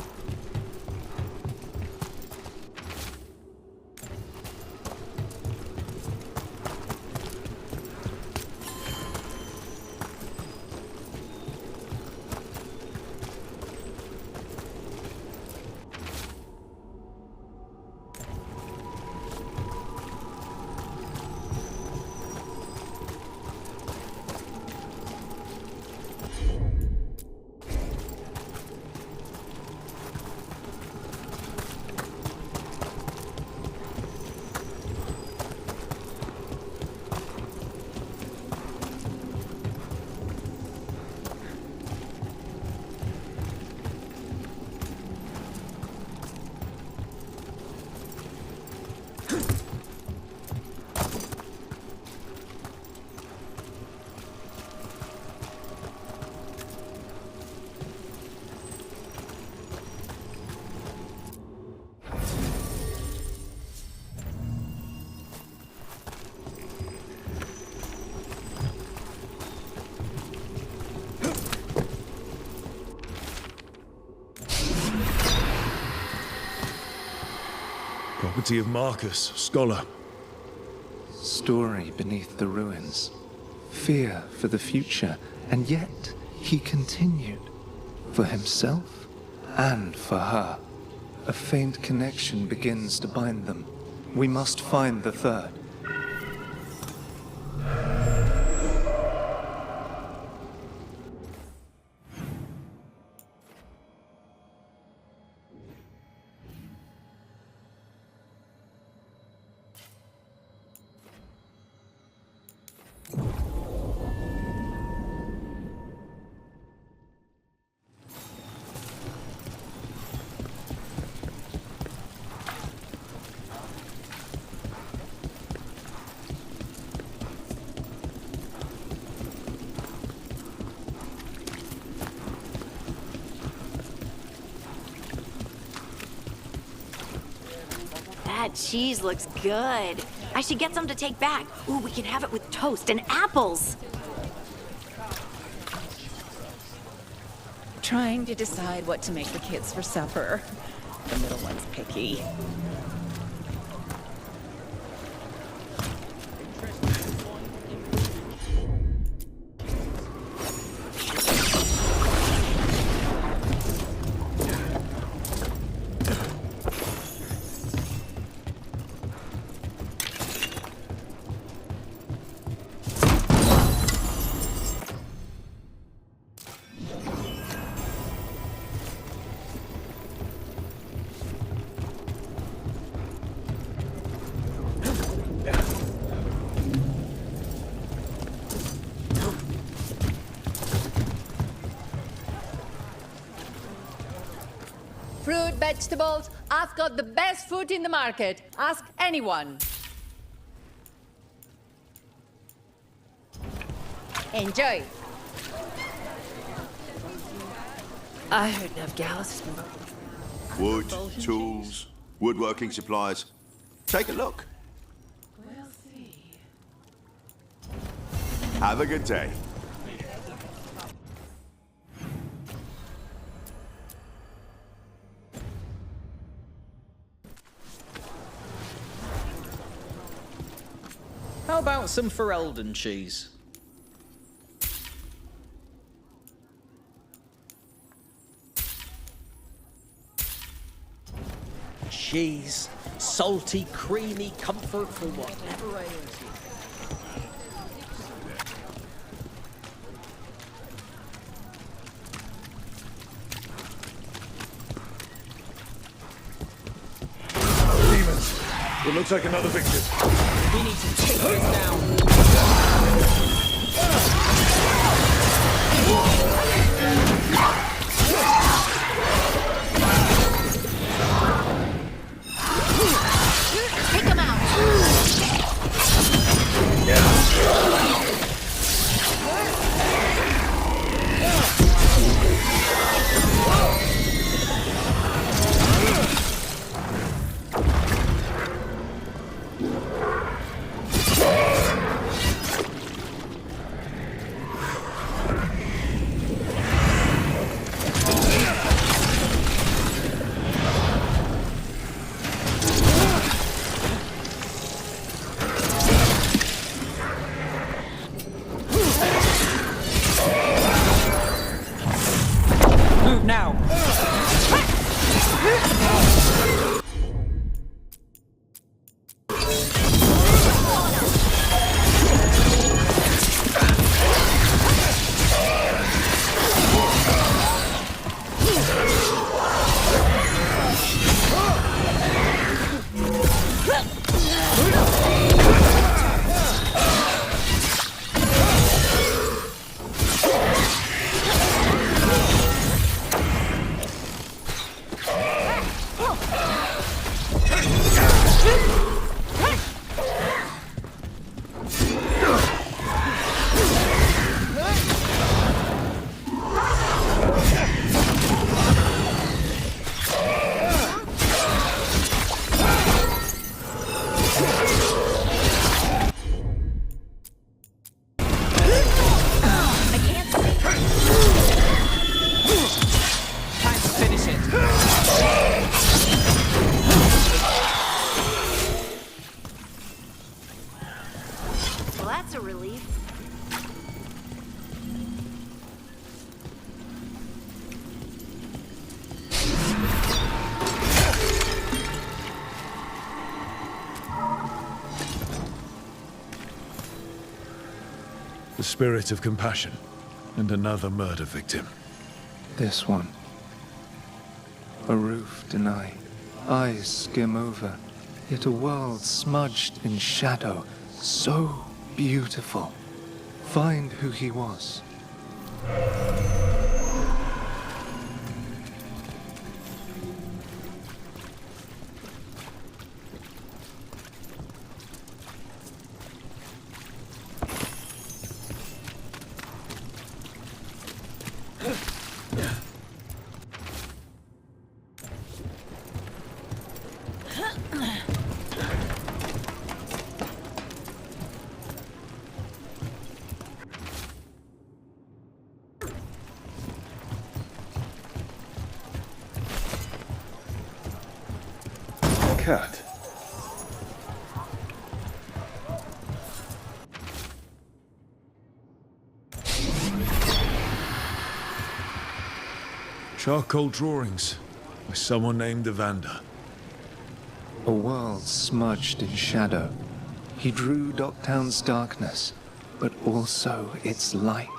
Property of Marcus, scholar. Story beneath the ruins. Fear for the future, and yet he continued. For himself and for her. A faint connection begins to bind them. We must find the third. That cheese looks good. I should get some to take back. Ooh, we can have it with toast and apples. Trying to decide what to make the kids for supper. The middle one's picky. Fruit, vegetables, I've got the best food in the market. Ask anyone. Enjoy. I heard Navgalis has been... Wood, tools, woodworking supplies. Take a look. We'll see. Have a good day. How about some Ferelden cheese? Cheese. Salty, creamy comfort for whatever ails you. Demons! It looks like another victim. We need to take this down. Take him out. Move now. Well, that's a relief. The spirit of compassion, and another murder victim. This one. A roof denied, eyes skim over, yet a world smudged in shadow, so beautiful. Find who he was. Cat. Charcoal drawings by someone named Evander. A world smudged in shadow. He drew Docktown's darkness, but also its light.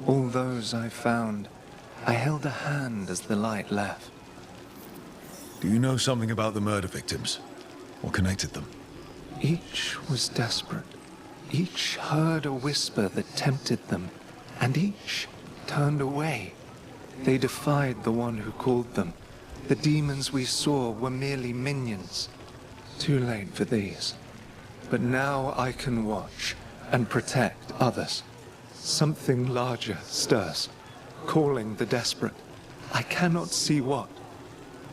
All those I found, I held a hand as the light left. Do you know something about the murder victims? What connected them? Each was desperate. Each heard a whisper that tempted them, and each turned away. They defied the one who called them. The demons we saw were merely minions. Too late for these. But now I can watch and protect others. Something larger stirs, calling the desperate. I cannot see what.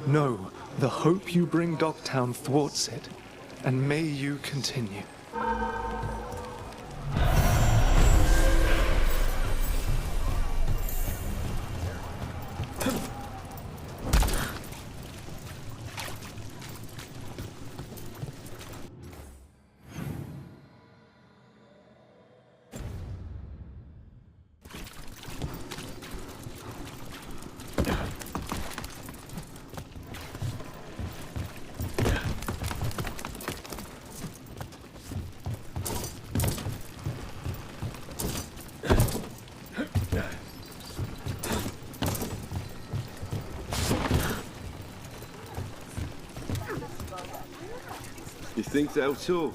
No, the hope you bring Dogtown thwarts it, and may you continue. You think they'll talk?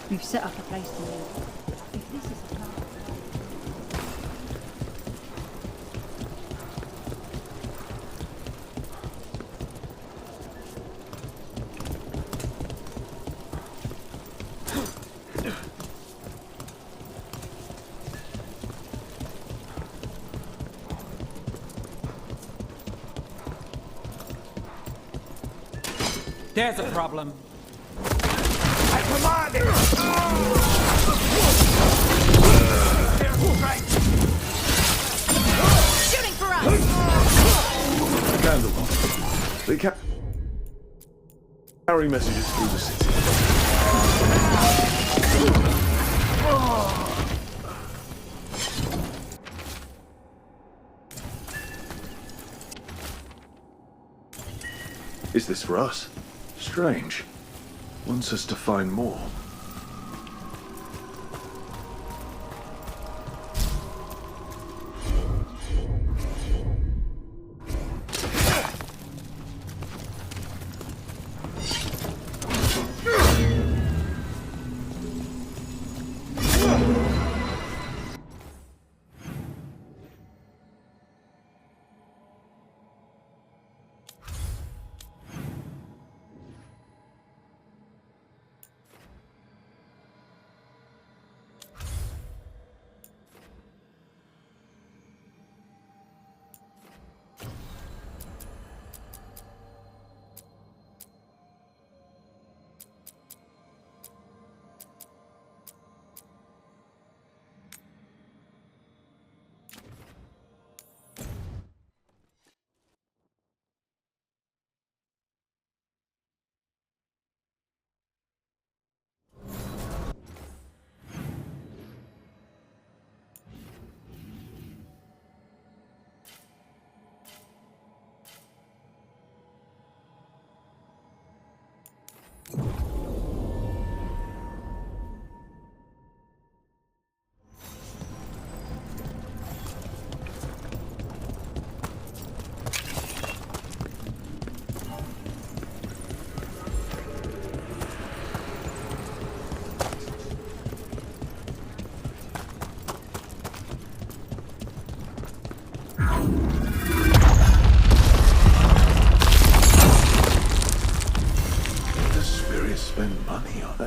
We've set up a place to live. If this is a plan. There's a problem. I command it! Shooting for us! Candle. They carry messages through the city. Is this for us? Strange. Wants us to find more.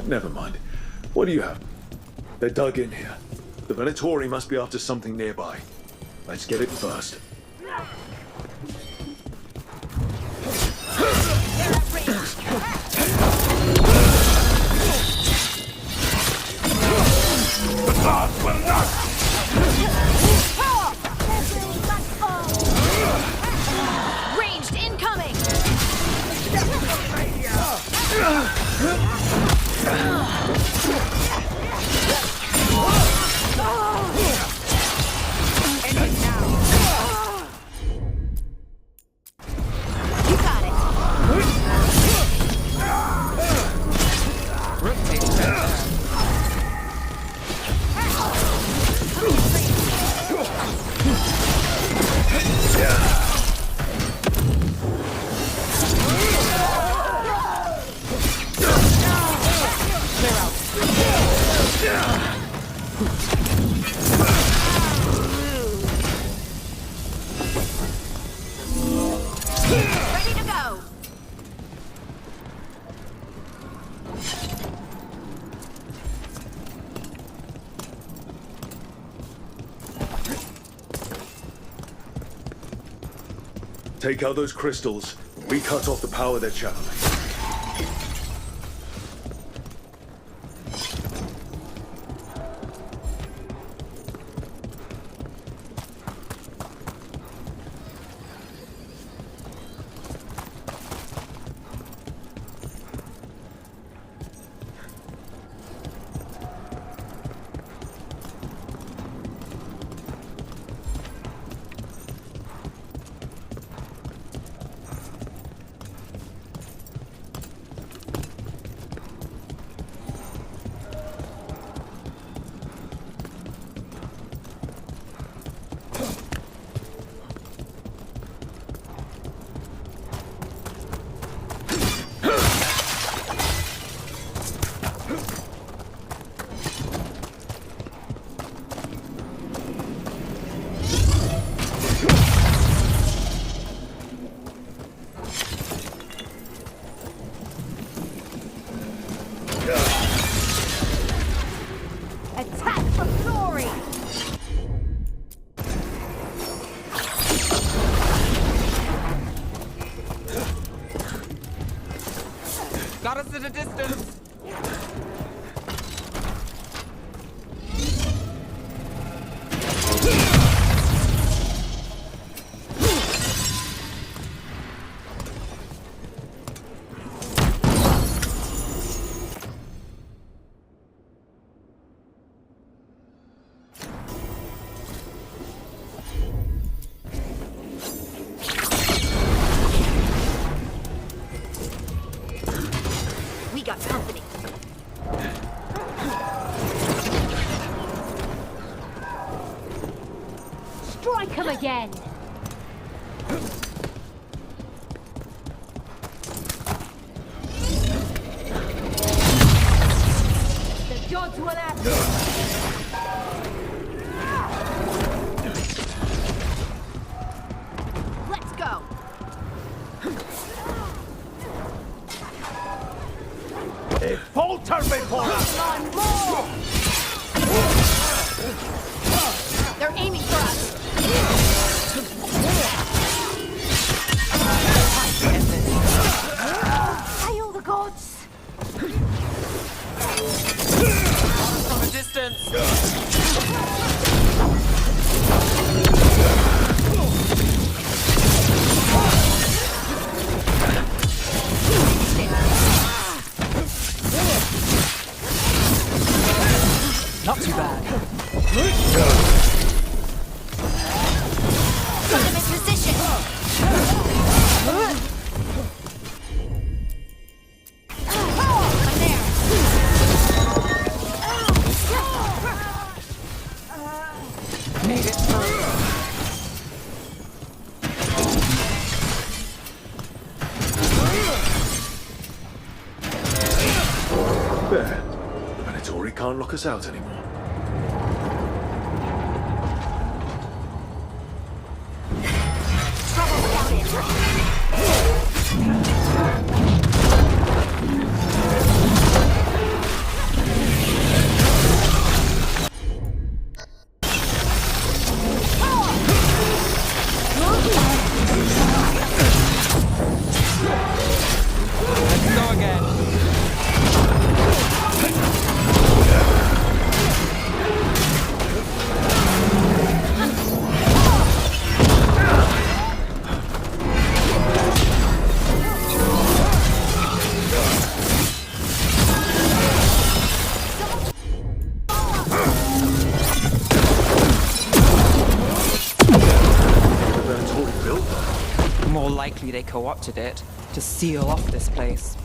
Never mind. What do you have? They're dug in here. The Venatori must be after something nearby. Let's get it first. The gods will not! Ranged incoming! Ready to go! Take out those crystals. We cut off the power they're channeling. Attack for glory! Got us at a distance. We got company. Strike him again! The gods will have Let's go. Falter before us! They're aiming for us. Hail the gods! From a distance. Not too bad. Put them in position. I'm there. Made it through. There. The Minotauri can't lock us out anymore. Let's go again. More likely they co-opted it to seal off this place.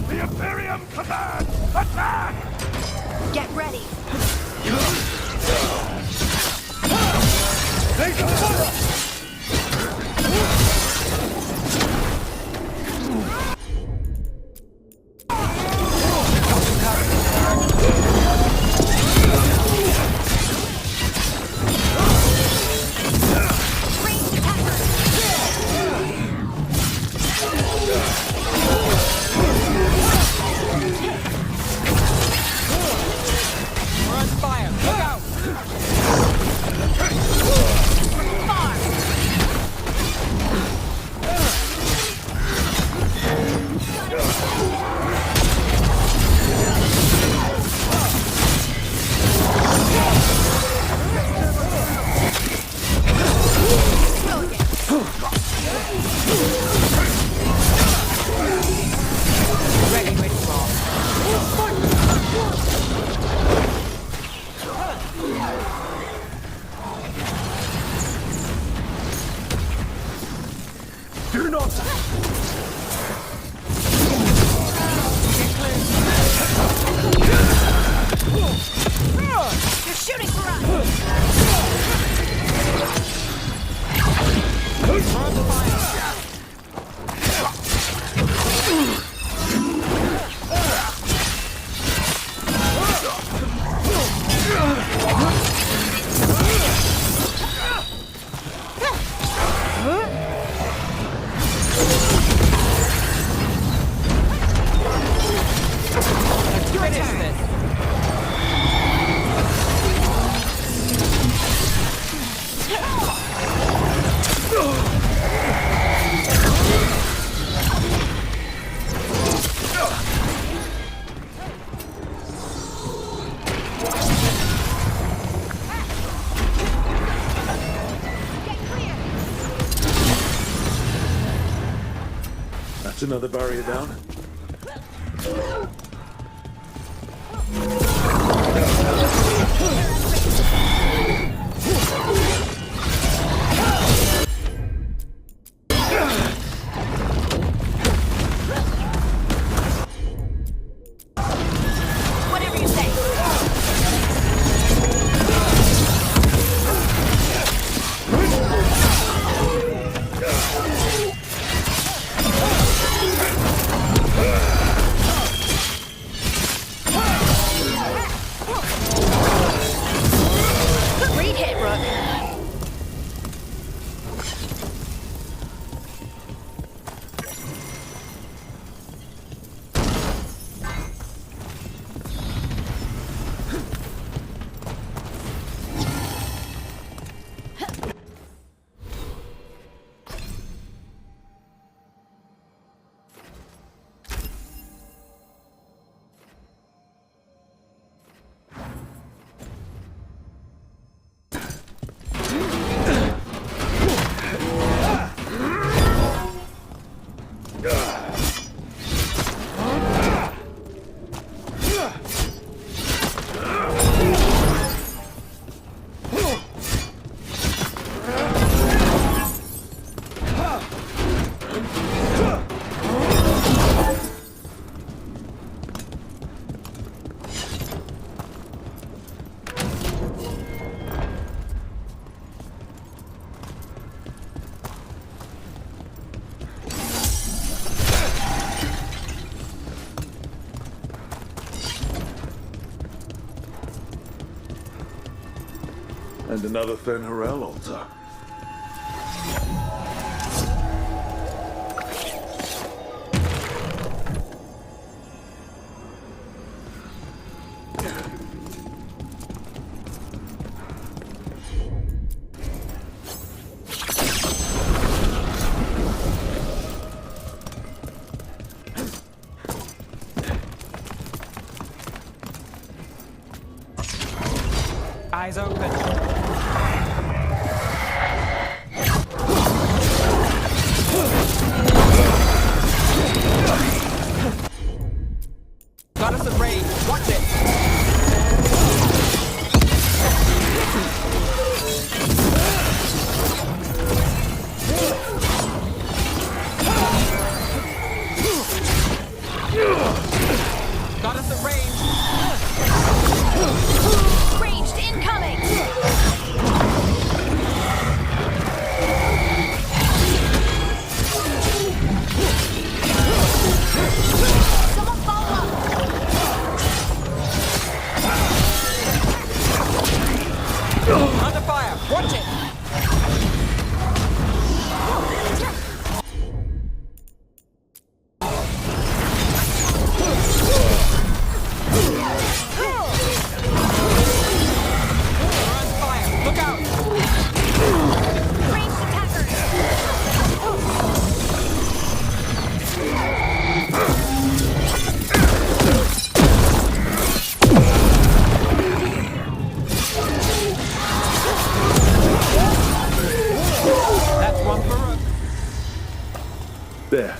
The Imperium command! Attack! Get ready. Take cover! We're on fire. Look out! Ready, ready, Do not! You're shooting for us! Let's finish this. That's another barrier down. Whatever you say. Great hit, Rook. And another Fen Harel altar. Eyes open. There.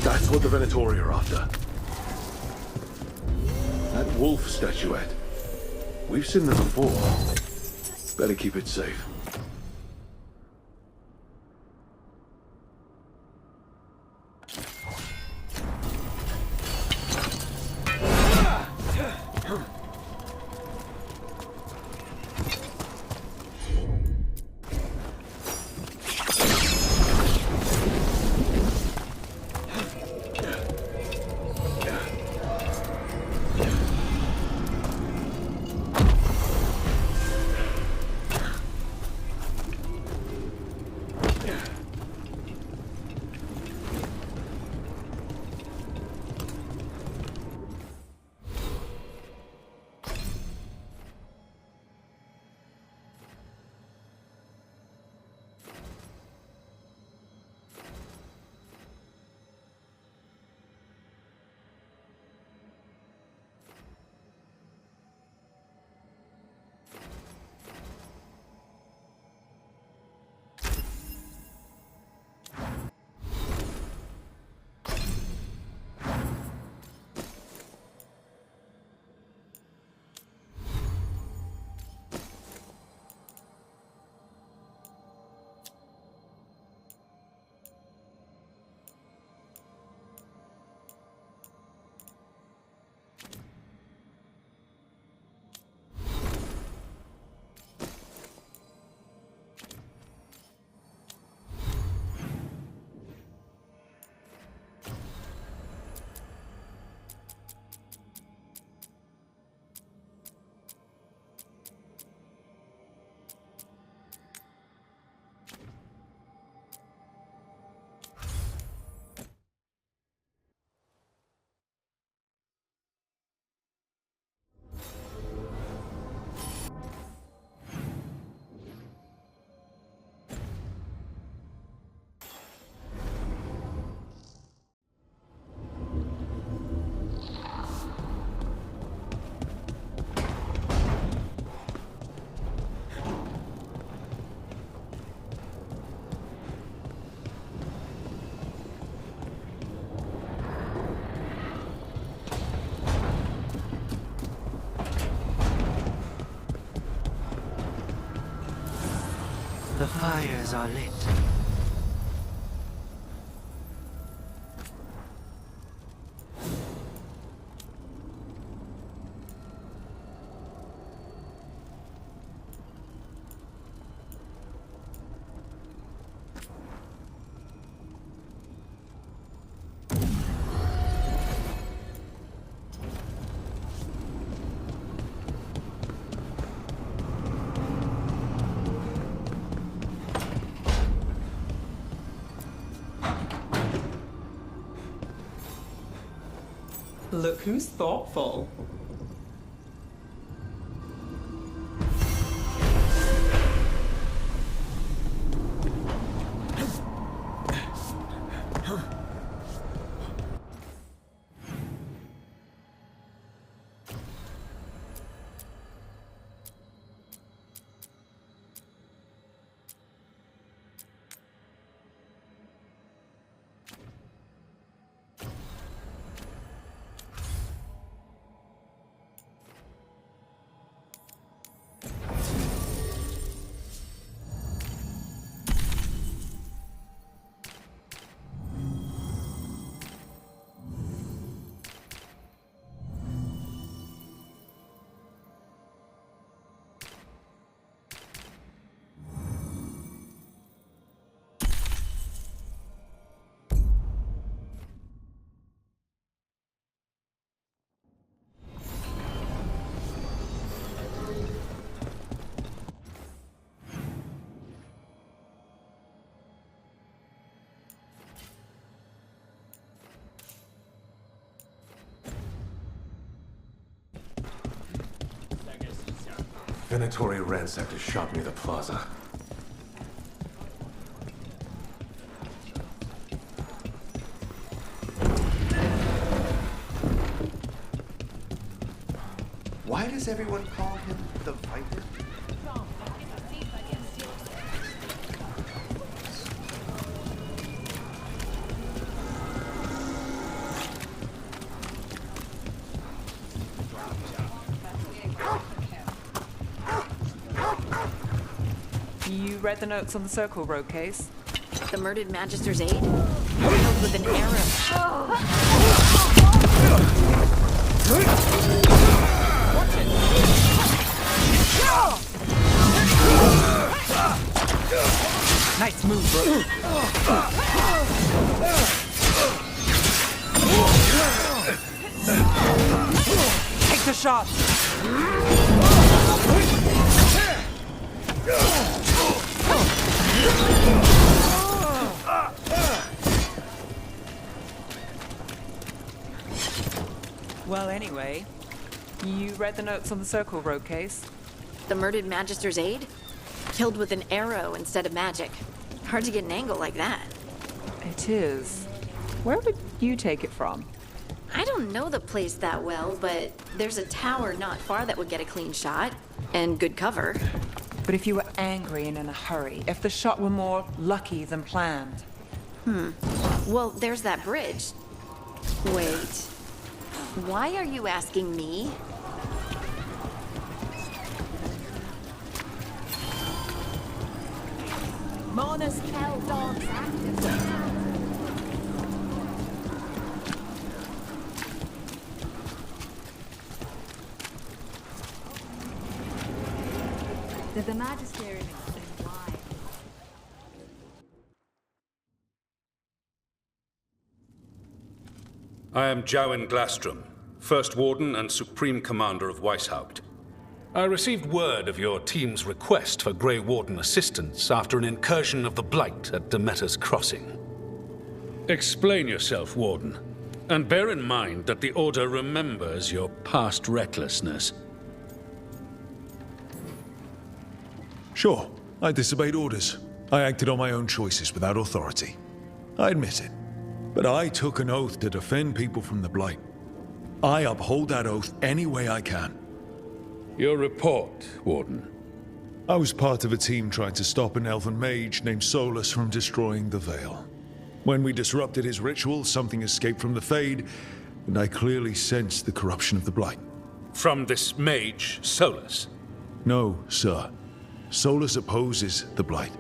That's what the Venatori are after. That wolf statuette. We've seen them before. Better keep it safe. The fires are lit. Look who's thoughtful. Venatori ransacked a shop near the plaza. Why does everyone call him the Viper? read the notes on the Circle Road case? The murdered Magister's aide? Killed with an arrow. Watch it! Nice move, bro. Take the shot! Well, anyway, you read the notes on the Circle Road case? The murdered Magister's aide? Killed with an arrow instead of magic. Hard to get an angle like that. It is. Where would you take it from? I don't know the place that well, but there's a tower not far that would get a clean shot. And good cover. But if you were angry and in a hurry, if the shot were more lucky than planned. Well, there's that bridge. Wait. Why are you asking me? Mona's Kell dogs active. Did the Magisterium explain why? I am Jowen Glastrom, First Warden and Supreme Commander of Weishaupt. I received word of your team's request for Grey Warden assistance after an incursion of the Blight at Demeter's Crossing. Explain yourself, Warden, and bear in mind that the Order remembers your past recklessness. Sure, I disobeyed orders. I acted on my own choices without authority. I admit it. But I took an oath to defend people from the Blight. I uphold that oath any way I can. Your report, Warden. I was part of a team trying to stop an elven mage named Solus from destroying the Veil. When we disrupted his ritual, something escaped from the Fade, and I clearly sensed the corruption of the Blight. From this mage, Solus? No, sir. Solus opposes the Blight.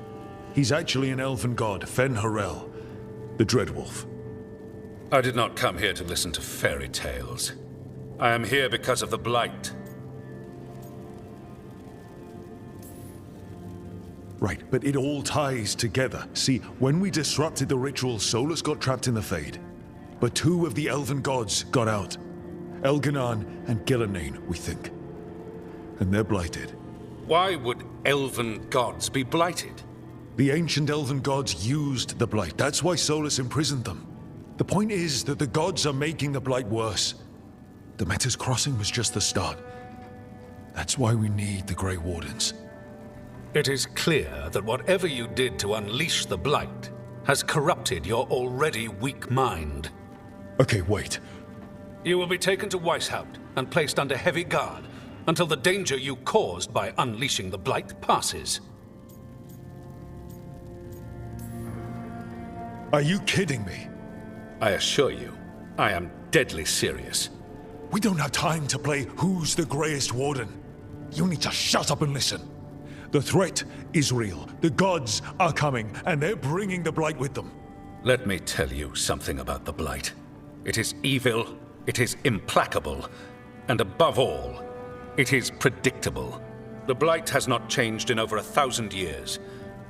He's actually an elven god, Fen Harel, the Dreadwolf. I did not come here to listen to fairy tales. I am here because of the Blight. Right, but it all ties together. See, when we disrupted the ritual, Solus got trapped in the Fade. But two of the elven gods got out. Elganan and Gillenane, we think. And they're blighted. Why would elven gods be blighted? The ancient elven gods used the Blight. That's why Solus imprisoned them. The point is that the gods are making the Blight worse. Demeter's Crossing was just the start. That's why we need the Grey Wardens. It is clear that whatever you did to unleash the Blight has corrupted your already weak mind. Okay, wait. You will be taken to Weishaupt and placed under heavy guard until the danger you caused by unleashing the Blight passes. Are you kidding me? I assure you, I am deadly serious. We don't have time to play who's the Greyest Warden. You need to shut up and listen. The threat is real. The gods are coming, and they're bringing the Blight with them. Let me tell you something about the Blight. It is evil, it is implacable, and above all, it is predictable. The Blight has not changed in over 1,000 years.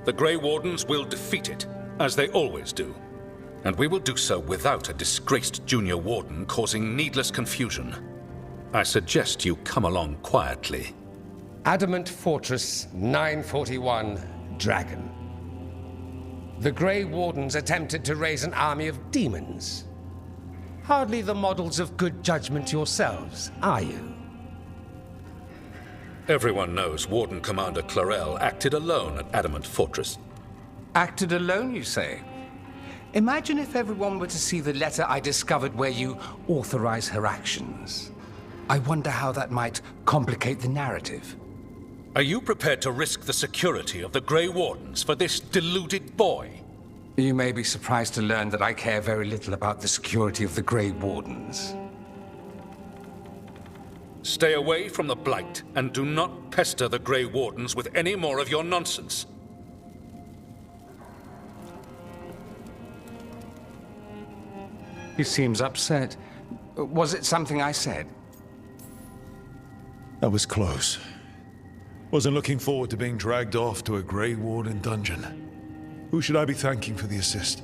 The Grey Wardens will defeat it, as they always do. And we will do so without a disgraced junior warden causing needless confusion. I suggest you come along quietly. Adamant Fortress 941, Dragon. The Grey Wardens attempted to raise an army of demons. Hardly the models of good judgment yourselves, are you? Everyone knows Warden Commander Clarel acted alone at Adamant Fortress. Acted alone, you say? Imagine if everyone were to see the letter I discovered where you authorize her actions. I wonder how that might complicate the narrative. Are you prepared to risk the security of the Grey Wardens for this deluded boy? You may be surprised to learn that I care very little about the security of the Grey Wardens. Stay away from the Blight and do not pester the Grey Wardens with any more of your nonsense. He seems upset. Was it something I said? That was close. Wasn't looking forward to being dragged off to a Grey Warden dungeon. Who should I be thanking for the assist?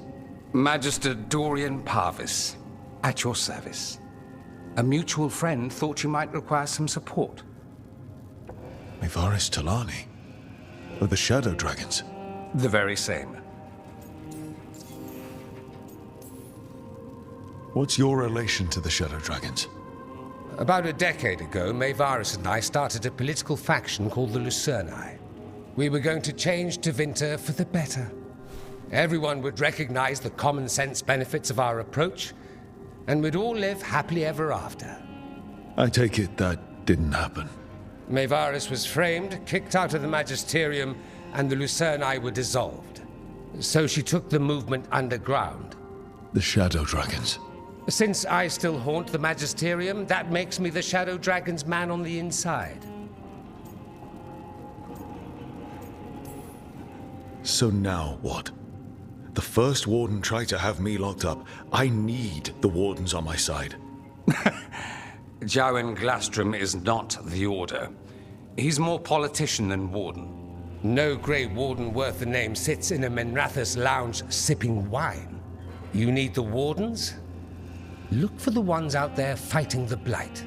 Magister Dorian Parvis, at your service. A mutual friend thought you might require some support. Mevaris Talani? Of the Shadow Dragons? The very same. What's your relation to the Shadow Dragons? About a decade ago, Mevaris and I started a political faction called the Lucerni. We were going to change Tevinter for the better. Everyone would recognize the common sense benefits of our approach, and we'd all live happily ever after. I take it that didn't happen. Mevaris was framed, kicked out of the Magisterium, and the Lucerni were dissolved. So she took the movement underground. The Shadow Dragons. Since I still haunt the Magisterium, that makes me the Shadow Dragon's man on the inside. So now what? The first Warden tried to have me locked up. I need the Wardens on my side. Jowen Glastrom is not the Order. He's more politician than Warden. No Grey Warden worth the name sits in a Minrathous lounge sipping wine. You need the Wardens? Look for the ones out there fighting the Blight.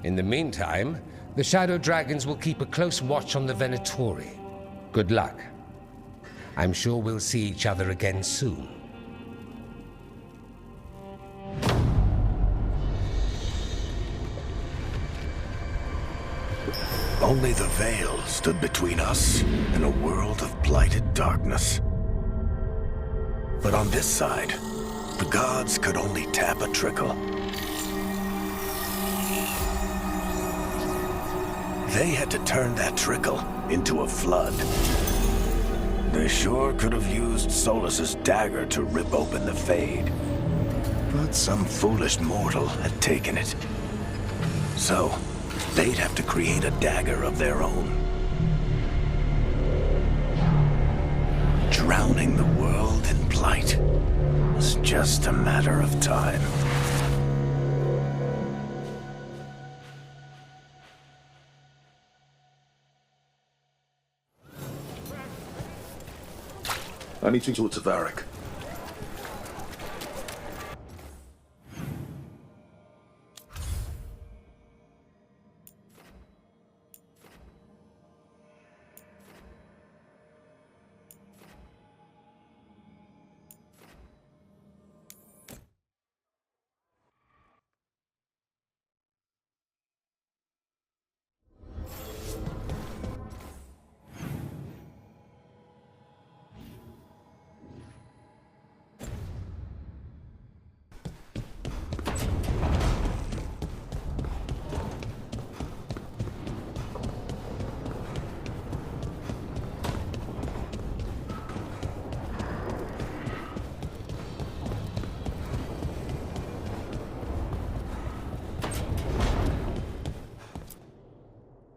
In the meantime, the Shadow Dragons will keep a close watch on the Venatori. Good luck. I'm sure we'll see each other again soon. Only the veil stood between us and a world of blighted darkness. But on this side, the gods could only tap a trickle. They had to turn that trickle into a flood. They sure could have used Solus's dagger to rip open the Fade. But some foolish mortal had taken it. So, they'd have to create a dagger of their own. Drowning the world in blight was just a matter of time. I need to talk to Varric.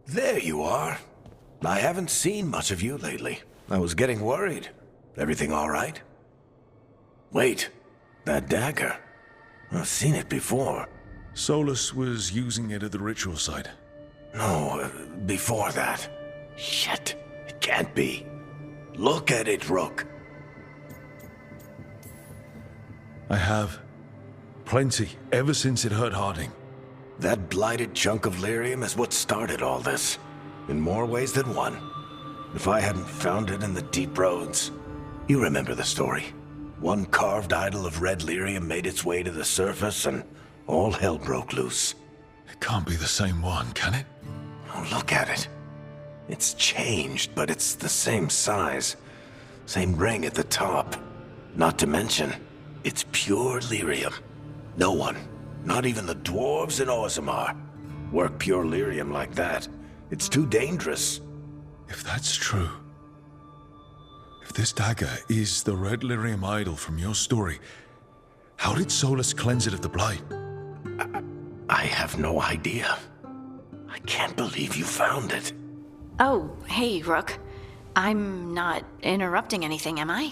There you are. I haven't seen much of you lately. I was getting worried. Everything all right? Wait, that dagger. I've seen it before. Solus was using it at the ritual site. No, before that. Shit, it can't be. Look at it, Rook. I have. Plenty, ever since it hurt Harding. That blighted chunk of lyrium is what started all this. In more ways than one. If I hadn't found it in the deep roads. You remember the story. One carved idol of red lyrium made its way to the surface and all hell broke loose. It can't be the same one, can it? Oh, look at it. It's changed, but it's the same size. Same ring at the top. Not to mention, it's pure lyrium. No one, not even the dwarves in Orzammar, work pure lyrium like that. It's too dangerous. If that's true, if this dagger is the red lyrium idol from your story, how did Solus cleanse it of the blight? I have no idea. I can't believe you found it. Oh, hey, Rook. I'm not interrupting anything, am I?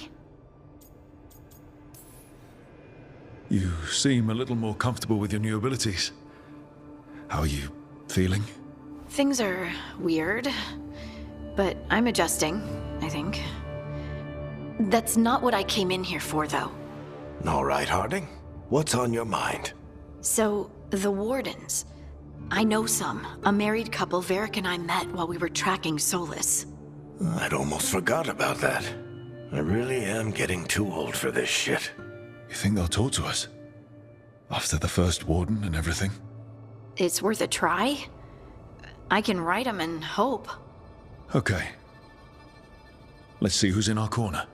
You seem a little more comfortable with your new abilities. How are you feeling? Things are weird, but I'm adjusting, I think. That's not what I came in here for, though. All right, Harding. What's on your mind? So, the Wardens. I know some. A married couple Varric and I met while we were tracking Solus. I'd almost forgot about that. I really am getting too old for this shit. You think they'll talk to us? After the first Warden and everything? It's worth a try. I can write them and hope. Okay. Let's see who's in our corner.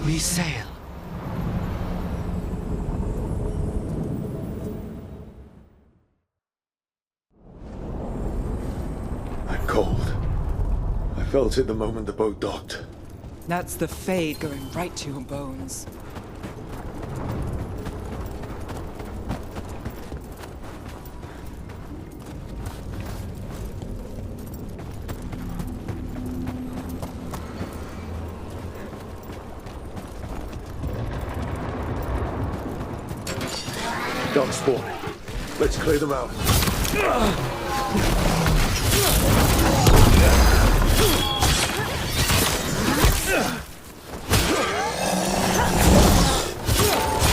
We sail. I'm cold. I felt it the moment the boat docked. That's the Fade going right to your bones. Dark spawn. Let's clear them out.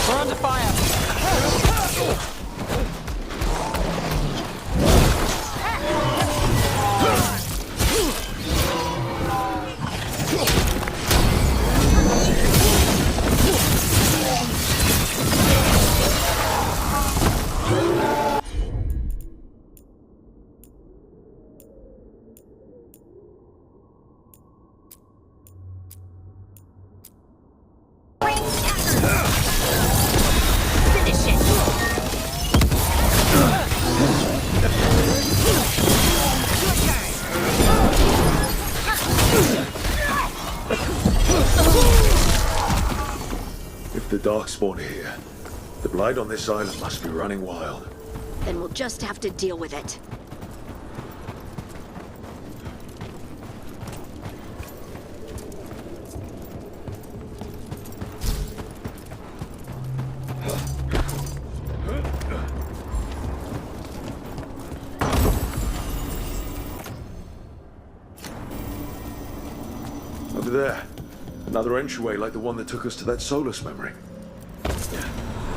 We're under fire! If the Darkspawn are here, the Blight on this island must be running wild. Then we'll just have to deal with it. Over there. Another entryway like the one that took us to that Solus memory.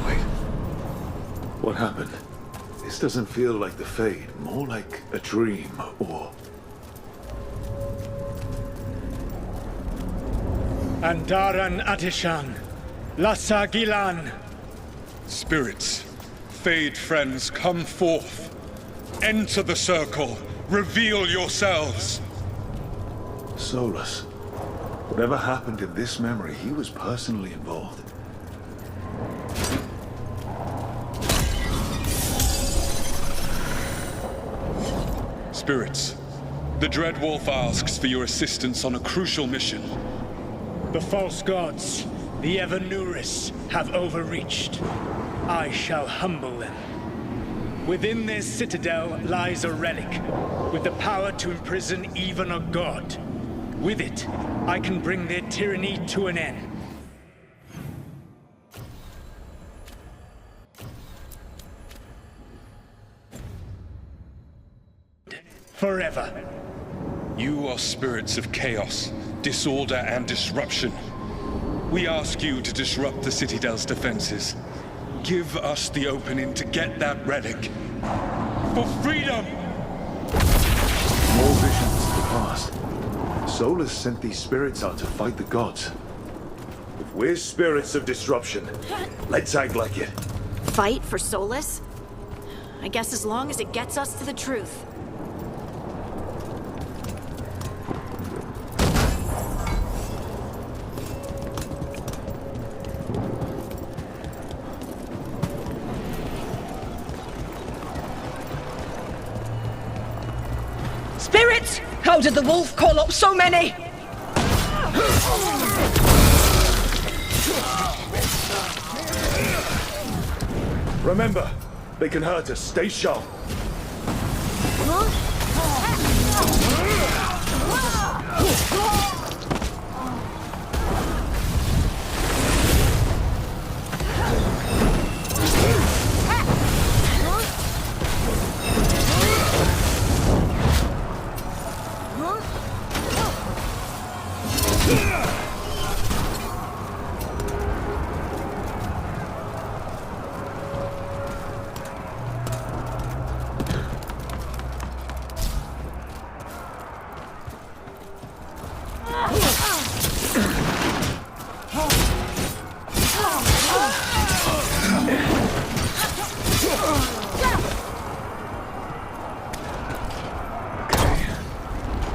Wait. What happened? This doesn't feel like the Fade. More like a dream, or... Andaran Atishan. Lassa Gilan. Spirits, Fade friends, come forth. Enter the circle. Reveal yourselves. Solus. Whatever happened in this memory, he was personally involved. Spirits, the Dread Wolf asks for your assistance on a crucial mission. The false gods, the Evanuris, have overreached. I shall humble them. Within their citadel lies a relic, with the power to imprison even a god. With it, I can bring their tyranny to an end. forever. You are spirits of chaos, disorder, and disruption. We ask you to disrupt the Citadel's defenses. Give us the opening to get that relic. For freedom! More visions of the past. Solus sent these spirits out to fight the gods. If we're spirits of disruption, let's act like it. Fight for Solus? I guess as long as it gets us to the truth. Spirits! How did the wolf call up so many? Remember, they can hurt us. Stay sharp.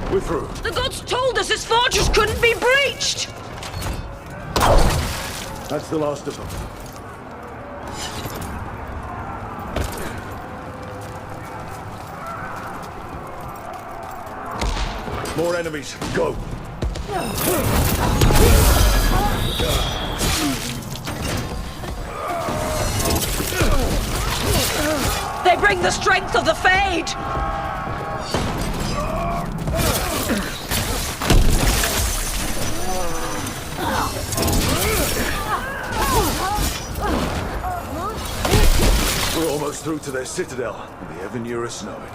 We're through. The gods told us this fortress couldn't be breached! That's the last of them. More enemies. Go. They bring the strength of the Fade! We're almost through to their citadel, and the Evanurus know it.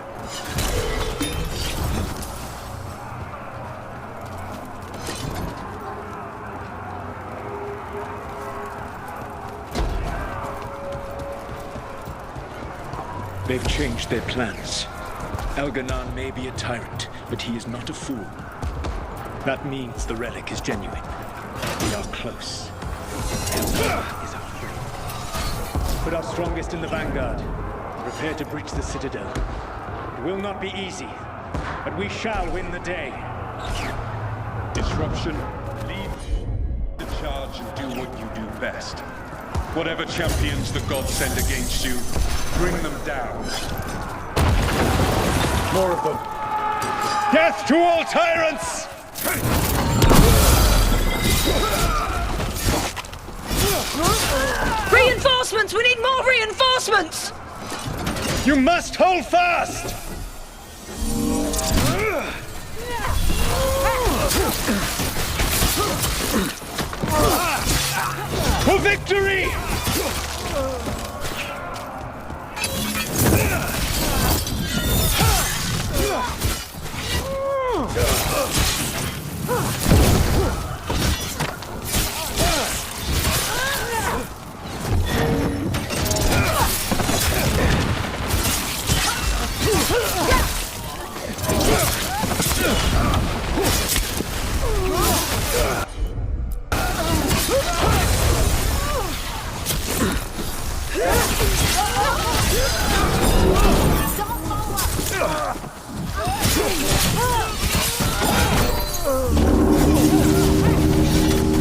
They've changed their plans. Elganon may be a tyrant, but he is not a fool. That means the relic is genuine. We are close. Elganon is afraid. Put our strongest in the vanguard. Prepare to breach the citadel. It will not be easy, but we shall win the day. Disruption, lead the charge and do what you do best. Whatever champions the gods send against you, bring them down. More of them. Death to all tyrants! Reinforcements! We need more reinforcements! You must hold fast! For victory!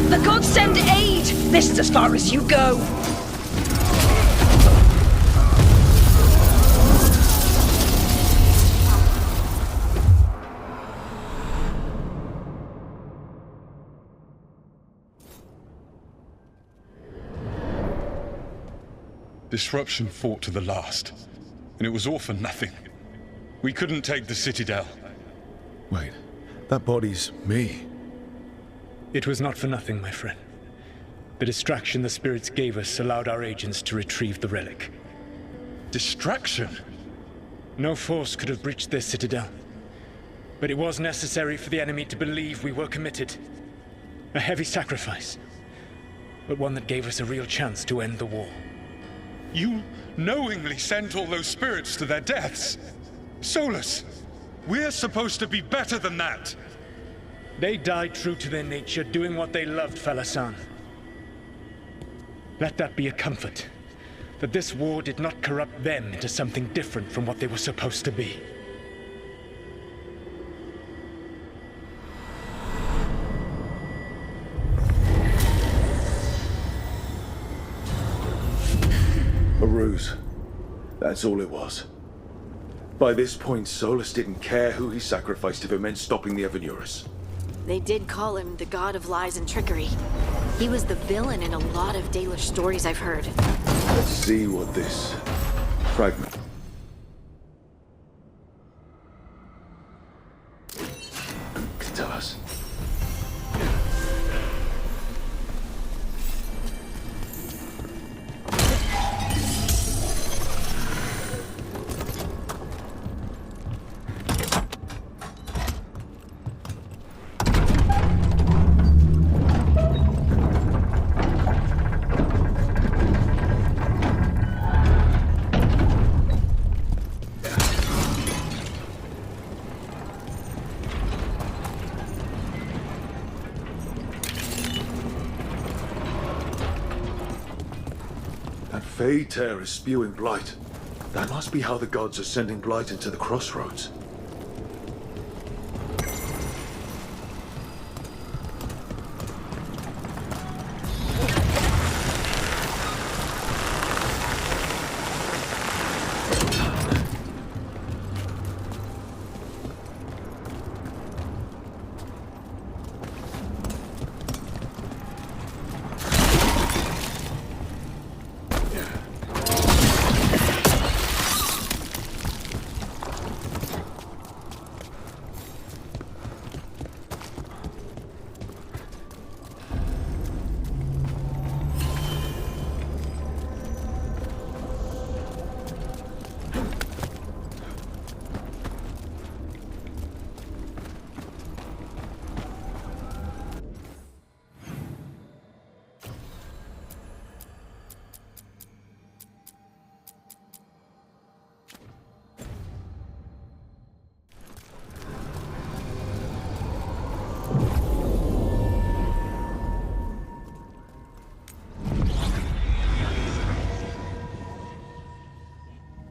The gods send aid! This is as far as you go! Disruption fought to the last, and it was all for nothing. We couldn't take the Citadel. Wait, that body's me. It was not for nothing, my friend. The distraction the spirits gave us allowed our agents to retrieve the relic. Distraction? No force could have breached their citadel. But it was necessary for the enemy to believe we were committed. A heavy sacrifice, but one that gave us a real chance to end the war. You knowingly sent all those spirits to their deaths. Solus, we're supposed to be better than that. They died true to their nature, doing what they loved, Falasan. Let that be a comfort, that this war did not corrupt them into something different from what they were supposed to be. A ruse. That's all it was. By this point, Solus didn't care who he sacrificed if it meant stopping the Evanurus. They did call him the god of lies and trickery. He was the villain in a lot of Dalish stories I've heard. Let's see what this fragment can tell us. Fey tear is spewing blight. That must be how the gods are sending blight into the crossroads.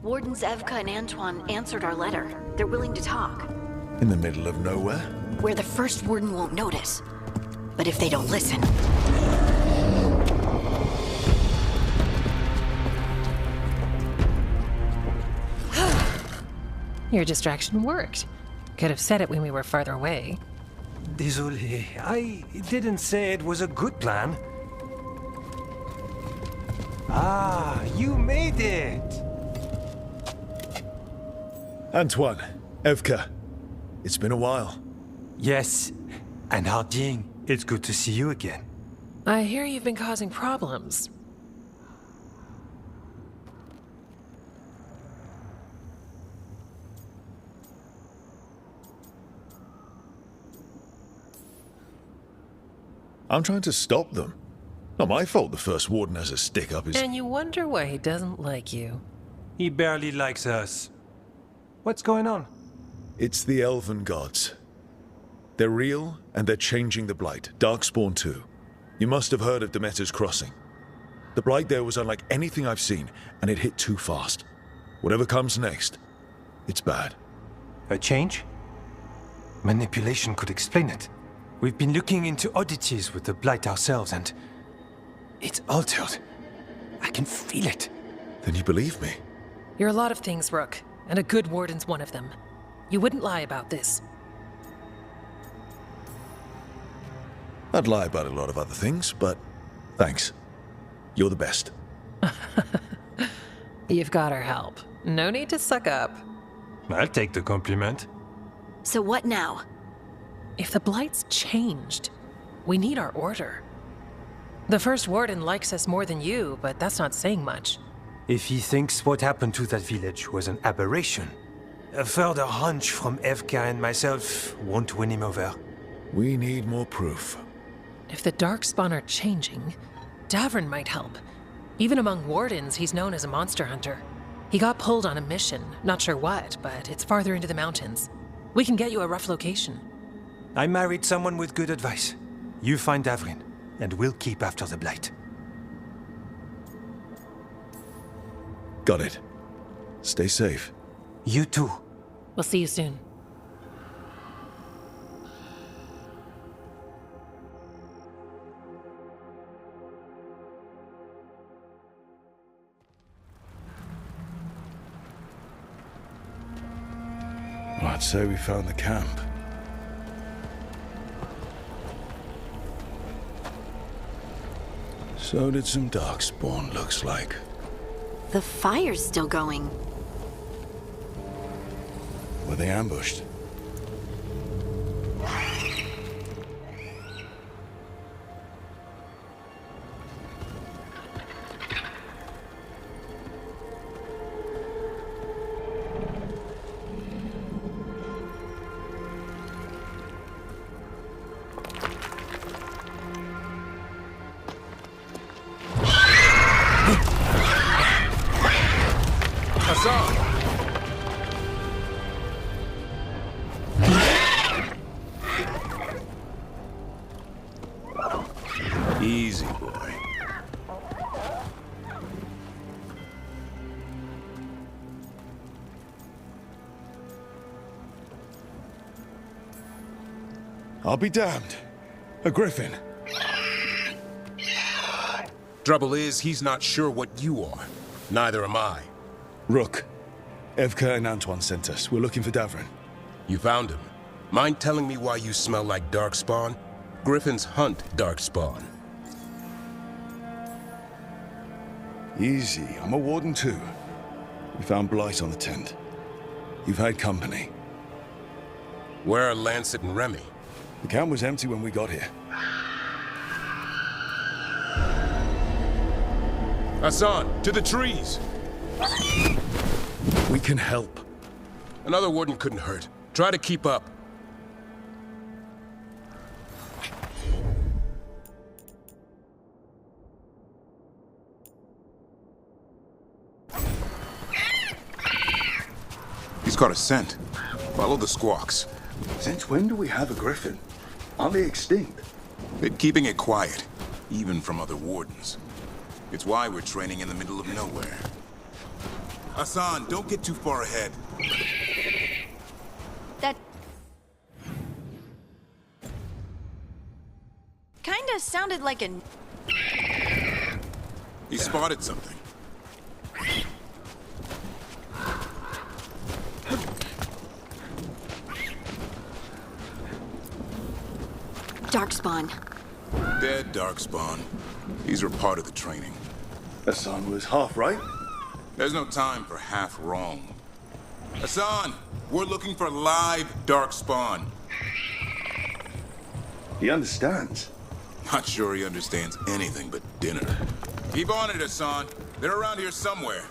Wardens Evka and Antoine answered our letter. They're willing to talk. In the middle of nowhere? Where the first warden won't notice. But if they don't listen... Your distraction worked. Could have said it when we were farther away. Désolé, I didn't say it was a good plan. Ah, you made it! Antoine, Evka, it's been a while. Yes, and Harding, it's good to see you again. I hear you've been causing problems. I'm trying to stop them. Not my fault the first warden has a stick up his... And you wonder why he doesn't like you. He barely likes us. What's going on? It's the Elven gods. They're real, and they're changing the Blight. Darkspawn too. You must have heard of Demeter's Crossing. The Blight there was unlike anything I've seen, and it hit too fast. Whatever comes next, it's bad. A change? Manipulation could explain it. We've been looking into oddities with the Blight ourselves, and it's altered. I can feel it. Then you believe me? You're a lot of things, Rook, and a good warden's one of them. You wouldn't lie about this. I'd lie about a lot of other things, but thanks. You're the best. You've got our help. No need to suck up. I'll take the compliment. So what now? If the Blight's changed, we need our order. The first warden likes us more than you, but that's not saying much. If he thinks what happened to that village was an aberration, A further hunch from Evka and myself won't win him over. We need more proof. If the Darkspawn are changing, Davrin might help. Even among Wardens, he's known as a monster hunter. He got pulled on a mission, not sure what, but it's farther into the mountains. We can get you a rough location. I married someone with good advice. You find Davrin, and we'll keep after the Blight. Got it. Stay safe. You too. We'll see you soon. Well, I'd say we found the camp. So did some Darkspawn, looks like. The fire's still going. Were they ambushed? Easy, boy. I'll be damned. A griffin. Trouble is, he's not sure what you are. Neither am I. Rook. Evka and Antoine sent us. We're looking for Davrin. You found him. Mind telling me why you smell like Darkspawn? Griffins hunt Darkspawn. Easy. I'm a warden too. We found Blight on the tent. You've had company. Where are Lancet and Remy? The camp was empty when we got here. Hassan, to the trees! We can help. Another warden couldn't hurt. Try to keep up. He's got a scent. Follow the squawks. Since when do we have a griffin? Aren't they extinct? Been keeping it quiet, even from other wardens. It's why we're training in the middle of nowhere. Hassan, don't get too far ahead. That... kinda sounded like a... He spotted something. Darkspawn. Dead Darkspawn. These were part of the training. Hassan was half right. There's no time for half wrong. Hassan, we're looking for live Darkspawn. He understands. Not sure he understands anything but dinner. Keep on it, Hassan. They're around here somewhere.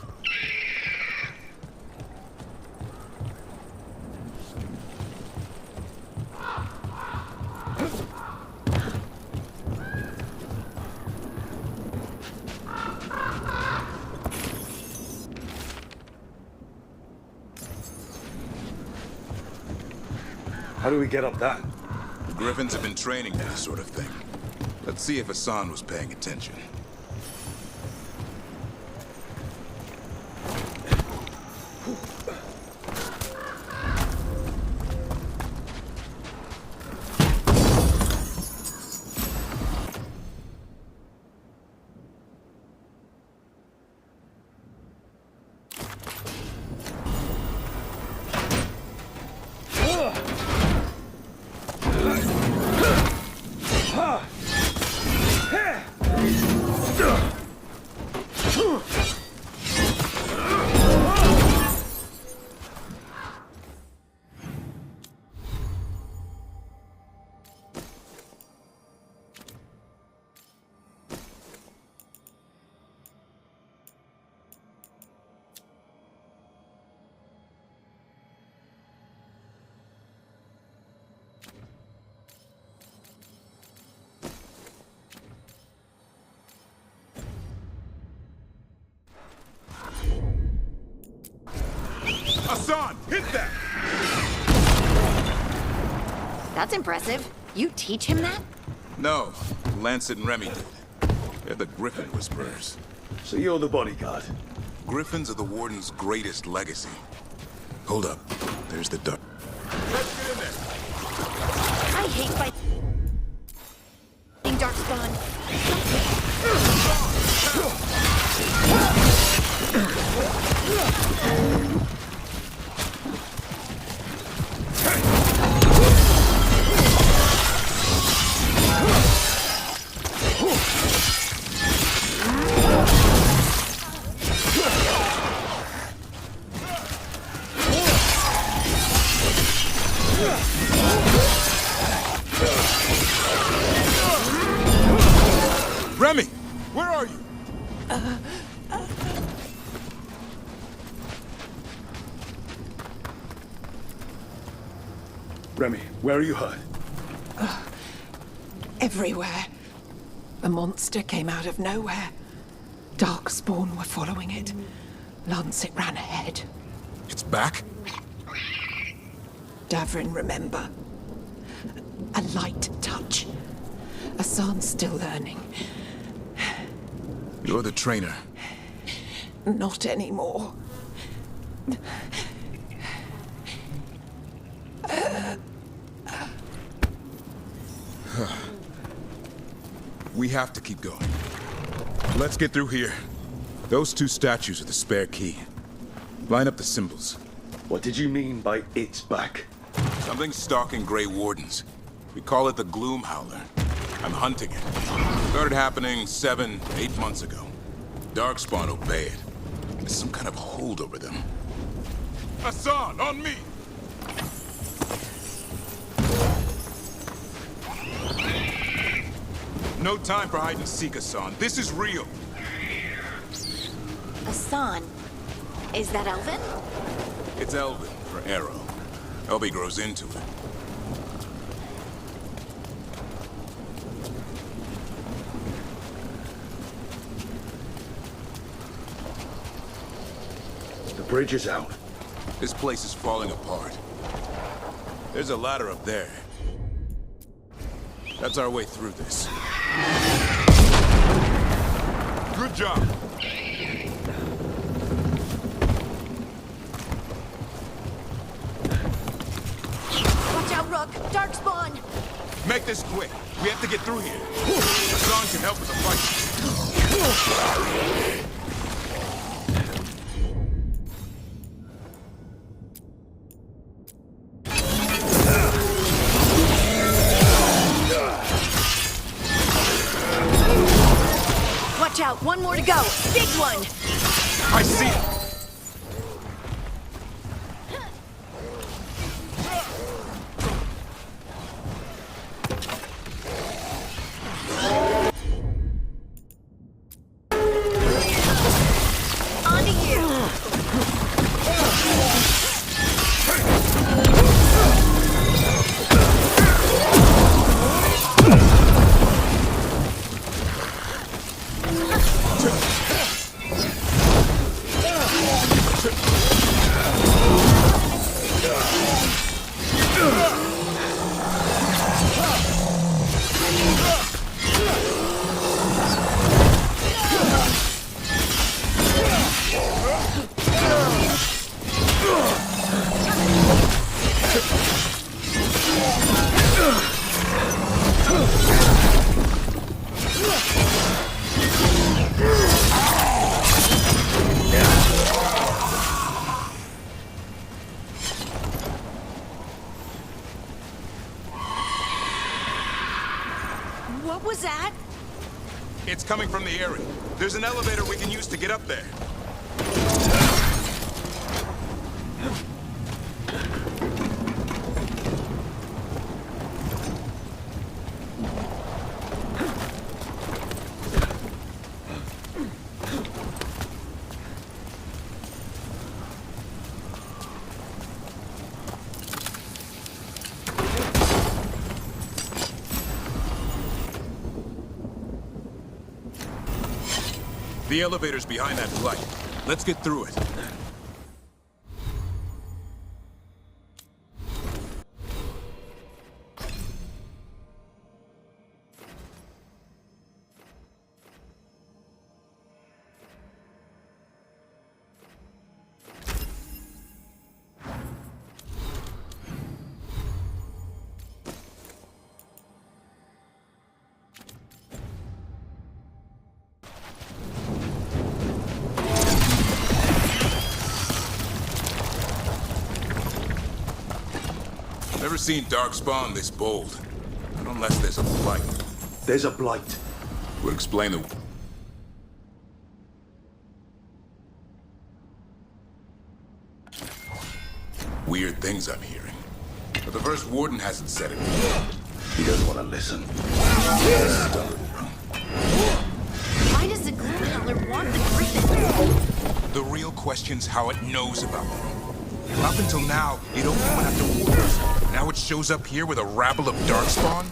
How do we get up that? The Griffins have been training for this sort of thing. Let's see if Hassan was paying attention. Hassan, hit that! That's impressive. You teach him that? No, Lancet and Remy did. They're the Griffin Whisperers. So you're the bodyguard? Griffins are the Warden's greatest legacy. Hold up. There's the duck. Let's get in there! I hate fighting Darkspawn. Remy, where are you? Remy, where are you hurt? Everywhere. A monster came out of nowhere. Darkspawn were following it. Lancet ran ahead. It's back? Davrin, remember. A light touch. Hassan's still learning. You're the trainer. Not anymore. We have to keep going. Let's get through here. Those two statues are the spare key. Line up the symbols. What did you mean by it's back? Something's stalking Grey Wardens. We call it the Gloom Howler. I'm hunting it. Started happening 7, 8 months ago. Darkspawn obey it. There's some kind of hold over them. Hassan, on me! No time for hide and seek, Hassan. This is real. Hassan? Is that Elven? It's Elven for arrow. Elby grows into it. The bridge is out. This place is falling apart. There's a ladder up there. That's our way through this. Good job. Watch out, Rook! Darkspawn! Make this quick. We have to get through here. Hassan can help with the fight. Watch out! One more to go! Big one! I see it! On to you! What was that? It's coming from the area. There's an elevator we can use to get up there. The elevator's behind that light. Let's get through it. seen Darkspawn this bold. Not unless there's a blight. There's a blight. Would explain the... weird things I'm hearing. But the first warden hasn't said it. He doesn't want to listen. Why does the Gloomhowler want the griffin? The real question's how it knows about them. Up until now, it only went after wardens. Now it shows up here with a rabble of Darkspawn?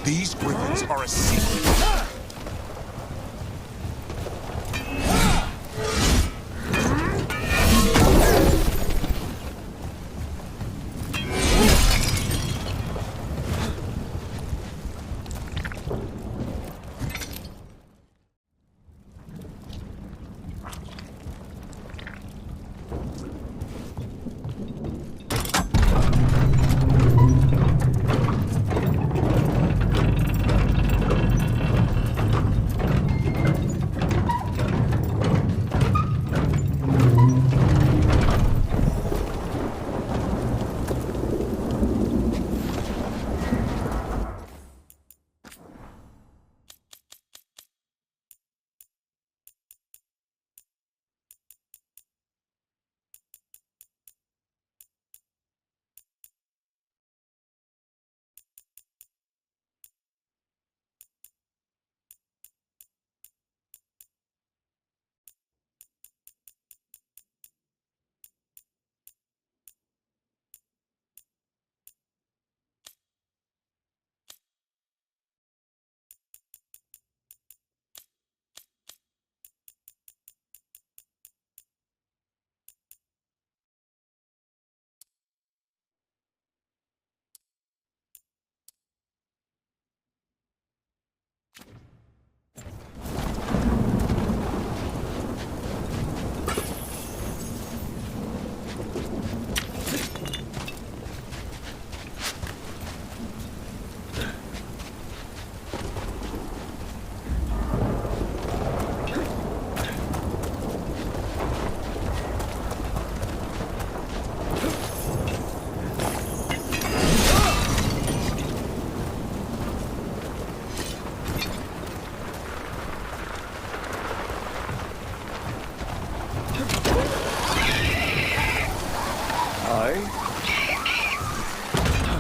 These griffins are a secret.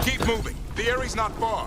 Keep moving. The area's not far.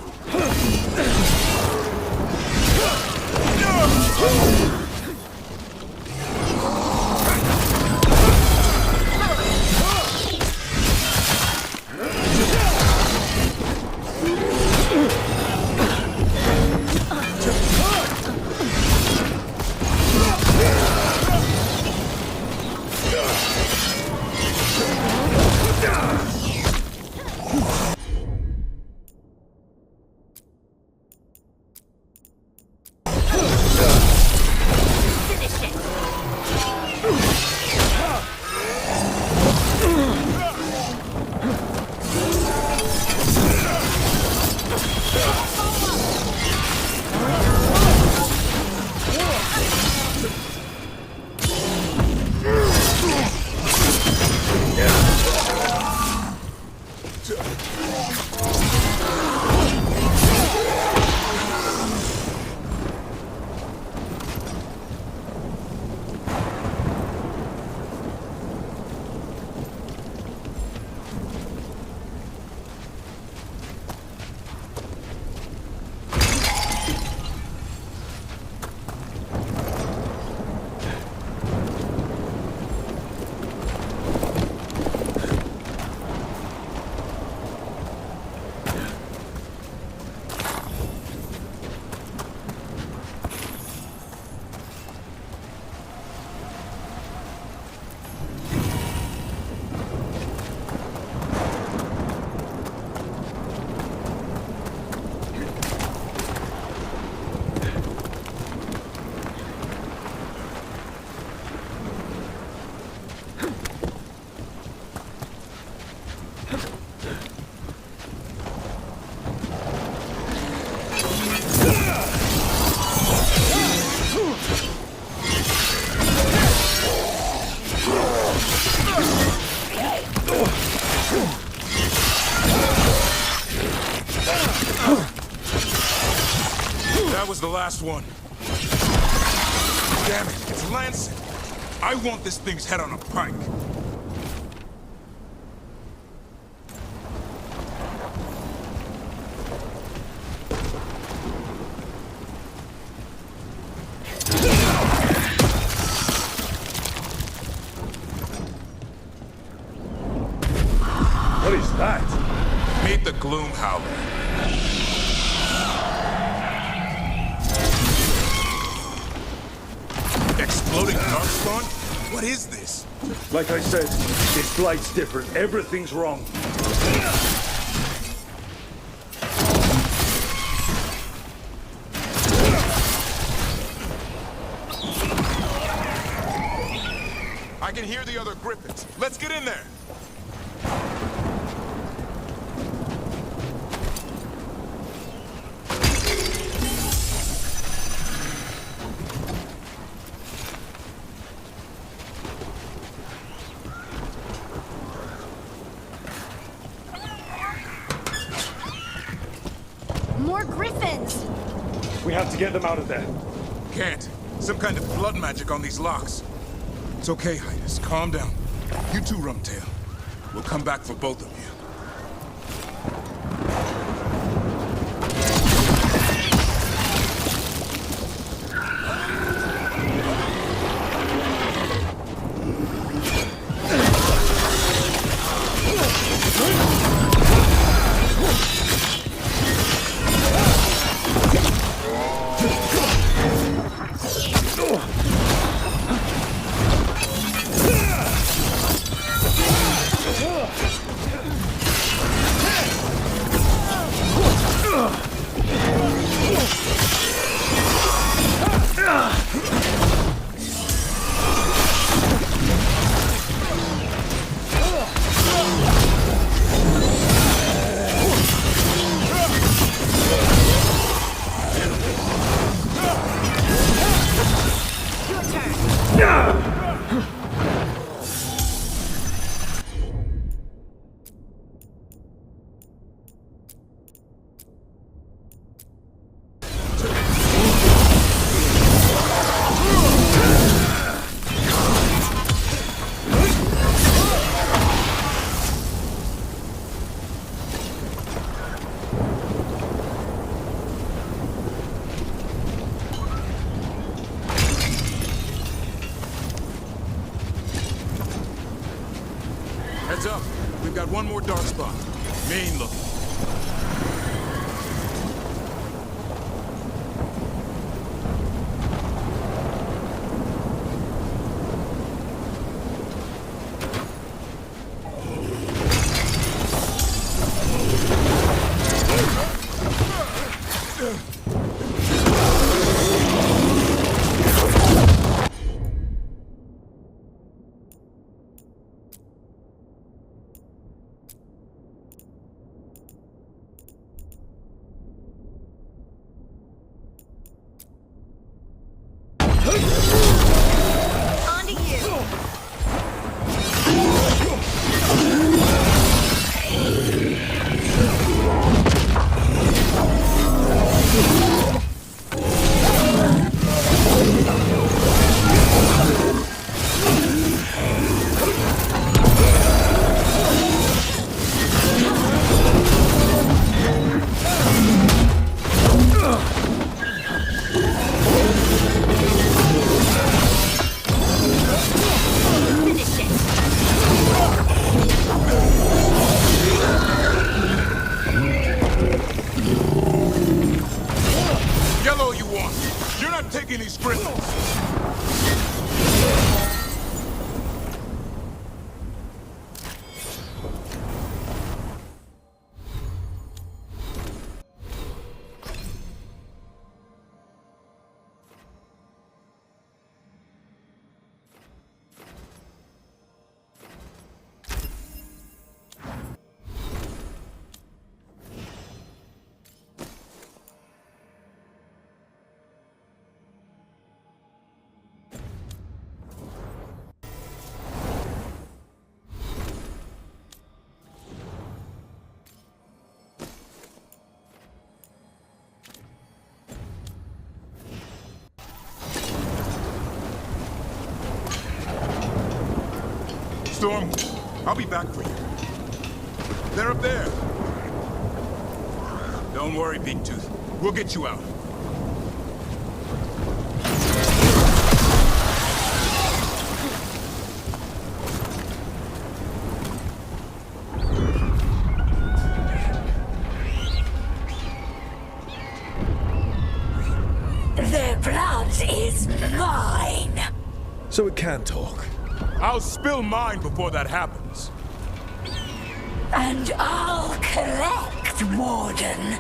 last one. Damn it, it's Lancet. I want this thing's head on a pike. What is that? Meet the Gloom Howler. Exploding darkspawn? What is this? Like I said, this blight's different. Everything's wrong. I can hear the other griffins. Let's get in there. More griffins! We have to get them out of there. Can't. Some kind of blood magic on these locks. It's okay, Highness. Calm down. You too, Rumtail. We'll come back for both of you. Heads up. We've got one more dark spot. Main look. Storm, I'll be back for you. They're up there. Don't worry, Big Tooth. We'll get you out. Their blood is mine. So it can talk. I'll spill mine before that happens. And I'll collect, Warden,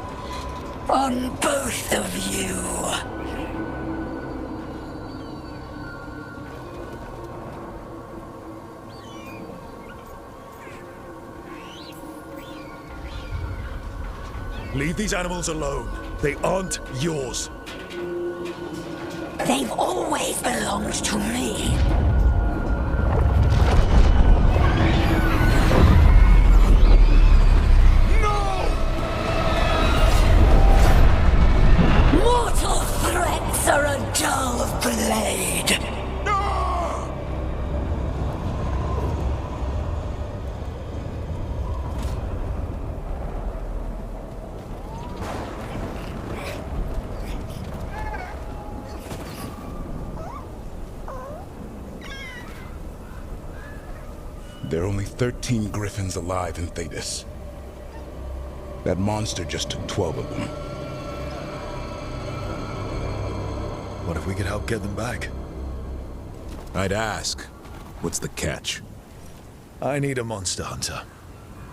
on both of you. Leave these animals alone. They aren't yours. They've always belonged to me. Mortal threats are a dull blade. There are only 13 griffins alive in Thetis. That monster just took 12 of them. What if we could help get them back? I'd ask. What's the catch? I need a monster hunter.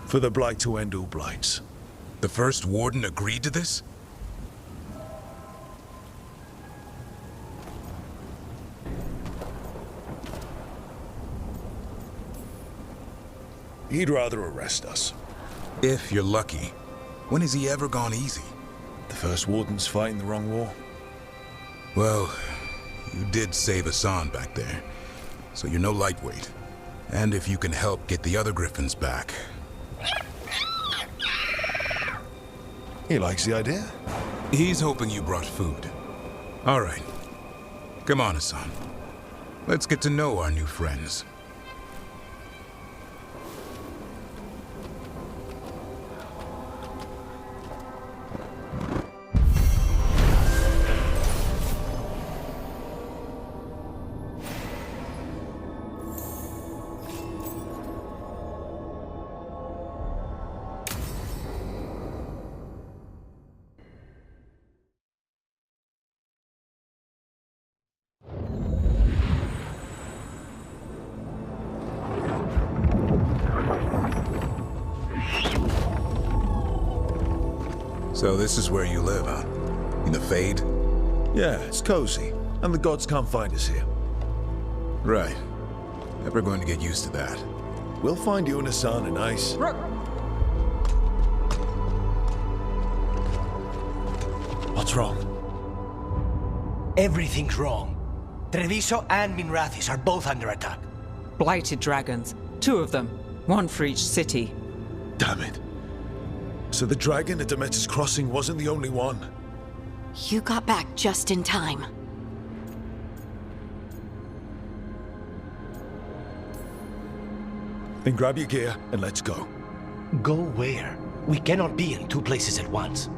For the Blight to end all blights. The first Warden agreed to this? He'd rather arrest us. If you're lucky. When has he ever gone easy? The first Warden's fighting the wrong war. Well, you did save Hassan back there, so you're no lightweight. And if you can help get the other griffins back... He likes the idea. He's hoping you brought food. All right. Come on, Hassan. Let's get to know our new friends. So this is where you live, huh? In the Fade? Yeah, it's cozy. And the gods can't find us here. Right. Never going to get used to that. We'll find you and Hassan a nice... What's wrong? Everything's wrong. Treviso and Minrathis are both under attack. Blighted dragons. 2 of them. 1 for each city. Damn it. So the dragon at Demeter's Crossing wasn't the only one. You got back just in time. Then grab your gear and let's go. Go where? We cannot be in 2 places at once.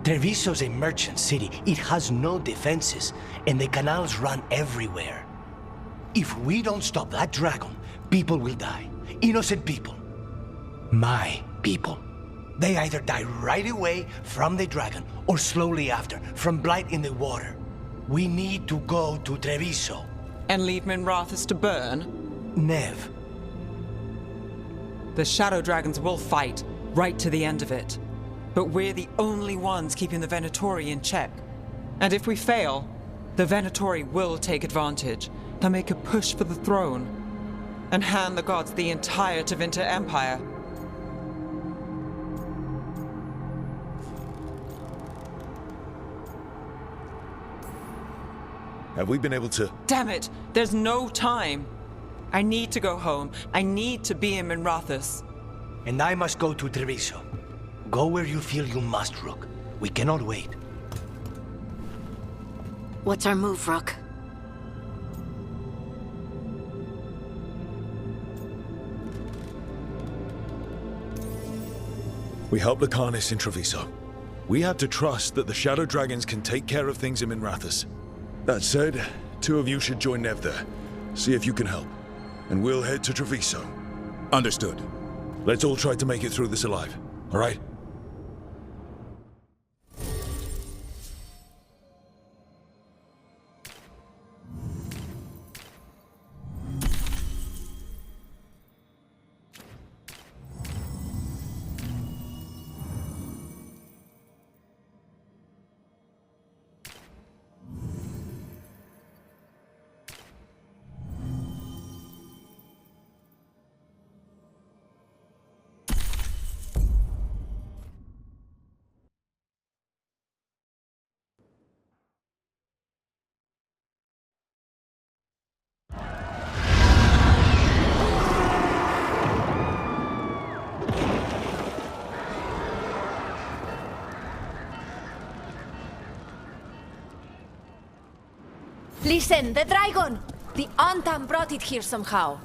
Treviso's a merchant city. It has no defenses, and the canals run everywhere. If we don't stop that dragon, people will die. Innocent people. My people. They either die right away from the dragon, or slowly after, from blight in the water. We need to go to Treviso. And leave Minrathis to burn? Nev. The Shadow Dragons will fight, right to the end of it. But we're the only ones keeping the Venatori in check. And if we fail, the Venatori will take advantage. They'll make a push for the throne, and hand the gods the entire Tevinter Empire. Have we been able to... Damn it! There's no time! I need to go home. I need to be in Minrathis. And I must go to Treviso. Go where you feel you must, Rook. We cannot wait. What's our move, Rook? We help Lucanus in Treviso. We have to trust that the Shadow Dragons can take care of things in Minrathous. That said, 2 of you should join Nev there. See if you can help. And we'll head to Treviso. Understood. Let's all try to make it through this alive, all right? Listen, the dragon! The Antam brought it here somehow.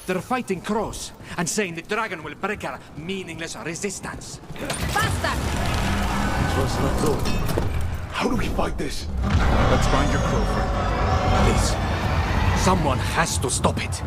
They're fighting crows and saying the dragon will break our meaningless resistance. Basta! How do we fight this? Let's find your crow friend. Please. Someone has to stop it.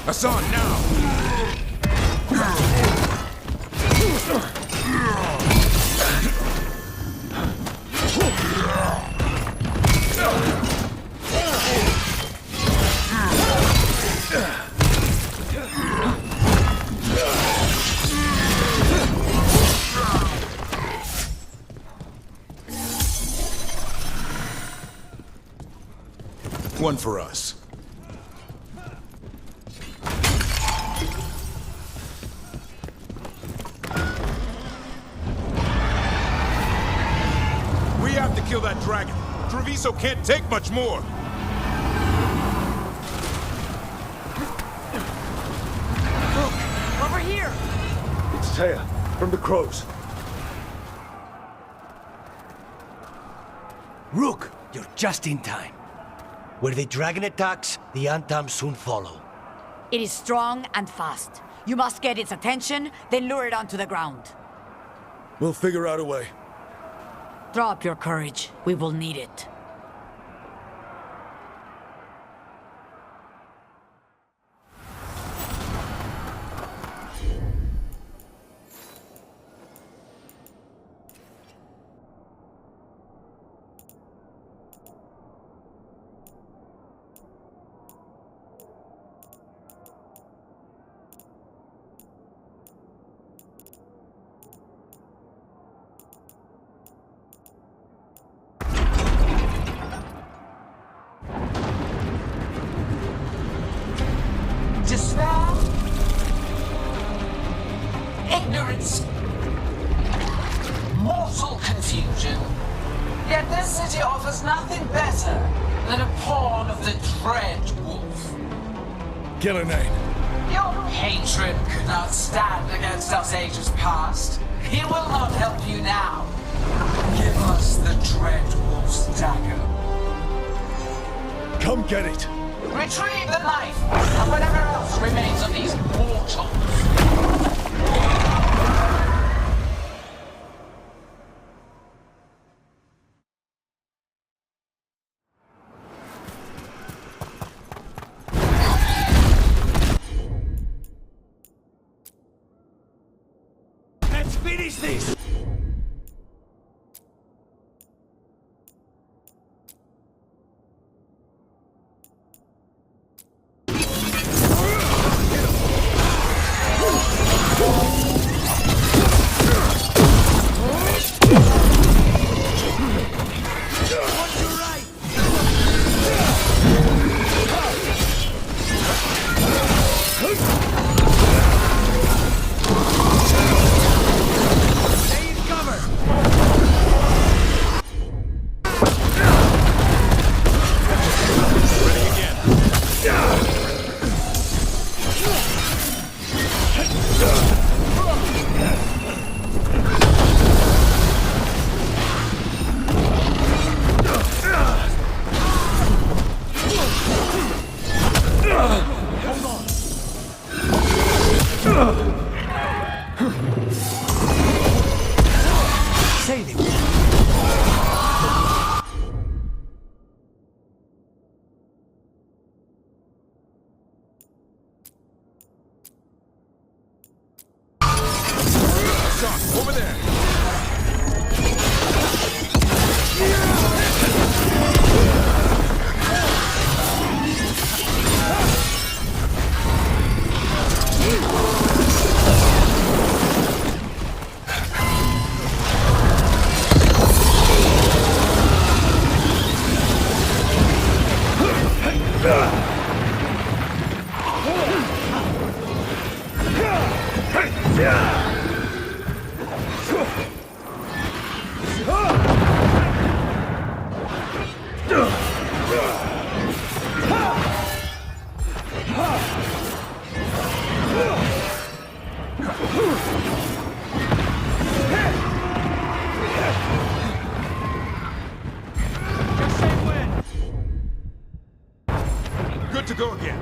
Hassan, now! One for us. We have to kill that dragon. Treviso can't take much more. Look, over here! It's Taya, from the Crows. Rook, you're just in time. Where the dragon attacks, the Antam soon follow. It is strong and fast. You must get its attention, then lure it onto the ground. We'll figure out a way. Drop your courage. We will need it. Despair, ignorance, mortal confusion. Yet this city offers nothing better than a pawn of the Dread Wolf. Gillenane. Your hatred could not stand against us ages past. He will not help you now. Give us the Dread Wolf's dagger. Come get it. Retrieve the knife, and whatever else remains of these mortals. go again.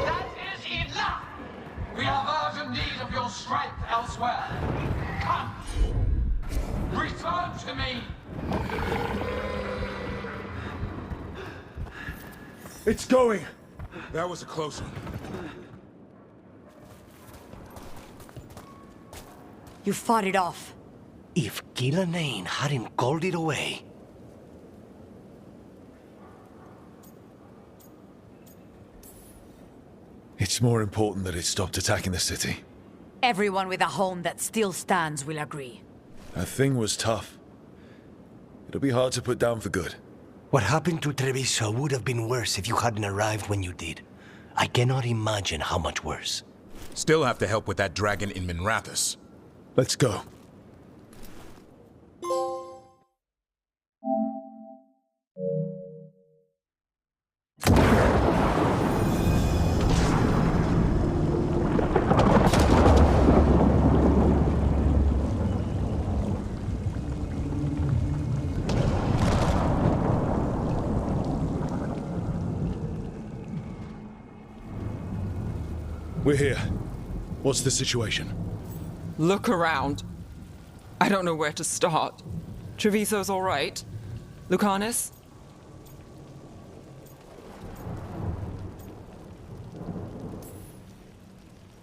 That is enough! We have urgent need of your strength elsewhere. Come! Return to me! It's going! That was a close one. You fought it off. If Gillenane hadn't called it away... It's more important that it stopped attacking the city. Everyone with a home that still stands will agree. That thing was tough. It'll be hard to put down for good. What happened to Treviso would have been worse if you hadn't arrived when you did. I cannot imagine how much worse. Still have to help with that dragon in Minrathous. Let's go. We're here. What's the situation? Look around. I don't know where to start. Treviso's all right. Lucanus?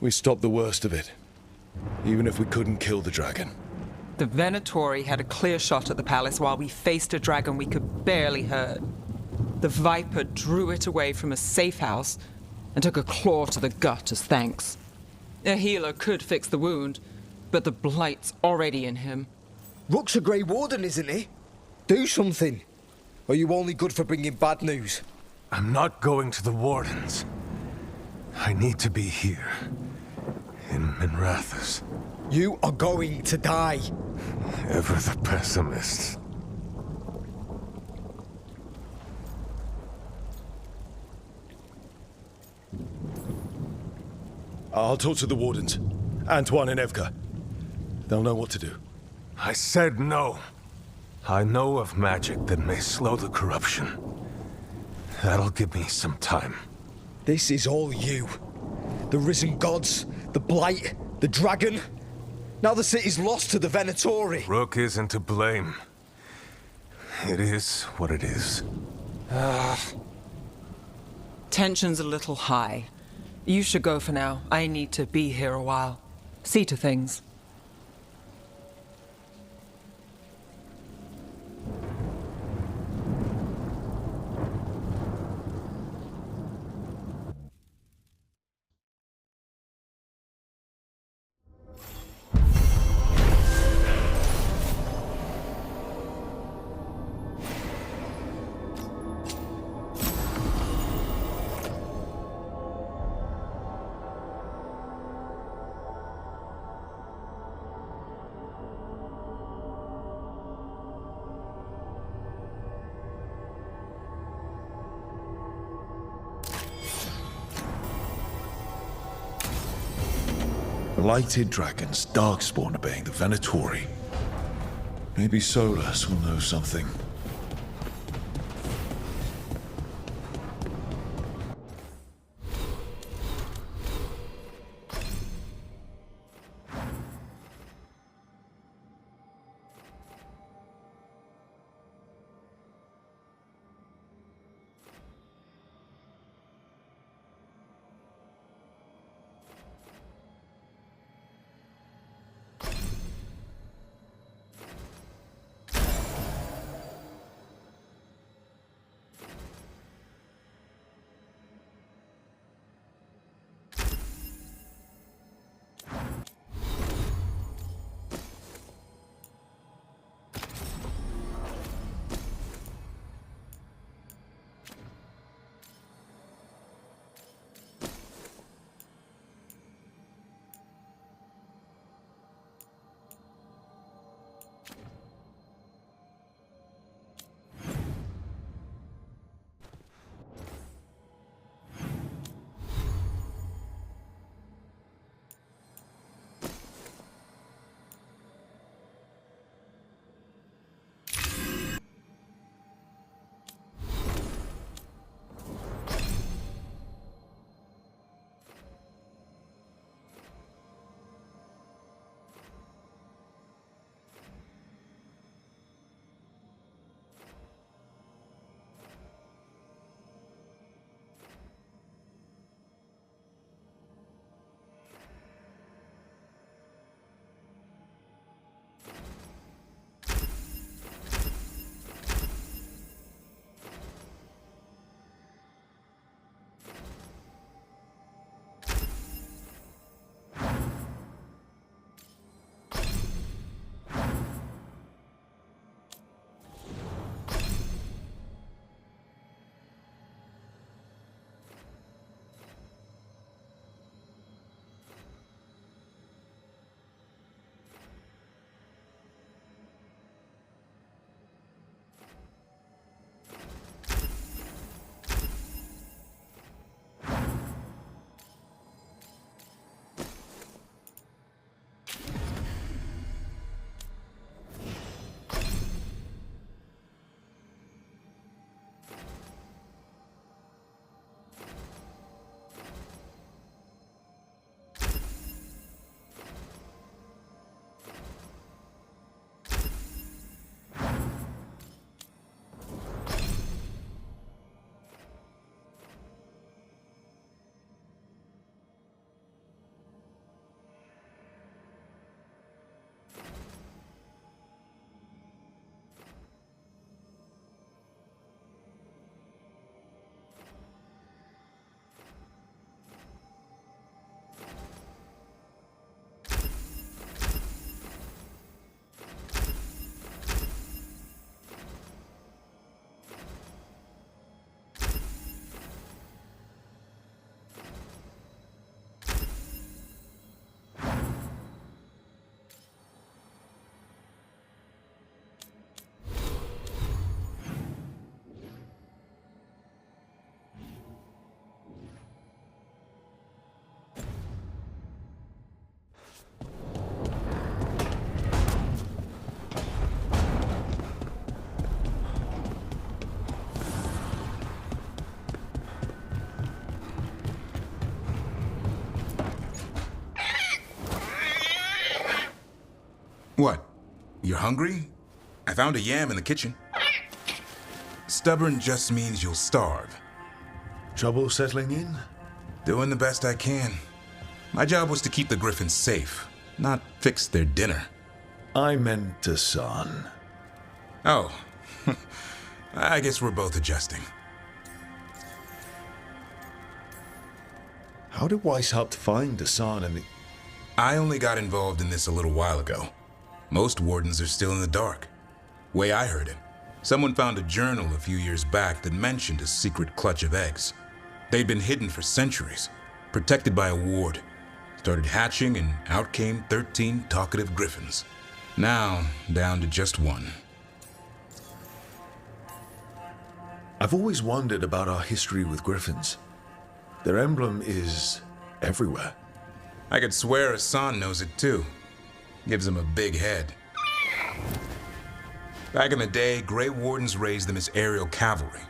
We stopped the worst of it. Even if we couldn't kill the dragon. The Venatori had a clear shot at the palace while we faced a dragon we could barely hurt. The Viper drew it away from a safe house and took a claw to the gut as thanks. A healer could fix the wound, but the blight's already in him. Rook's a Grey Warden, isn't he? Do something. Or are you only good for bringing bad news? I'm not going to the Wardens. I need to be here. In Minrathous. You are going to die. Ever the pessimist. I'll talk to the Wardens. Antoine and Evka. They'll know what to do. I said no. I know of magic that may slow the corruption. That'll give me some time. This is all you. The risen gods, the blight, the dragon. Now the city's lost to the Venatori. Rook isn't to blame. It is what it is. Tension's a little high. You should go for now. I need to be here a while. See to things. Blighted dragons, darkspawn obeying the Venatori. Maybe Solus will know something. What? You're hungry? I found a yam in the kitchen. Stubborn just means you'll starve. Trouble settling in? Doing the best I can. My job was to keep the Griffins safe, not fix their dinner. I meant Hassan. Oh. I guess we're both adjusting. How did Weishaupt find Hassan and the... I only got involved in this a little while ago. Most wardens are still in the dark. Way I heard it, someone found a journal a few years back that mentioned a secret clutch of eggs. They'd been hidden for centuries, protected by a ward. Started hatching and out came 13 talkative griffins. Now, down to just one. I've always wondered about our history with griffins. Their emblem is everywhere. I could swear Hassan knows it too. Gives him a big head. Back in the day, Grey Wardens raised them as aerial cavalry.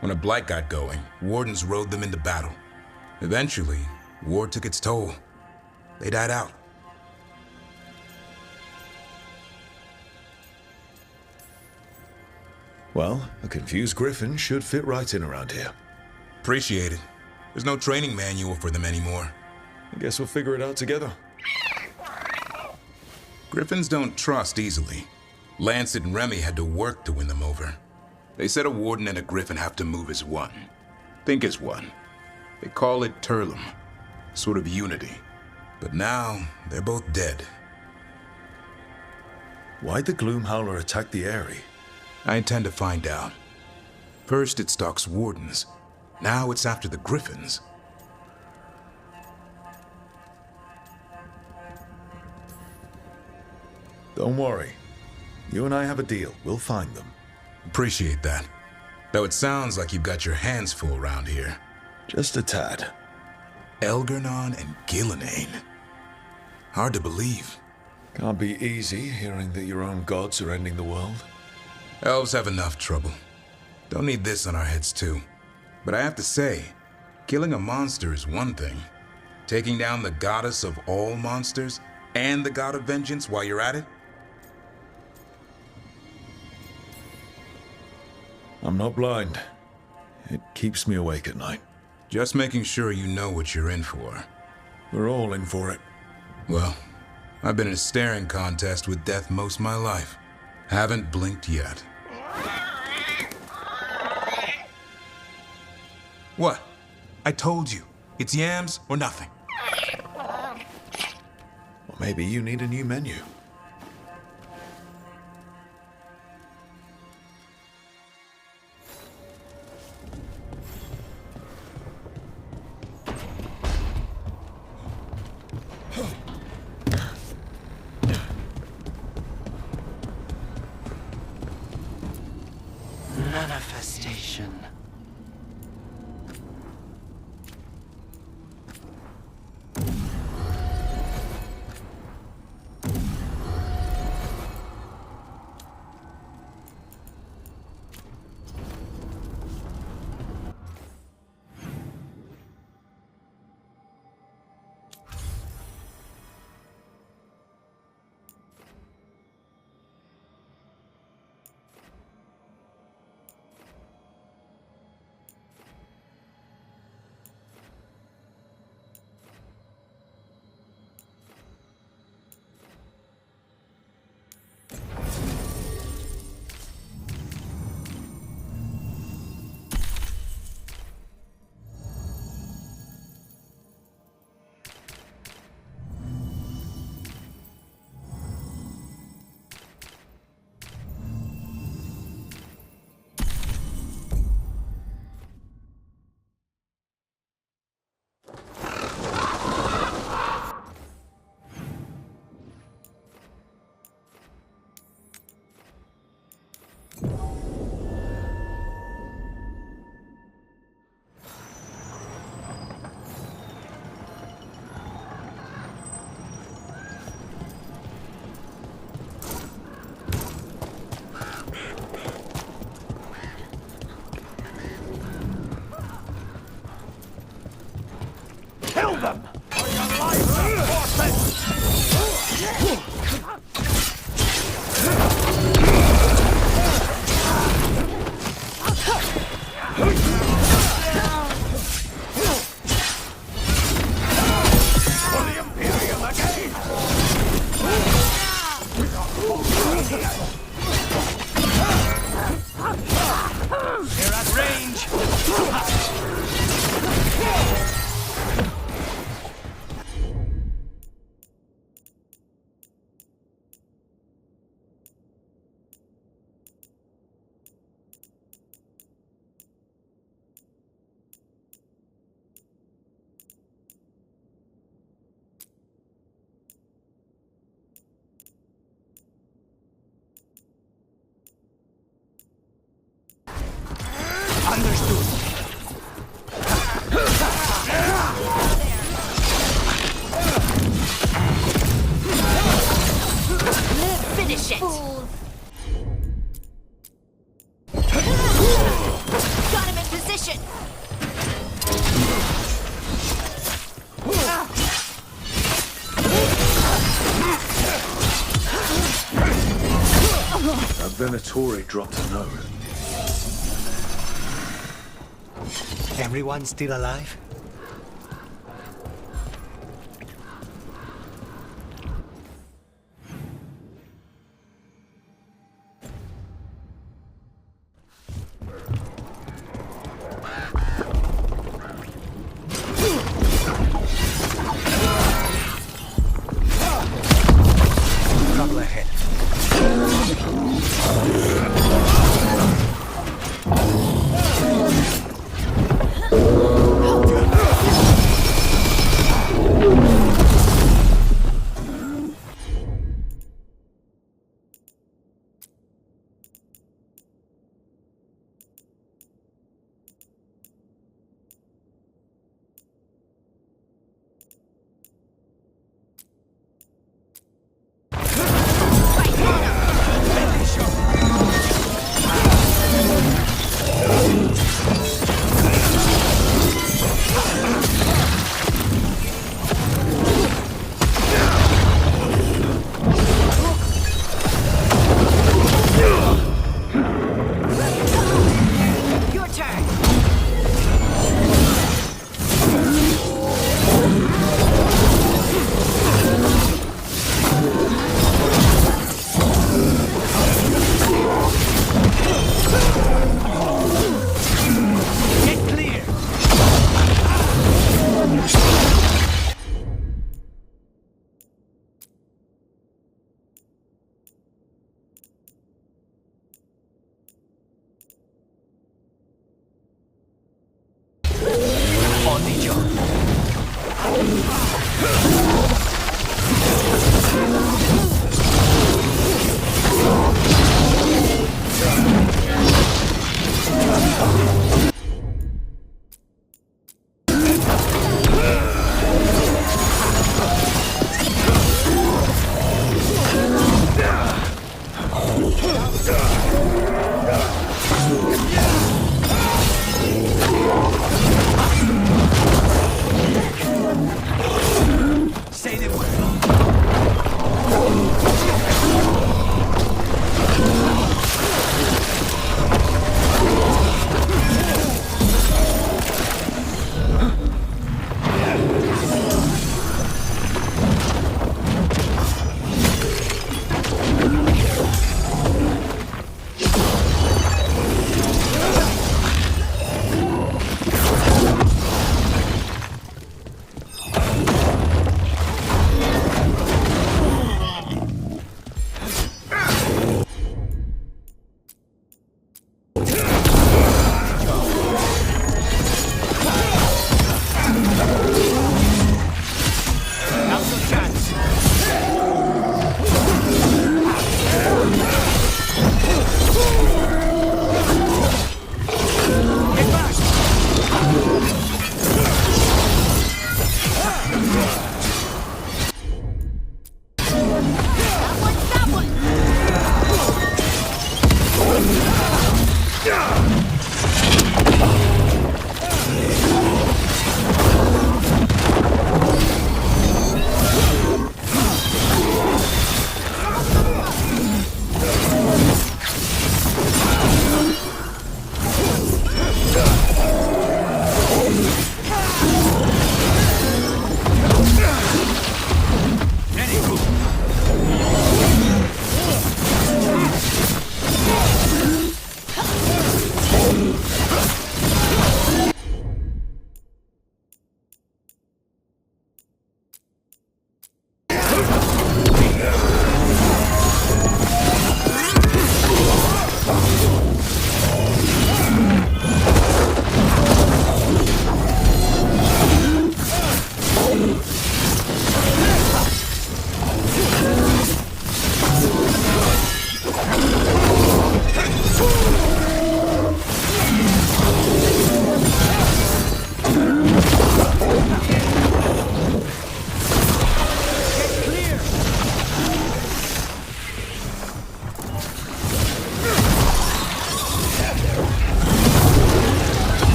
When a blight got going, Wardens rode them into battle. Eventually, war took its toll. They died out. Well, a confused griffin should fit right in around here. Appreciate it. There's no training manual for them anymore. I guess we'll figure it out together. Griffins don't trust easily. Lancet and Remy had to work to win them over. They said a warden and a griffin have to move as one. Think as one. They call it Turlum. Sort of unity. But now, they're both dead. Why'd the Gloomhowler attack the Eyrie? I intend to find out. First it stalks wardens. Now it's after the griffins. Don't worry. You and I have a deal. We'll find them. Appreciate that. Though it sounds like you've got your hands full around here. Just a tad. Elgar'nan and Gillenane. Hard to believe. Can't be easy hearing that your own gods are ending the world. Elves have enough trouble. Don't need this on our heads too. But I have to say, killing a monster is one thing. Taking down the goddess of all monsters and the god of vengeance while you're at it? I'm not blind. It keeps me awake at night. Just making sure you know what you're in for. We're all in for it. Well, I've been in a staring contest with death most of my life. Haven't blinked yet. What? I told you. It's yams or nothing. Or maybe you need a new menu. Manifestation. Venatori dropped a note. Everyone still alive? Trouble ahead.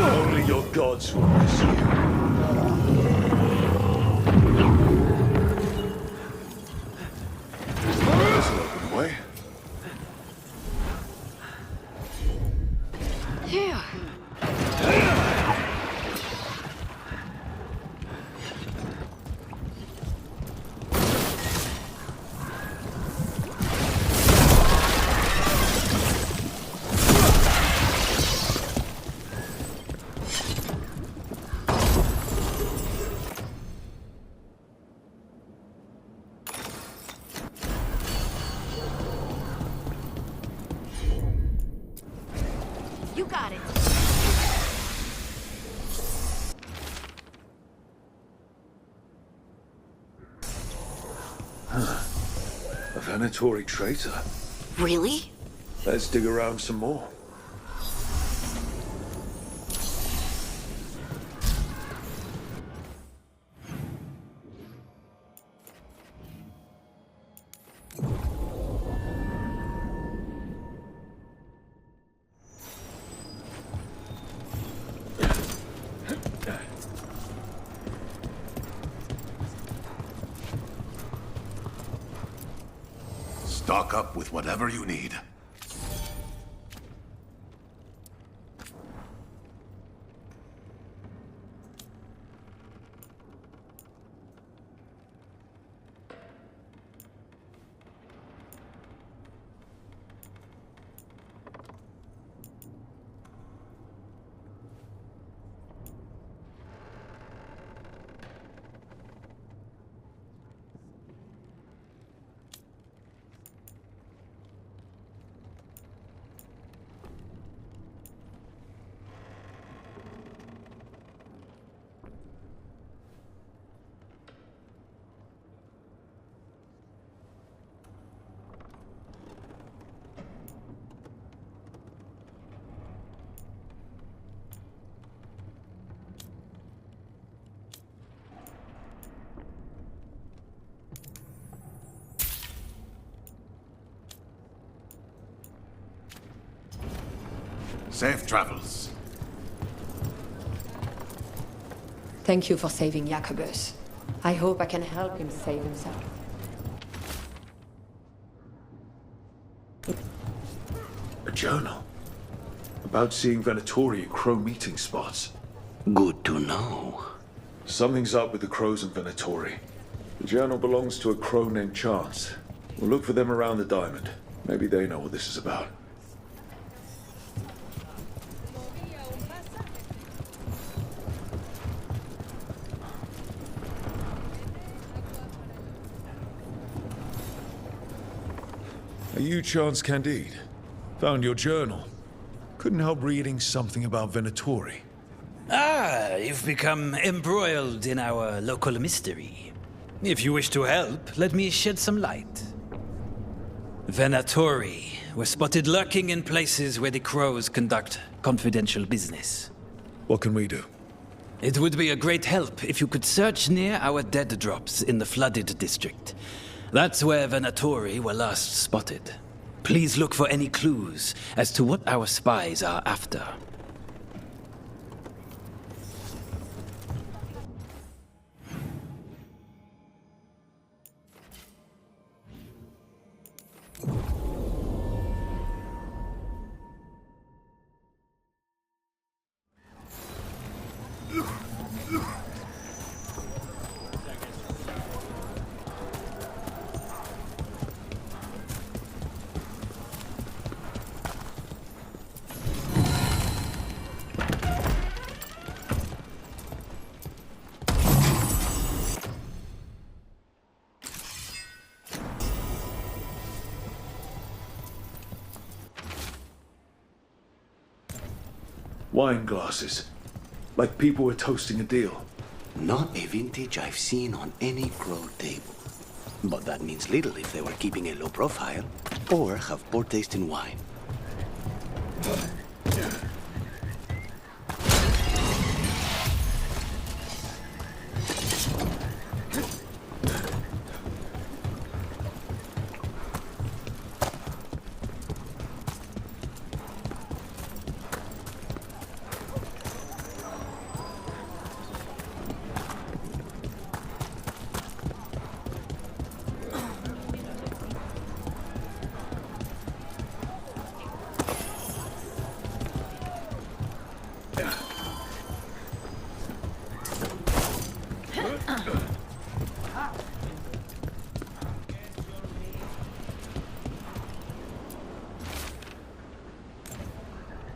Only your gods will miss you. There's an open way. Yeah. You got it. A Venatori traitor. Really? Let's dig around some more. Stock up with whatever you need. Safe travels. Thank you for saving Jacobus. I hope I can help him save himself. A journal. About seeing Venatori at crow meeting spots. Good to know. Something's up with the crows and Venatori. The journal belongs to a crow named Chance. We'll look for them around the diamond. Maybe they know what this is about. Are you Chance Candide? Found your journal. Couldn't help reading something about Venatori. Ah, you've become embroiled in our local mystery. If you wish to help, let me shed some light. Venatori were spotted lurking in places where the crows conduct confidential business. What can we do? It would be a great help if you could search near our dead drops in the flooded district. That's where Venatori were last spotted. Please look for any clues as to what our spies are after. Wine glasses. Like people were toasting a deal. Not a vintage I've seen on any crow table. But that means little if they were keeping a low profile or have poor taste in wine.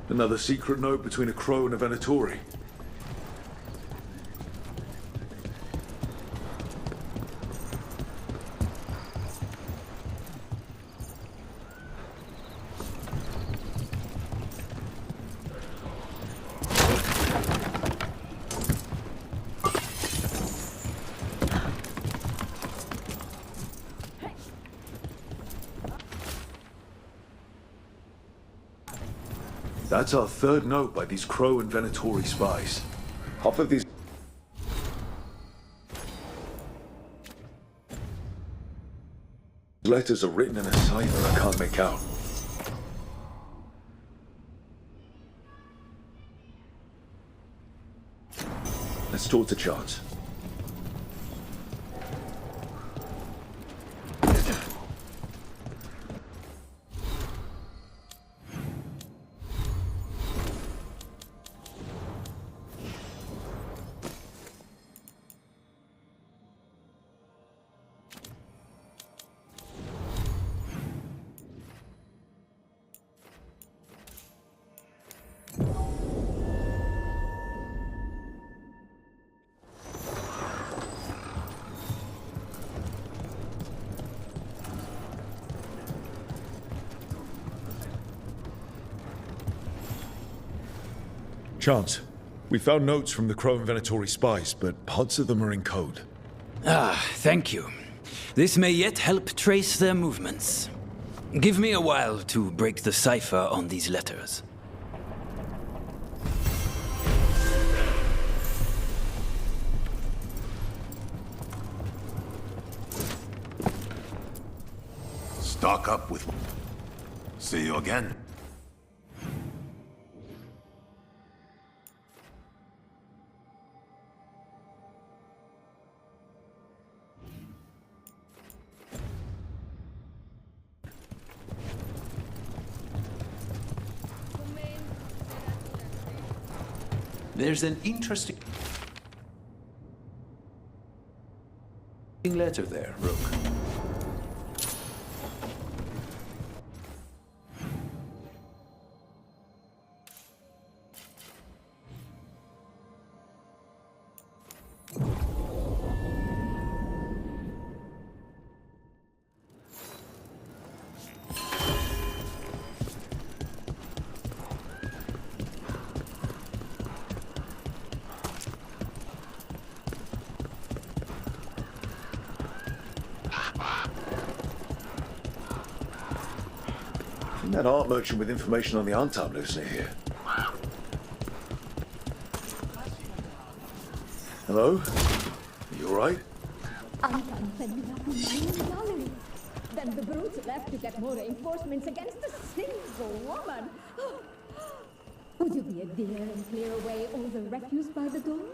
Another secret note between a crow and a Venatori. That's our third note by these Crow and Venatori spies. Half of these... letters are written in a cipher I can't make out. Let's talk to Chance. Chance, we found notes from the Crow and Venatori spies, but parts of them are in code. Ah, thank you. This may yet help trace their movements. Give me a while to break the cipher on these letters. Stock up with... See you again. There's an interesting letter there, Rook. That art merchant with information on the Antam lives near here. Hello? Are you alright? Anton said you have to gallery. Then the brutes left to get more reinforcements against a single woman. Would you be a dear and clear away all the refuse by the door?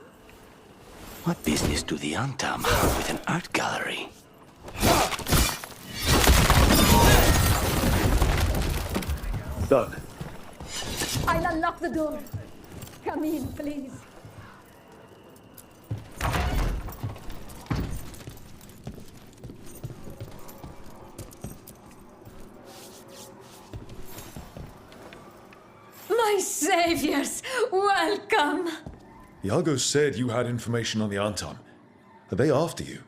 What business do the Antam have with an art gallery? Done. I'll unlock the door. Come in, please. My saviors, welcome. Iago said you had information on the Antam. Are they after you?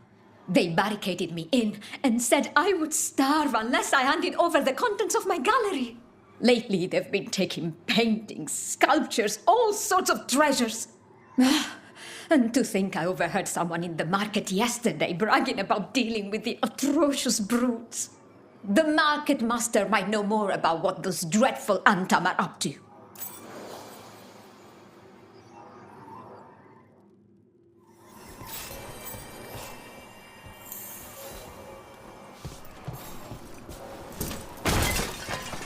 They barricaded me in and said I would starve unless I handed over the contents of my gallery. Lately, they've been taking paintings, sculptures, all sorts of treasures. And to think I overheard someone in the market yesterday bragging about dealing with the atrocious brutes. The market master might know more about what those dreadful Antam are up to.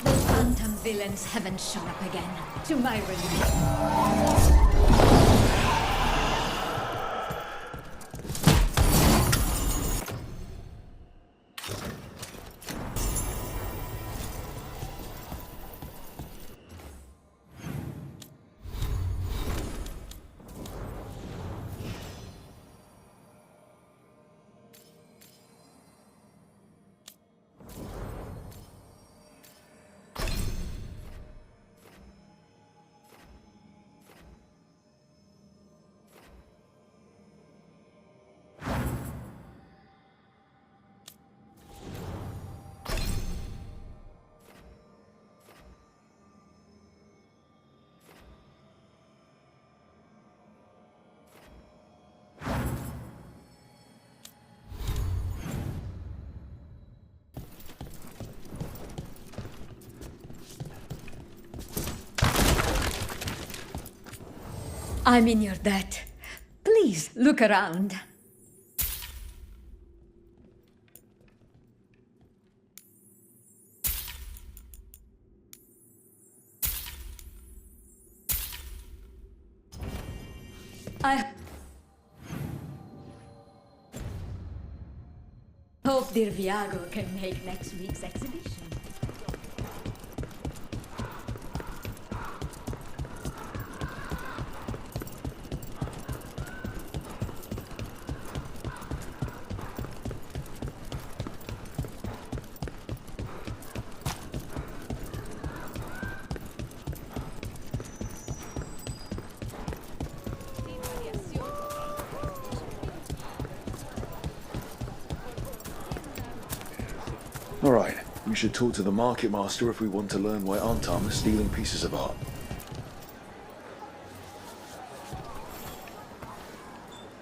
Those Antam villains haven't shown up again, to my relief. I'm in your debt. Please look around. I hope dear Viago can make next week's exhibition. All right, we should talk to the market master if we want to learn why Antam is stealing pieces of art.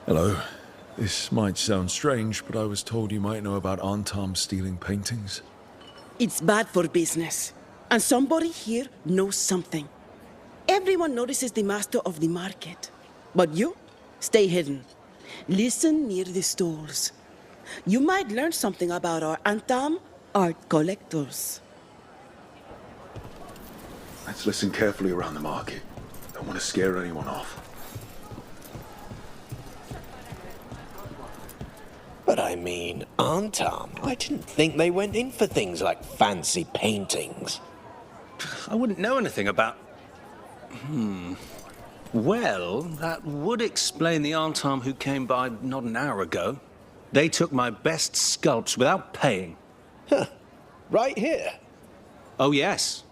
Hello. This might sound strange, but I was told you might know about Antam stealing paintings. It's bad for business. And somebody here knows something. Everyone notices the master of the market. But you, stay hidden. Listen near the stalls. You might learn something about our Antam art collectors. Let's listen carefully around the market. Don't want to scare anyone off. But I mean, Antam, I didn't think they went in for things like fancy paintings. I wouldn't know anything about... Well, that would explain the Antam who came by not an hour ago. They took my best sculpts without paying. Right here? Oh, yes.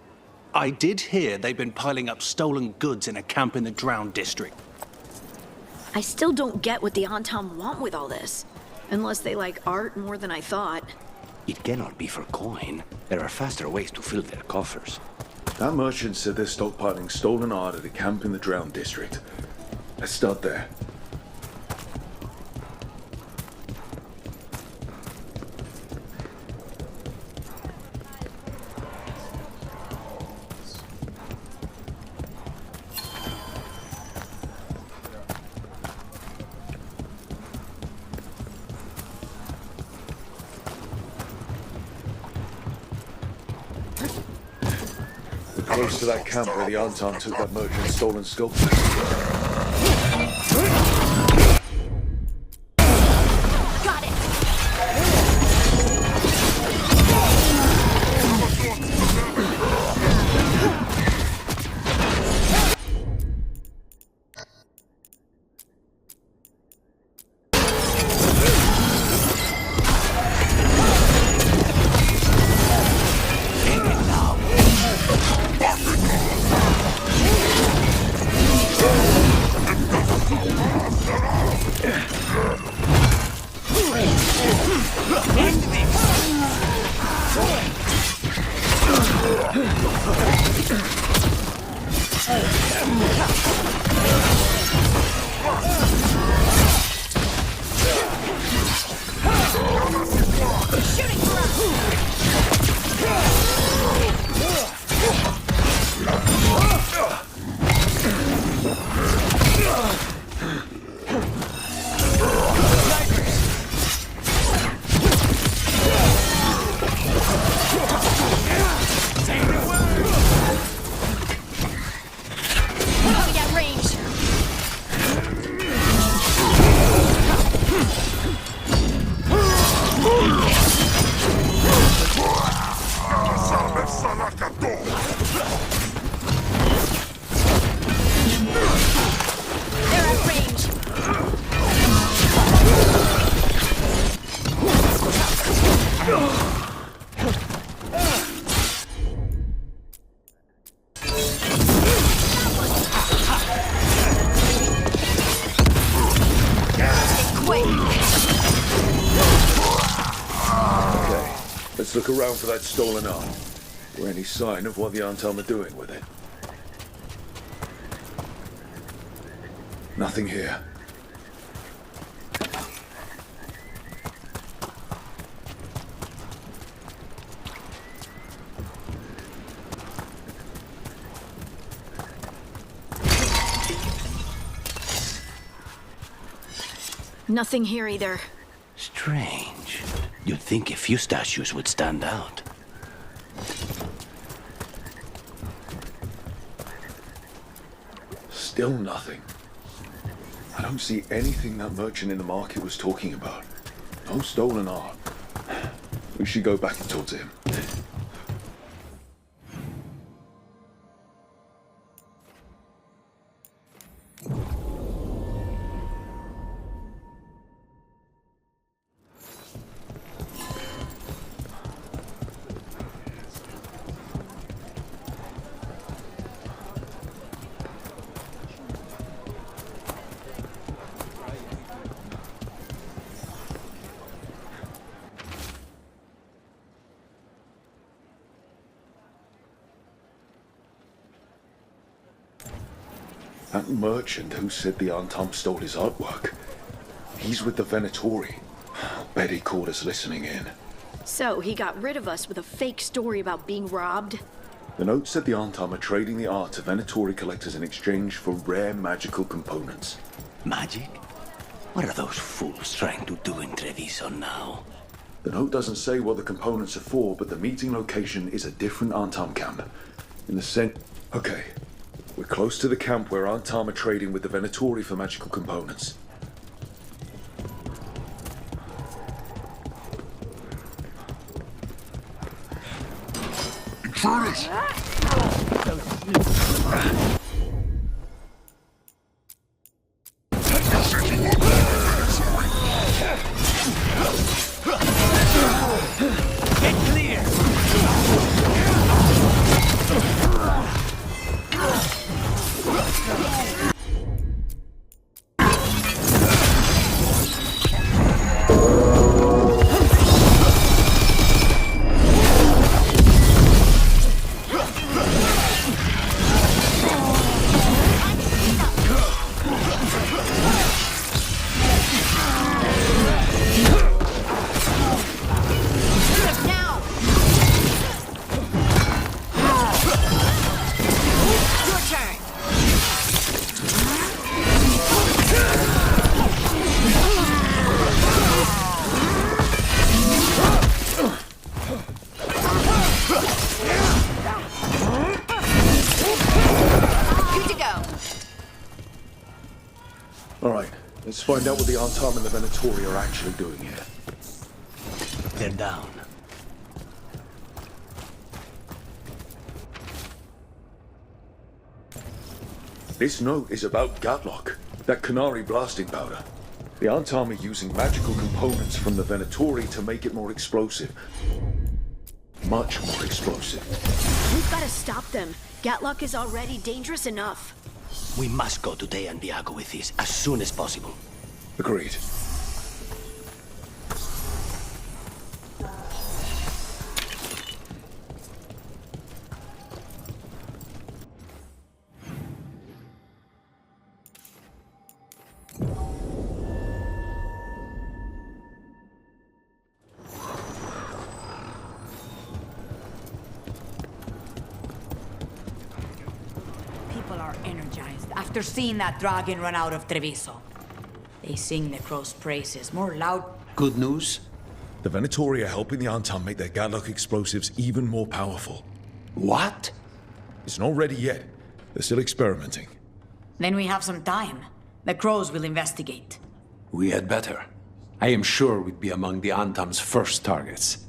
I did hear they've been piling up stolen goods in a camp in the Drowned District. I still don't get what the Antam want with all this. Unless they like art more than I thought. It cannot be for coin. There are faster ways to fill their coffers. That merchant said they're stockpiling stolen art at a camp in the Drowned District. Let's start there. Close to that camp where the Antam took that merchant's stolen sculptures. Got it! Let's look around for that stolen arm. Or any sign of what the Antam are doing with it. Nothing here. Nothing here either. Strange. You'd think a few statues would stand out. Still nothing. I don't see anything that merchant in the market was talking about. No stolen art. We should go back and talk to him. That merchant who said the Antam stole his artwork. He's with the Venatori. I'll bet he caught us listening in. So, he got rid of us with a fake story about being robbed? The note said the Antam are trading the art to Venatori collectors in exchange for rare magical components. Magic? What are those fools trying to do in Treviso now? The note doesn't say what the components are for, but the meeting location is a different Antam camp. In the Okay. We're close to the camp where Antam are trading with the Venatori for magical components. Intruders! Get clear! Let's find out what the Antam and the Venatori are actually doing here. They're down. This note is about Gatlock, that Canary blasting powder. The Antam are using magical components from the Venatori to make it more explosive. Much more explosive. We've got to stop them. Gatlock is already dangerous enough. We must go to De Andiago with this as soon as possible. Agreed. after seeing that dragon run out of Treviso. They sing the crow's praises more loud. Good news? The Venatori are helping the Antam make their Gadlock explosives even more powerful. What? It's not ready yet. They're still experimenting. Then we have some time. The crows will investigate. We had better. I am sure we'd be among the Antam's first targets.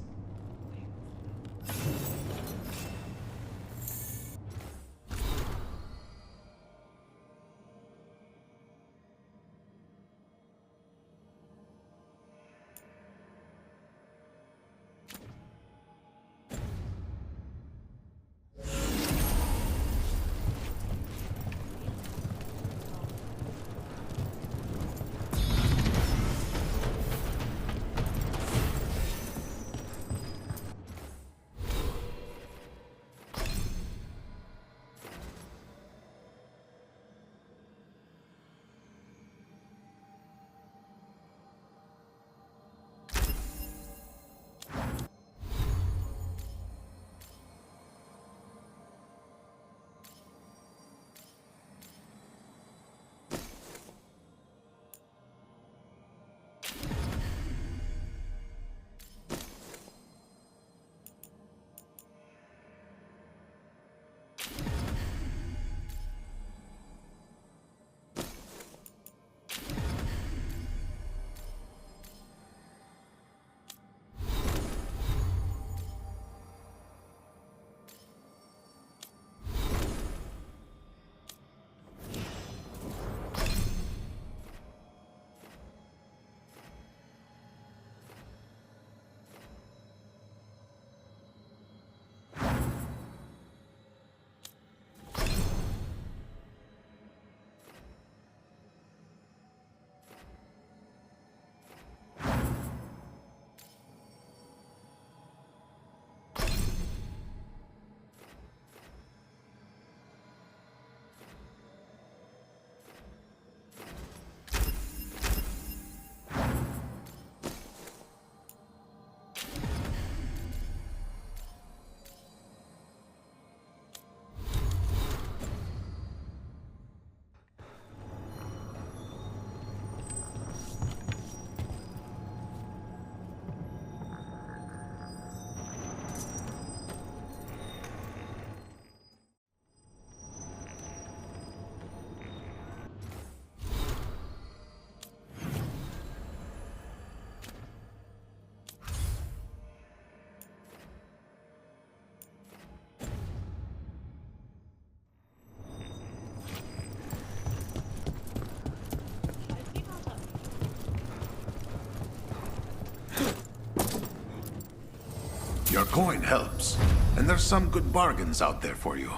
Your coin helps, and there's some good bargains out there for you.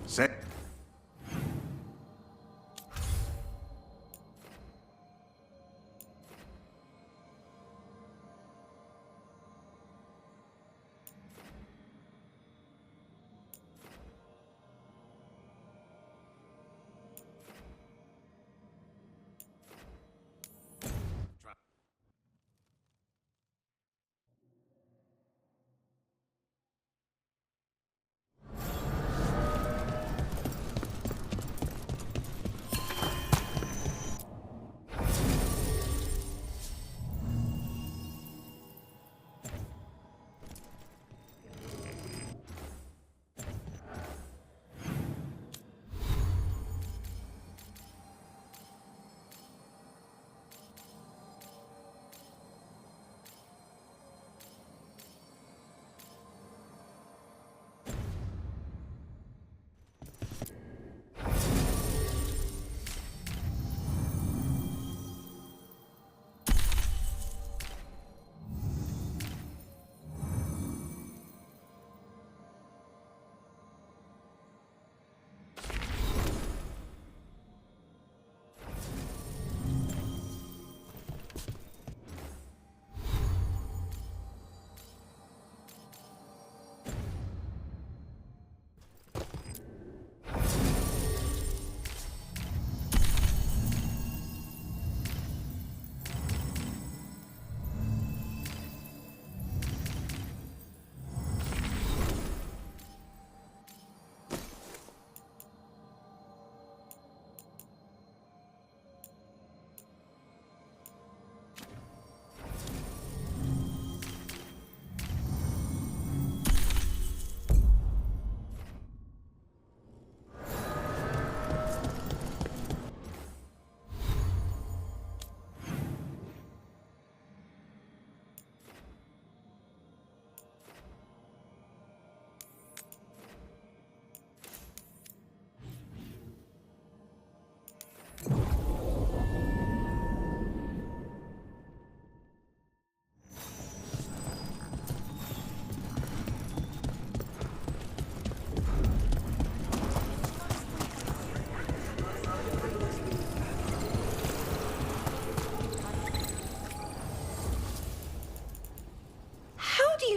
Say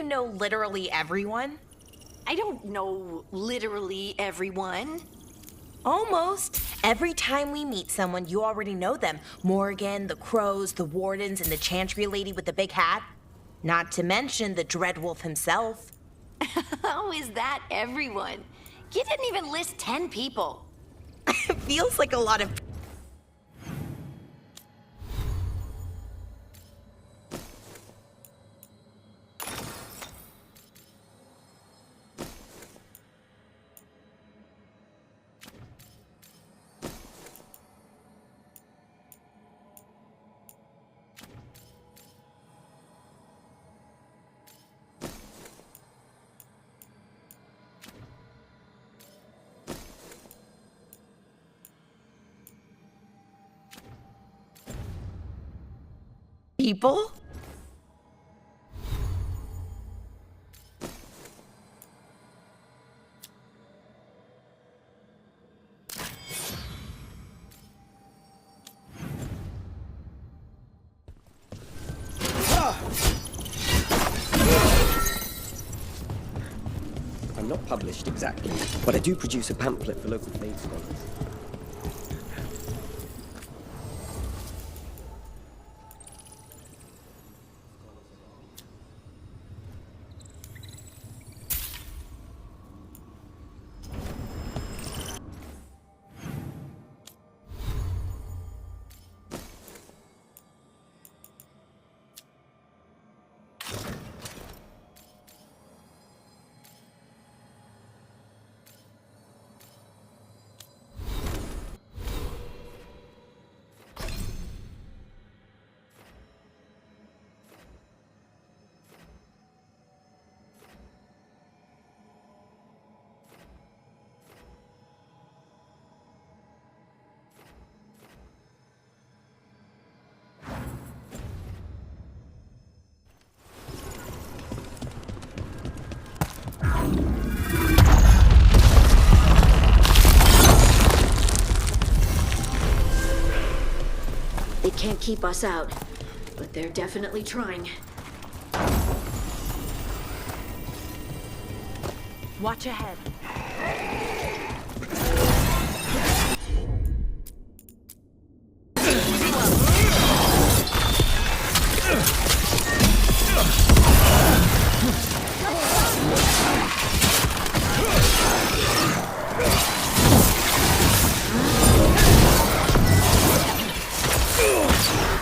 you know literally everyone? I don't know literally everyone. Almost. Every time we meet someone, you already know them. Morgan, the Crows, the Wardens, and the Chantry lady with the big hat. Not to mention the Dreadwolf himself. How is that everyone? You didn't even list 10 people. It feels like a lot of... people? I'm not published exactly, but I do produce a pamphlet for local faith scholars. They can't keep us out, but they're definitely trying. Watch ahead.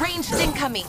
Ranged incoming.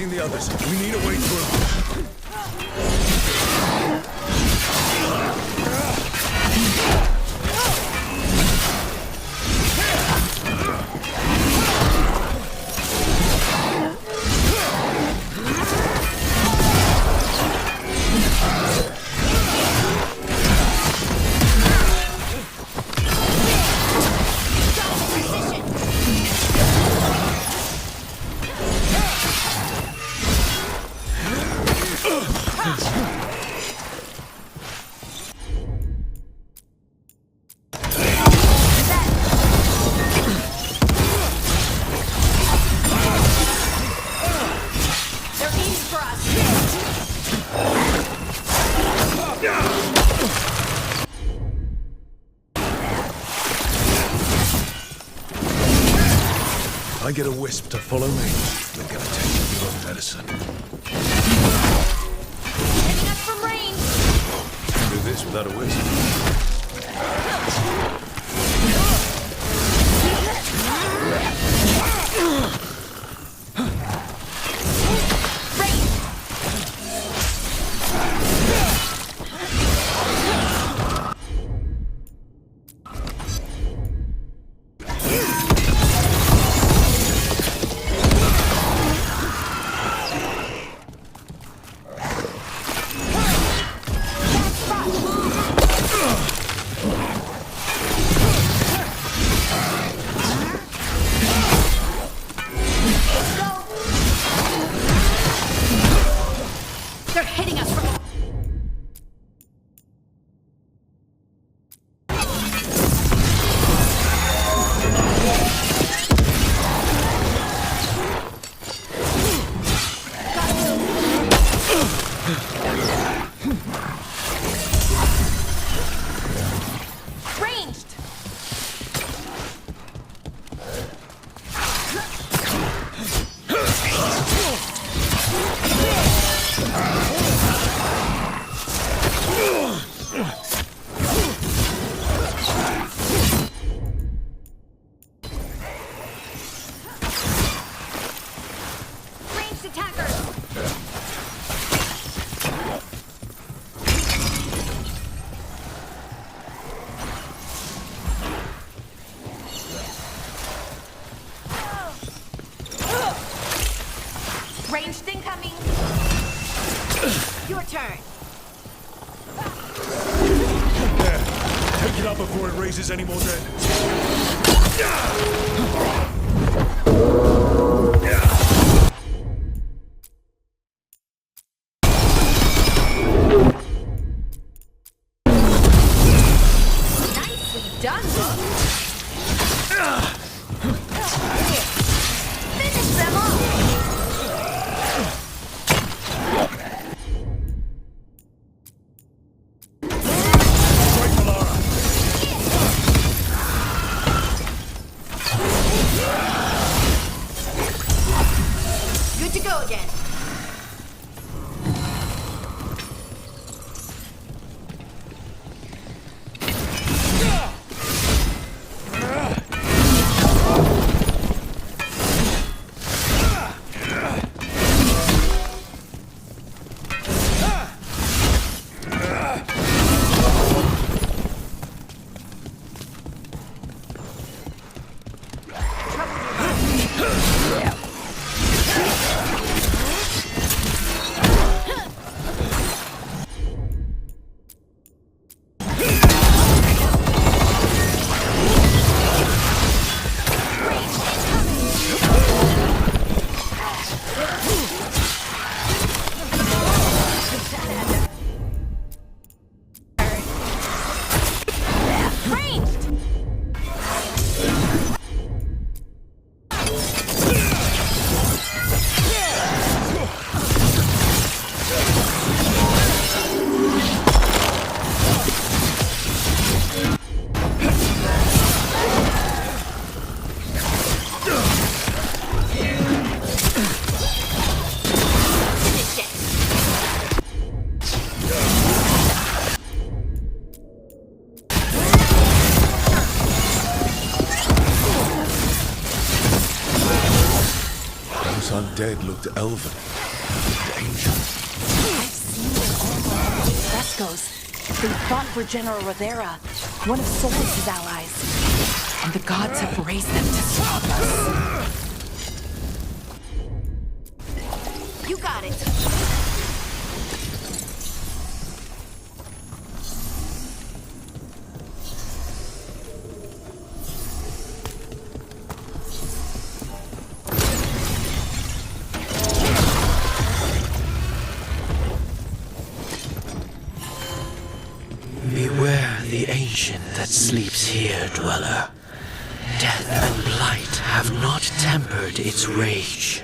engaging the others. We need a way through. I get a wisp to follow me. We're gonna take your medicine. Hitting us from range. Do this without a wisp. They're hitting us from... Ranged. Ranged attackers! Ranged incoming. Your turn. There. Take it out before it raises any more dead. Nicely done, Book. Finish them off. Good to go again. undead looked elven and ancient. I've seen them all over these frescoes. They fought for General Rivera, one of Solus' allies. And the gods have raised them to stop us. You got it. Beware the ancient that sleeps here, dweller. Death and blight have not tempered its rage.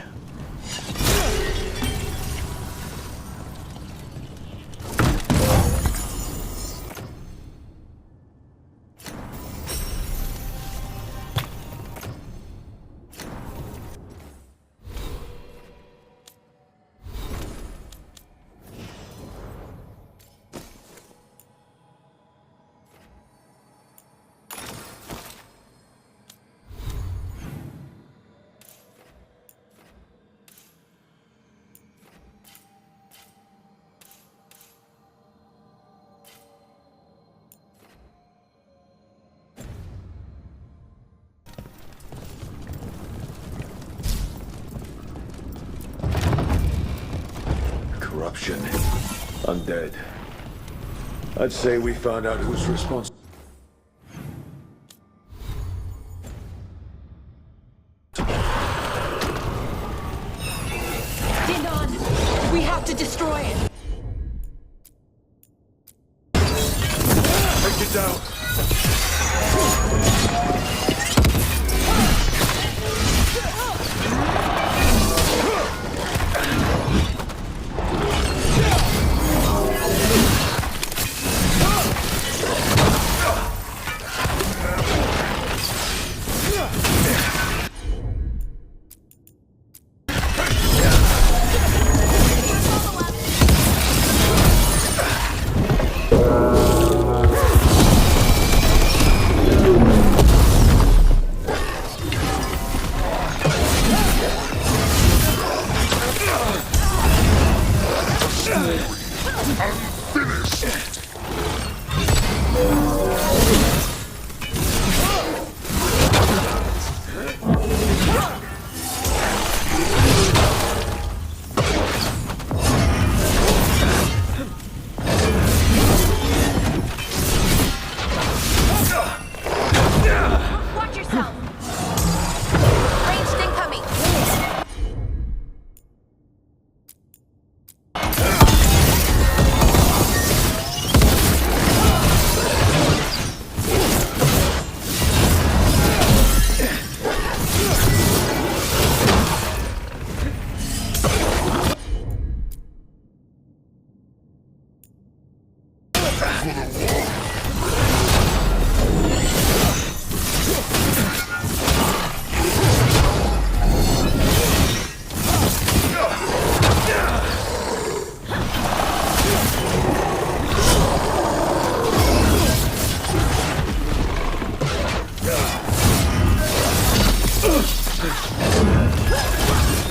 Corruption. Undead. I'd say we found out who's responsible. Stand on! We have to destroy it! Take it down! Watch yourself! Ranged incoming!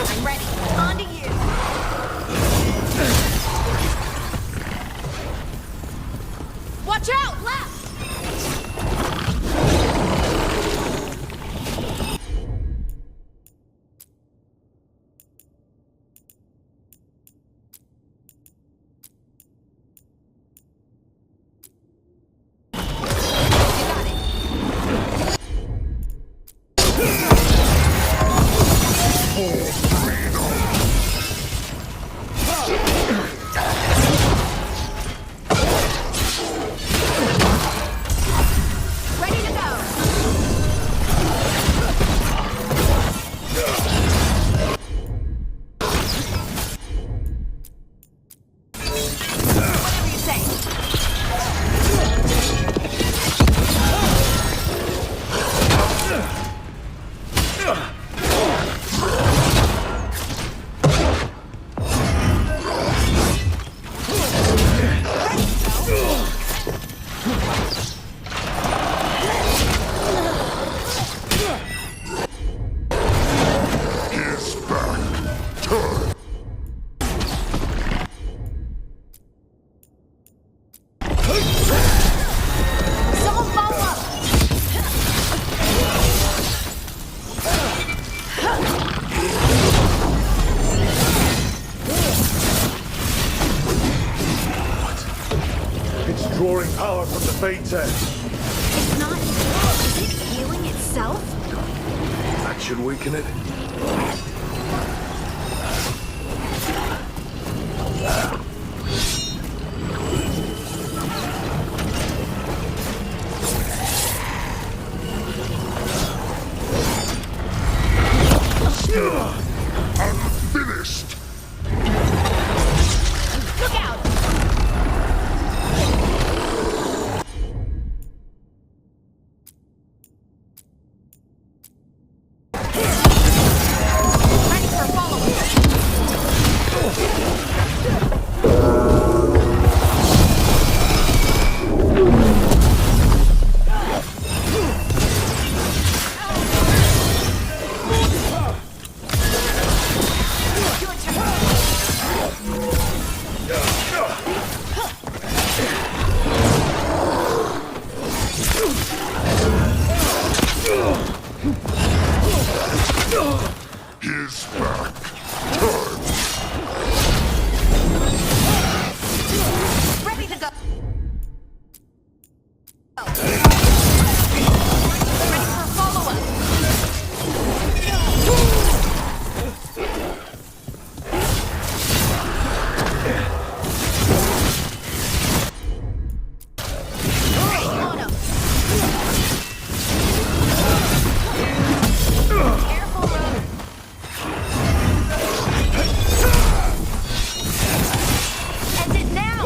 I'm ready. On to you. Watch out! Left! from the Fade test. It's not. Is it healing itself? That should weaken it. I'm finished. Look out! Ready for He's back. Ready to go. Ready for follow-up. On him. Careful, Rogue. End it now.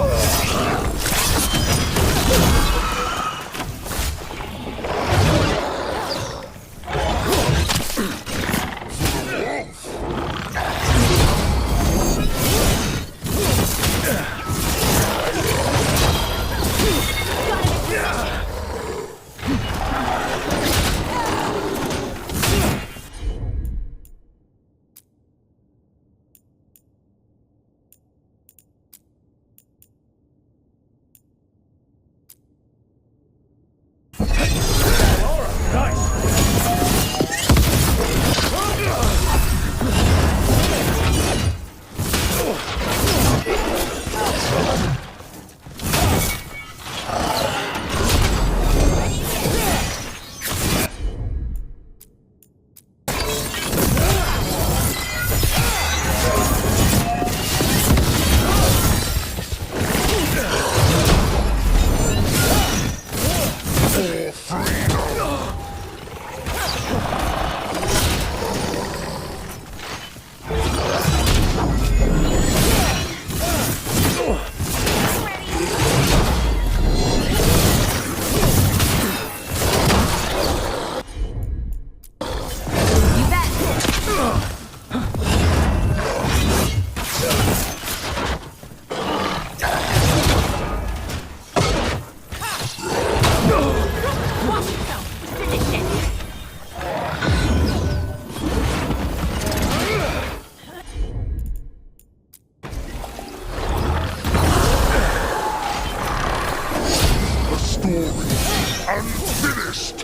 Unfinished.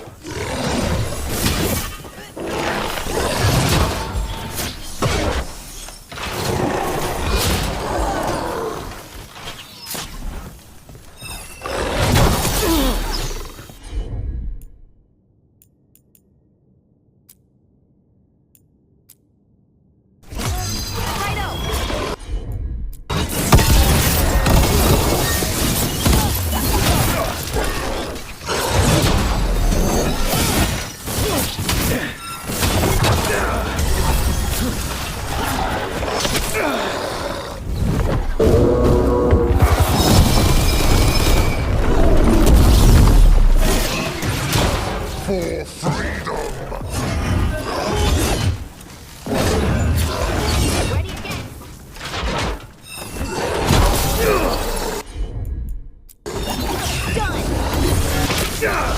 For freedom. Ready again. Done.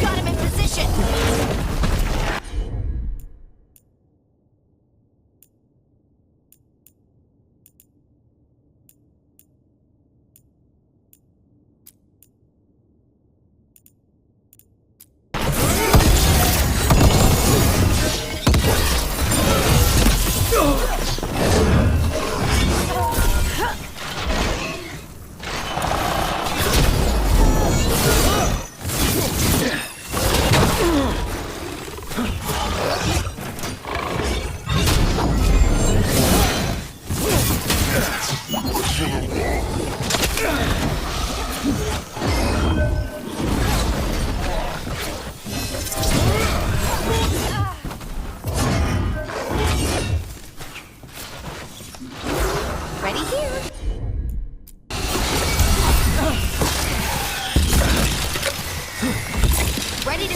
Got him in position.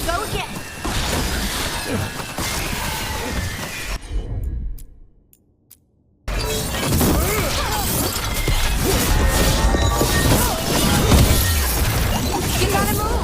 Go again. You gotta move.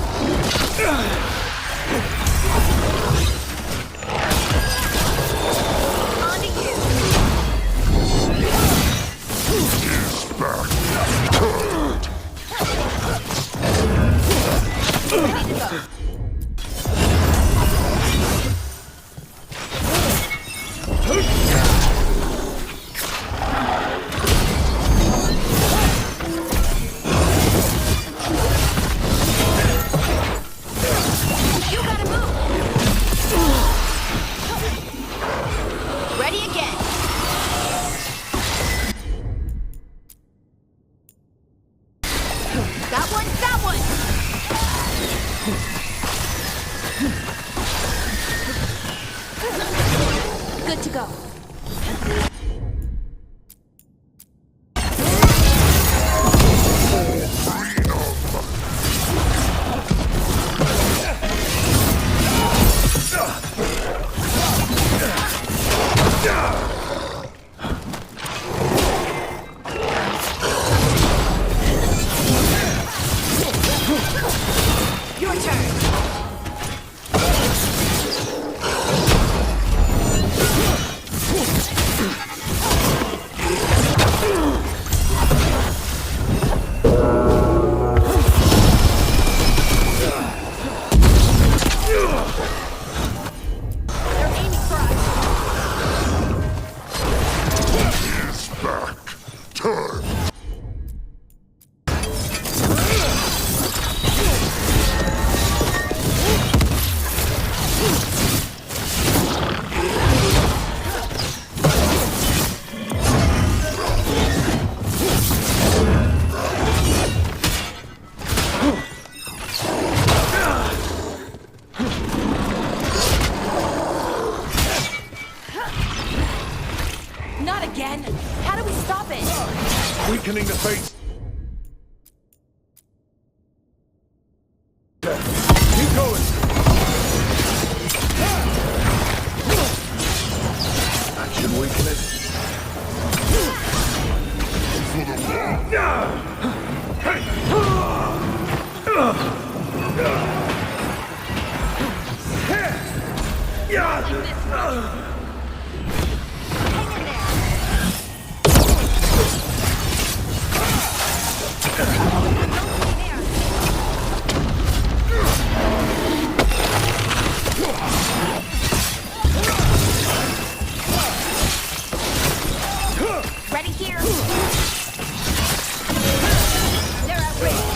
Good to go. Your turn. Not again! How do we stop it? Weakening the fate. Keep going. Action weaken it. Ready here. They're outraged.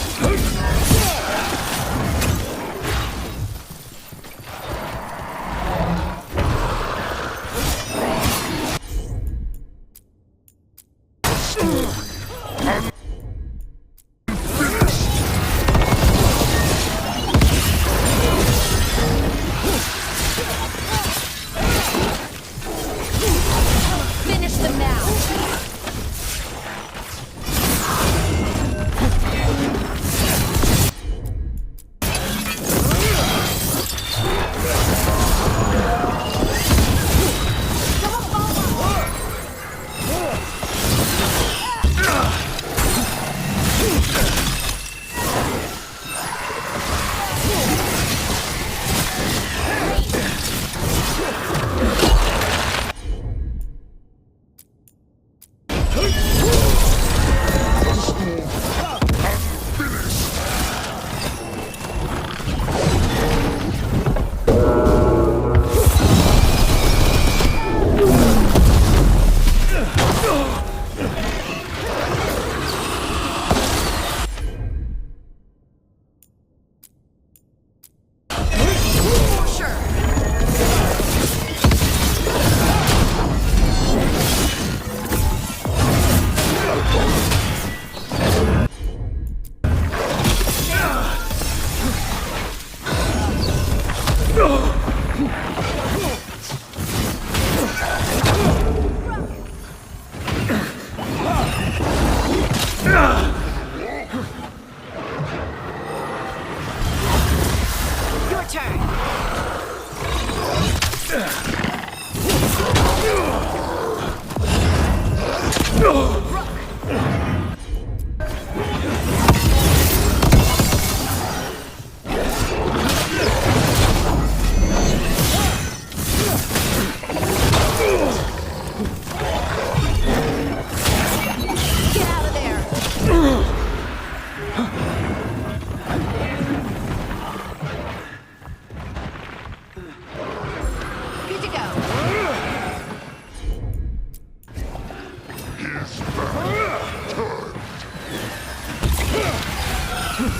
Finish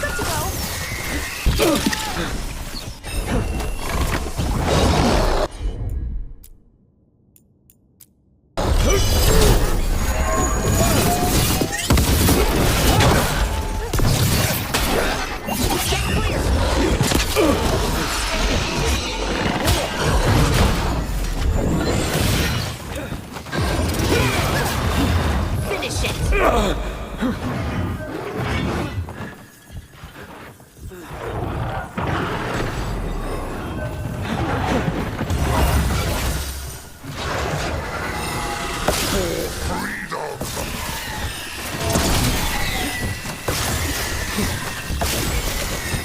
it!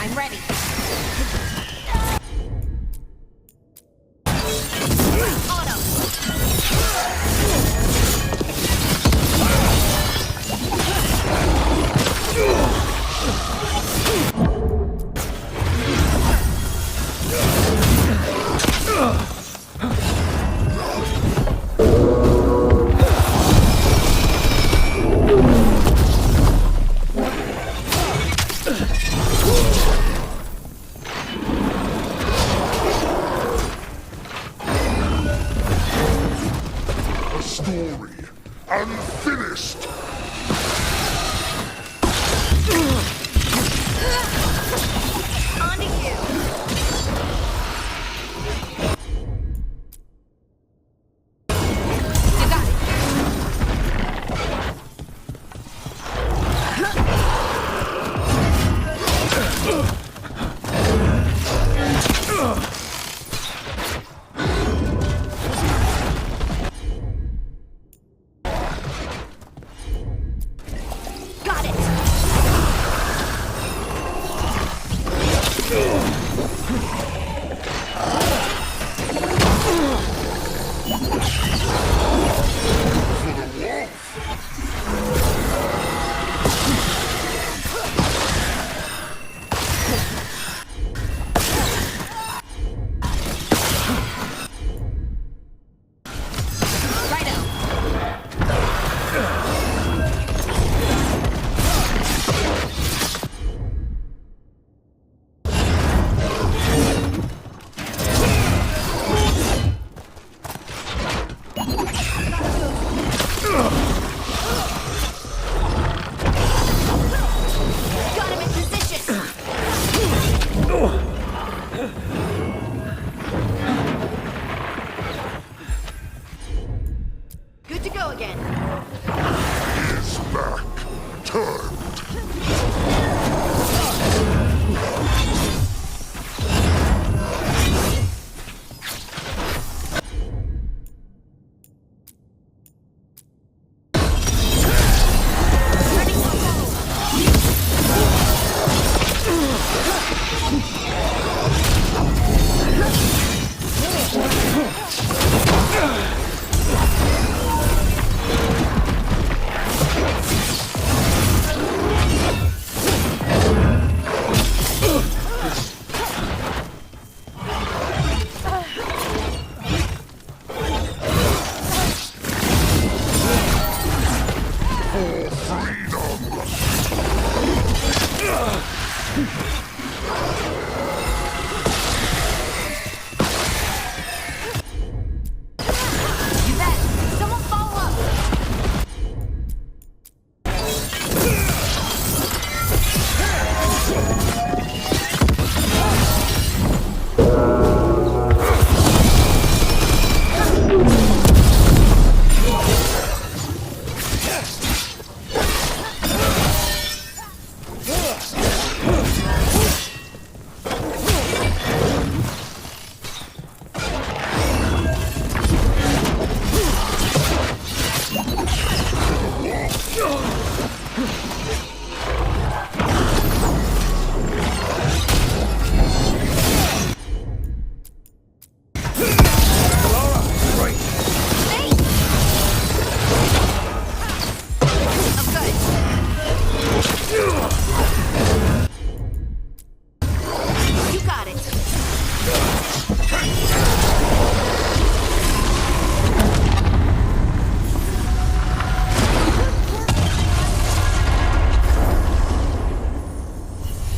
I'm ready.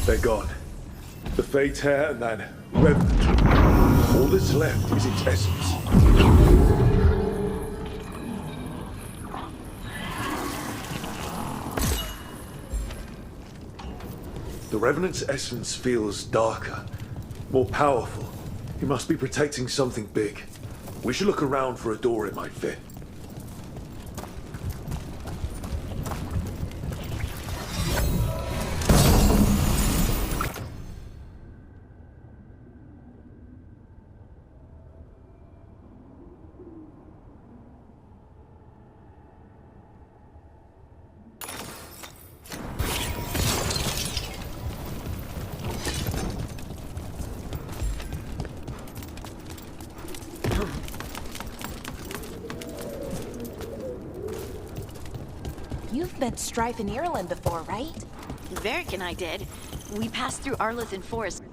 They're gone. The Fate's hair and that revenant. All that's left is its essence. The Revenant's essence feels darker, more powerful. He must be protecting something big. We should look around for a door it might fit. You've met Strife in Ireland before, right? Varric and I did. We passed through Arlithan Forest.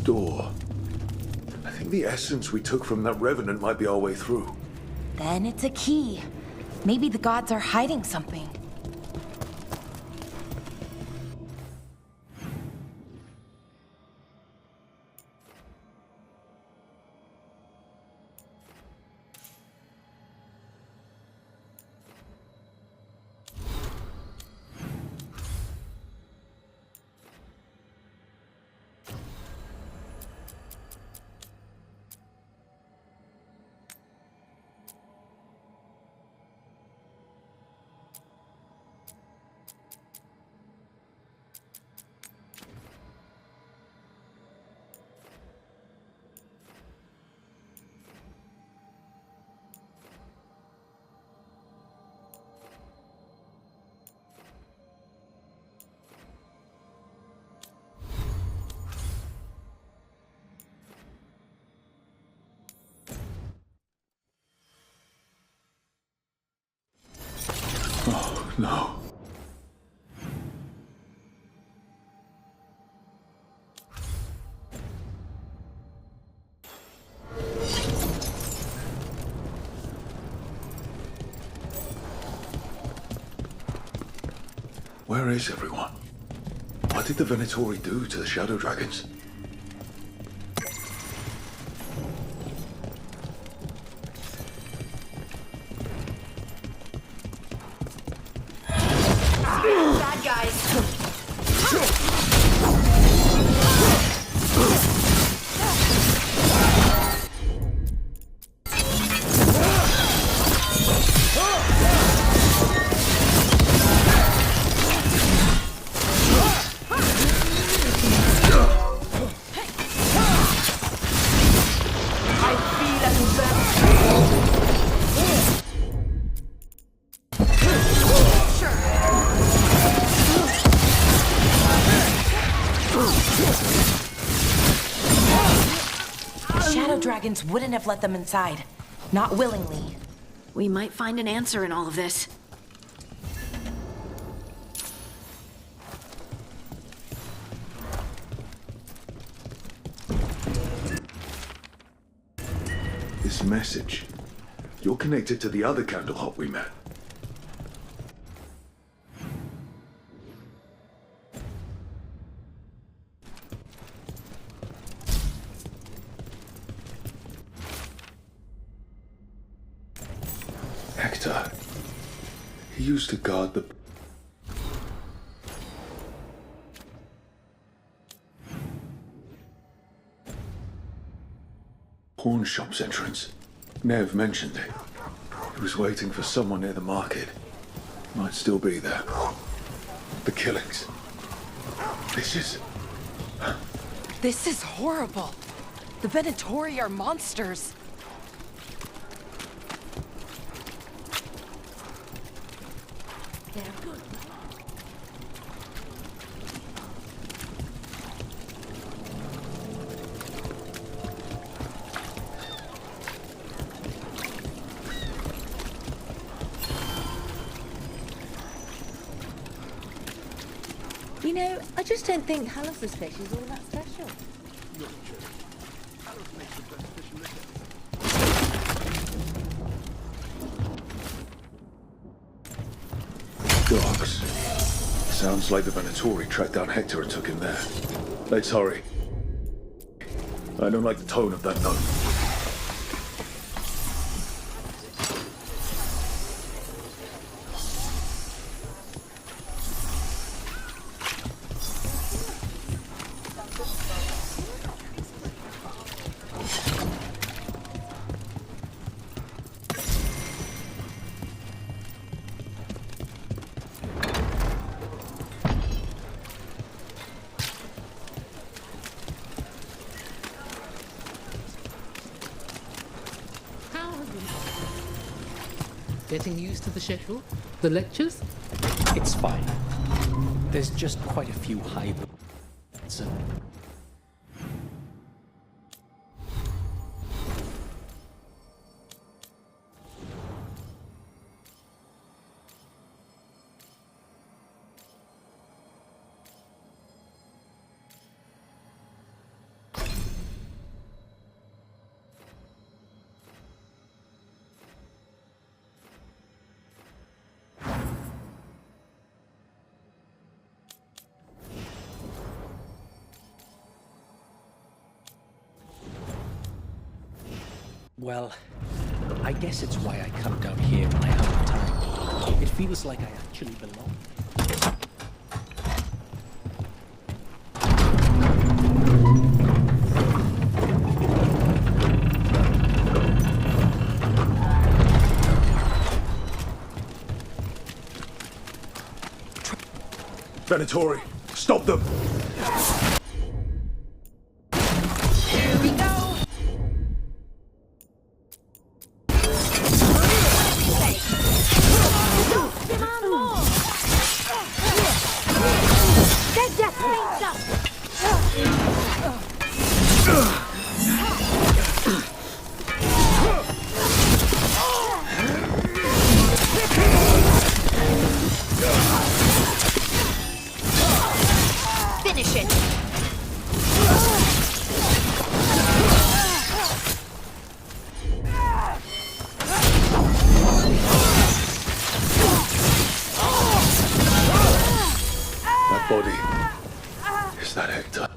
Door. I think the essence we took from that revenant might be our way through. Then it's a key. Maybe the gods are hiding something. Oh, no. Where is everyone? What did the Venatori do to the Shadow Dragons? Bad guys. Shadow dragons wouldn't have let them inside. Not willingly. We might find an answer in all of this. This message. You're connected to the other Candlehop we met. Hector. He used to guard the... pawn shop's entrance. Nev mentioned it. He was waiting for someone near the market. Might still be there. The killings. This is horrible. The Venatori are monsters. You know, I just don't think Hallows' fish is all that special. Dogs. Sounds like the Venatori tracked down Hector and took him there. Let's hurry. I don't like the tone of that note. Getting used to the schedule? The lectures? It's fine. There's just quite a few hybrids. So well, I guess it's why I come down here when I have the time. It feels like I actually belong. Venatori, stop them! Here we go! That death cleans up! Finish it! That body. Is that Hector?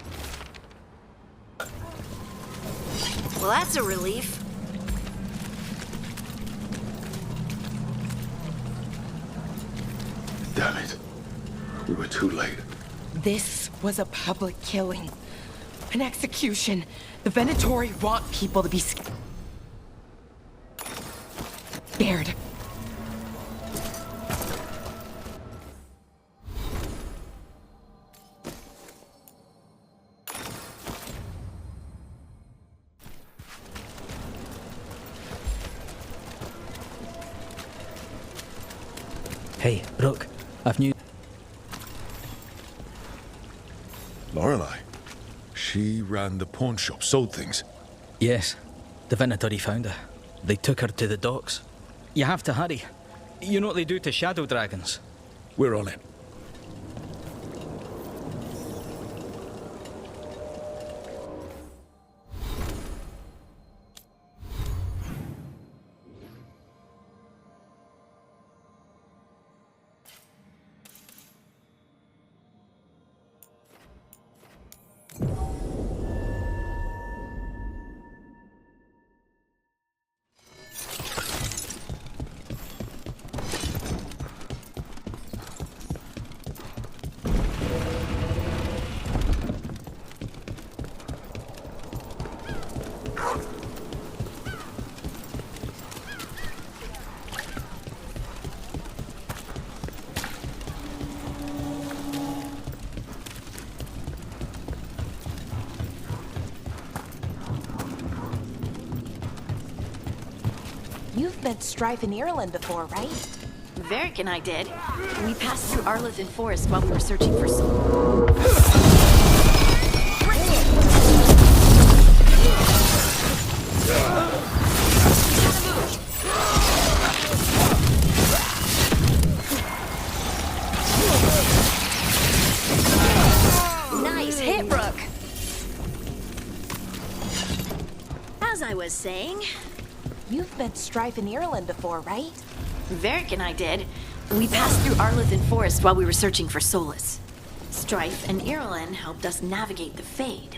Well, that's a relief. Damn it. We were too late. This was a public killing. An execution. The Venatori want people to be scared. Hey, Rook, I've new. Lorelei. She ran the pawn shop, sold things. Yes, the Venatori found her. They took her to the docks. You have to hurry. You know what they do to shadow dragons? We're on it. You've met Strife in Ireland before, right? Varric and I did. We passed through Arlethan Forest while we were searching for some... As I was saying, You've met Strife in Ireland before, right? Varric and I did. We passed through Arlethan Forest while we were searching for Solus. Strife and Ireland helped us navigate the Fade.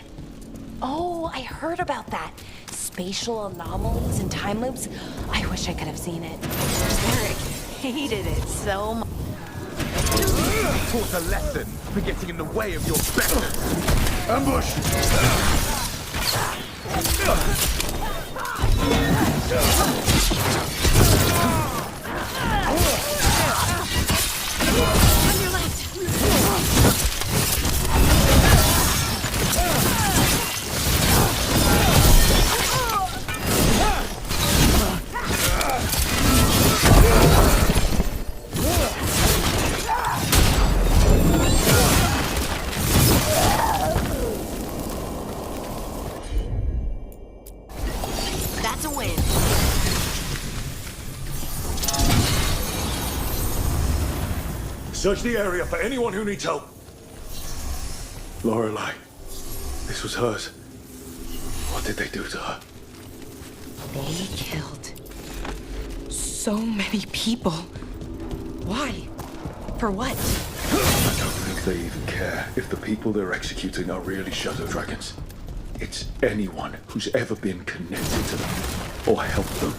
Oh, I heard about that. Spatial anomalies and time loops. I wish I could have seen it. Varric hated it so much. Taught a lesson for getting in the way of your betters. Ambush! On your left! That's a win. Search the area for anyone who needs help. Lorelei. This was hers. What did they do to her? They killed so many people. Why? For what? I don't think they even care if the people they're executing are really Shadow Dragons. It's anyone who's ever been connected to them or helped them.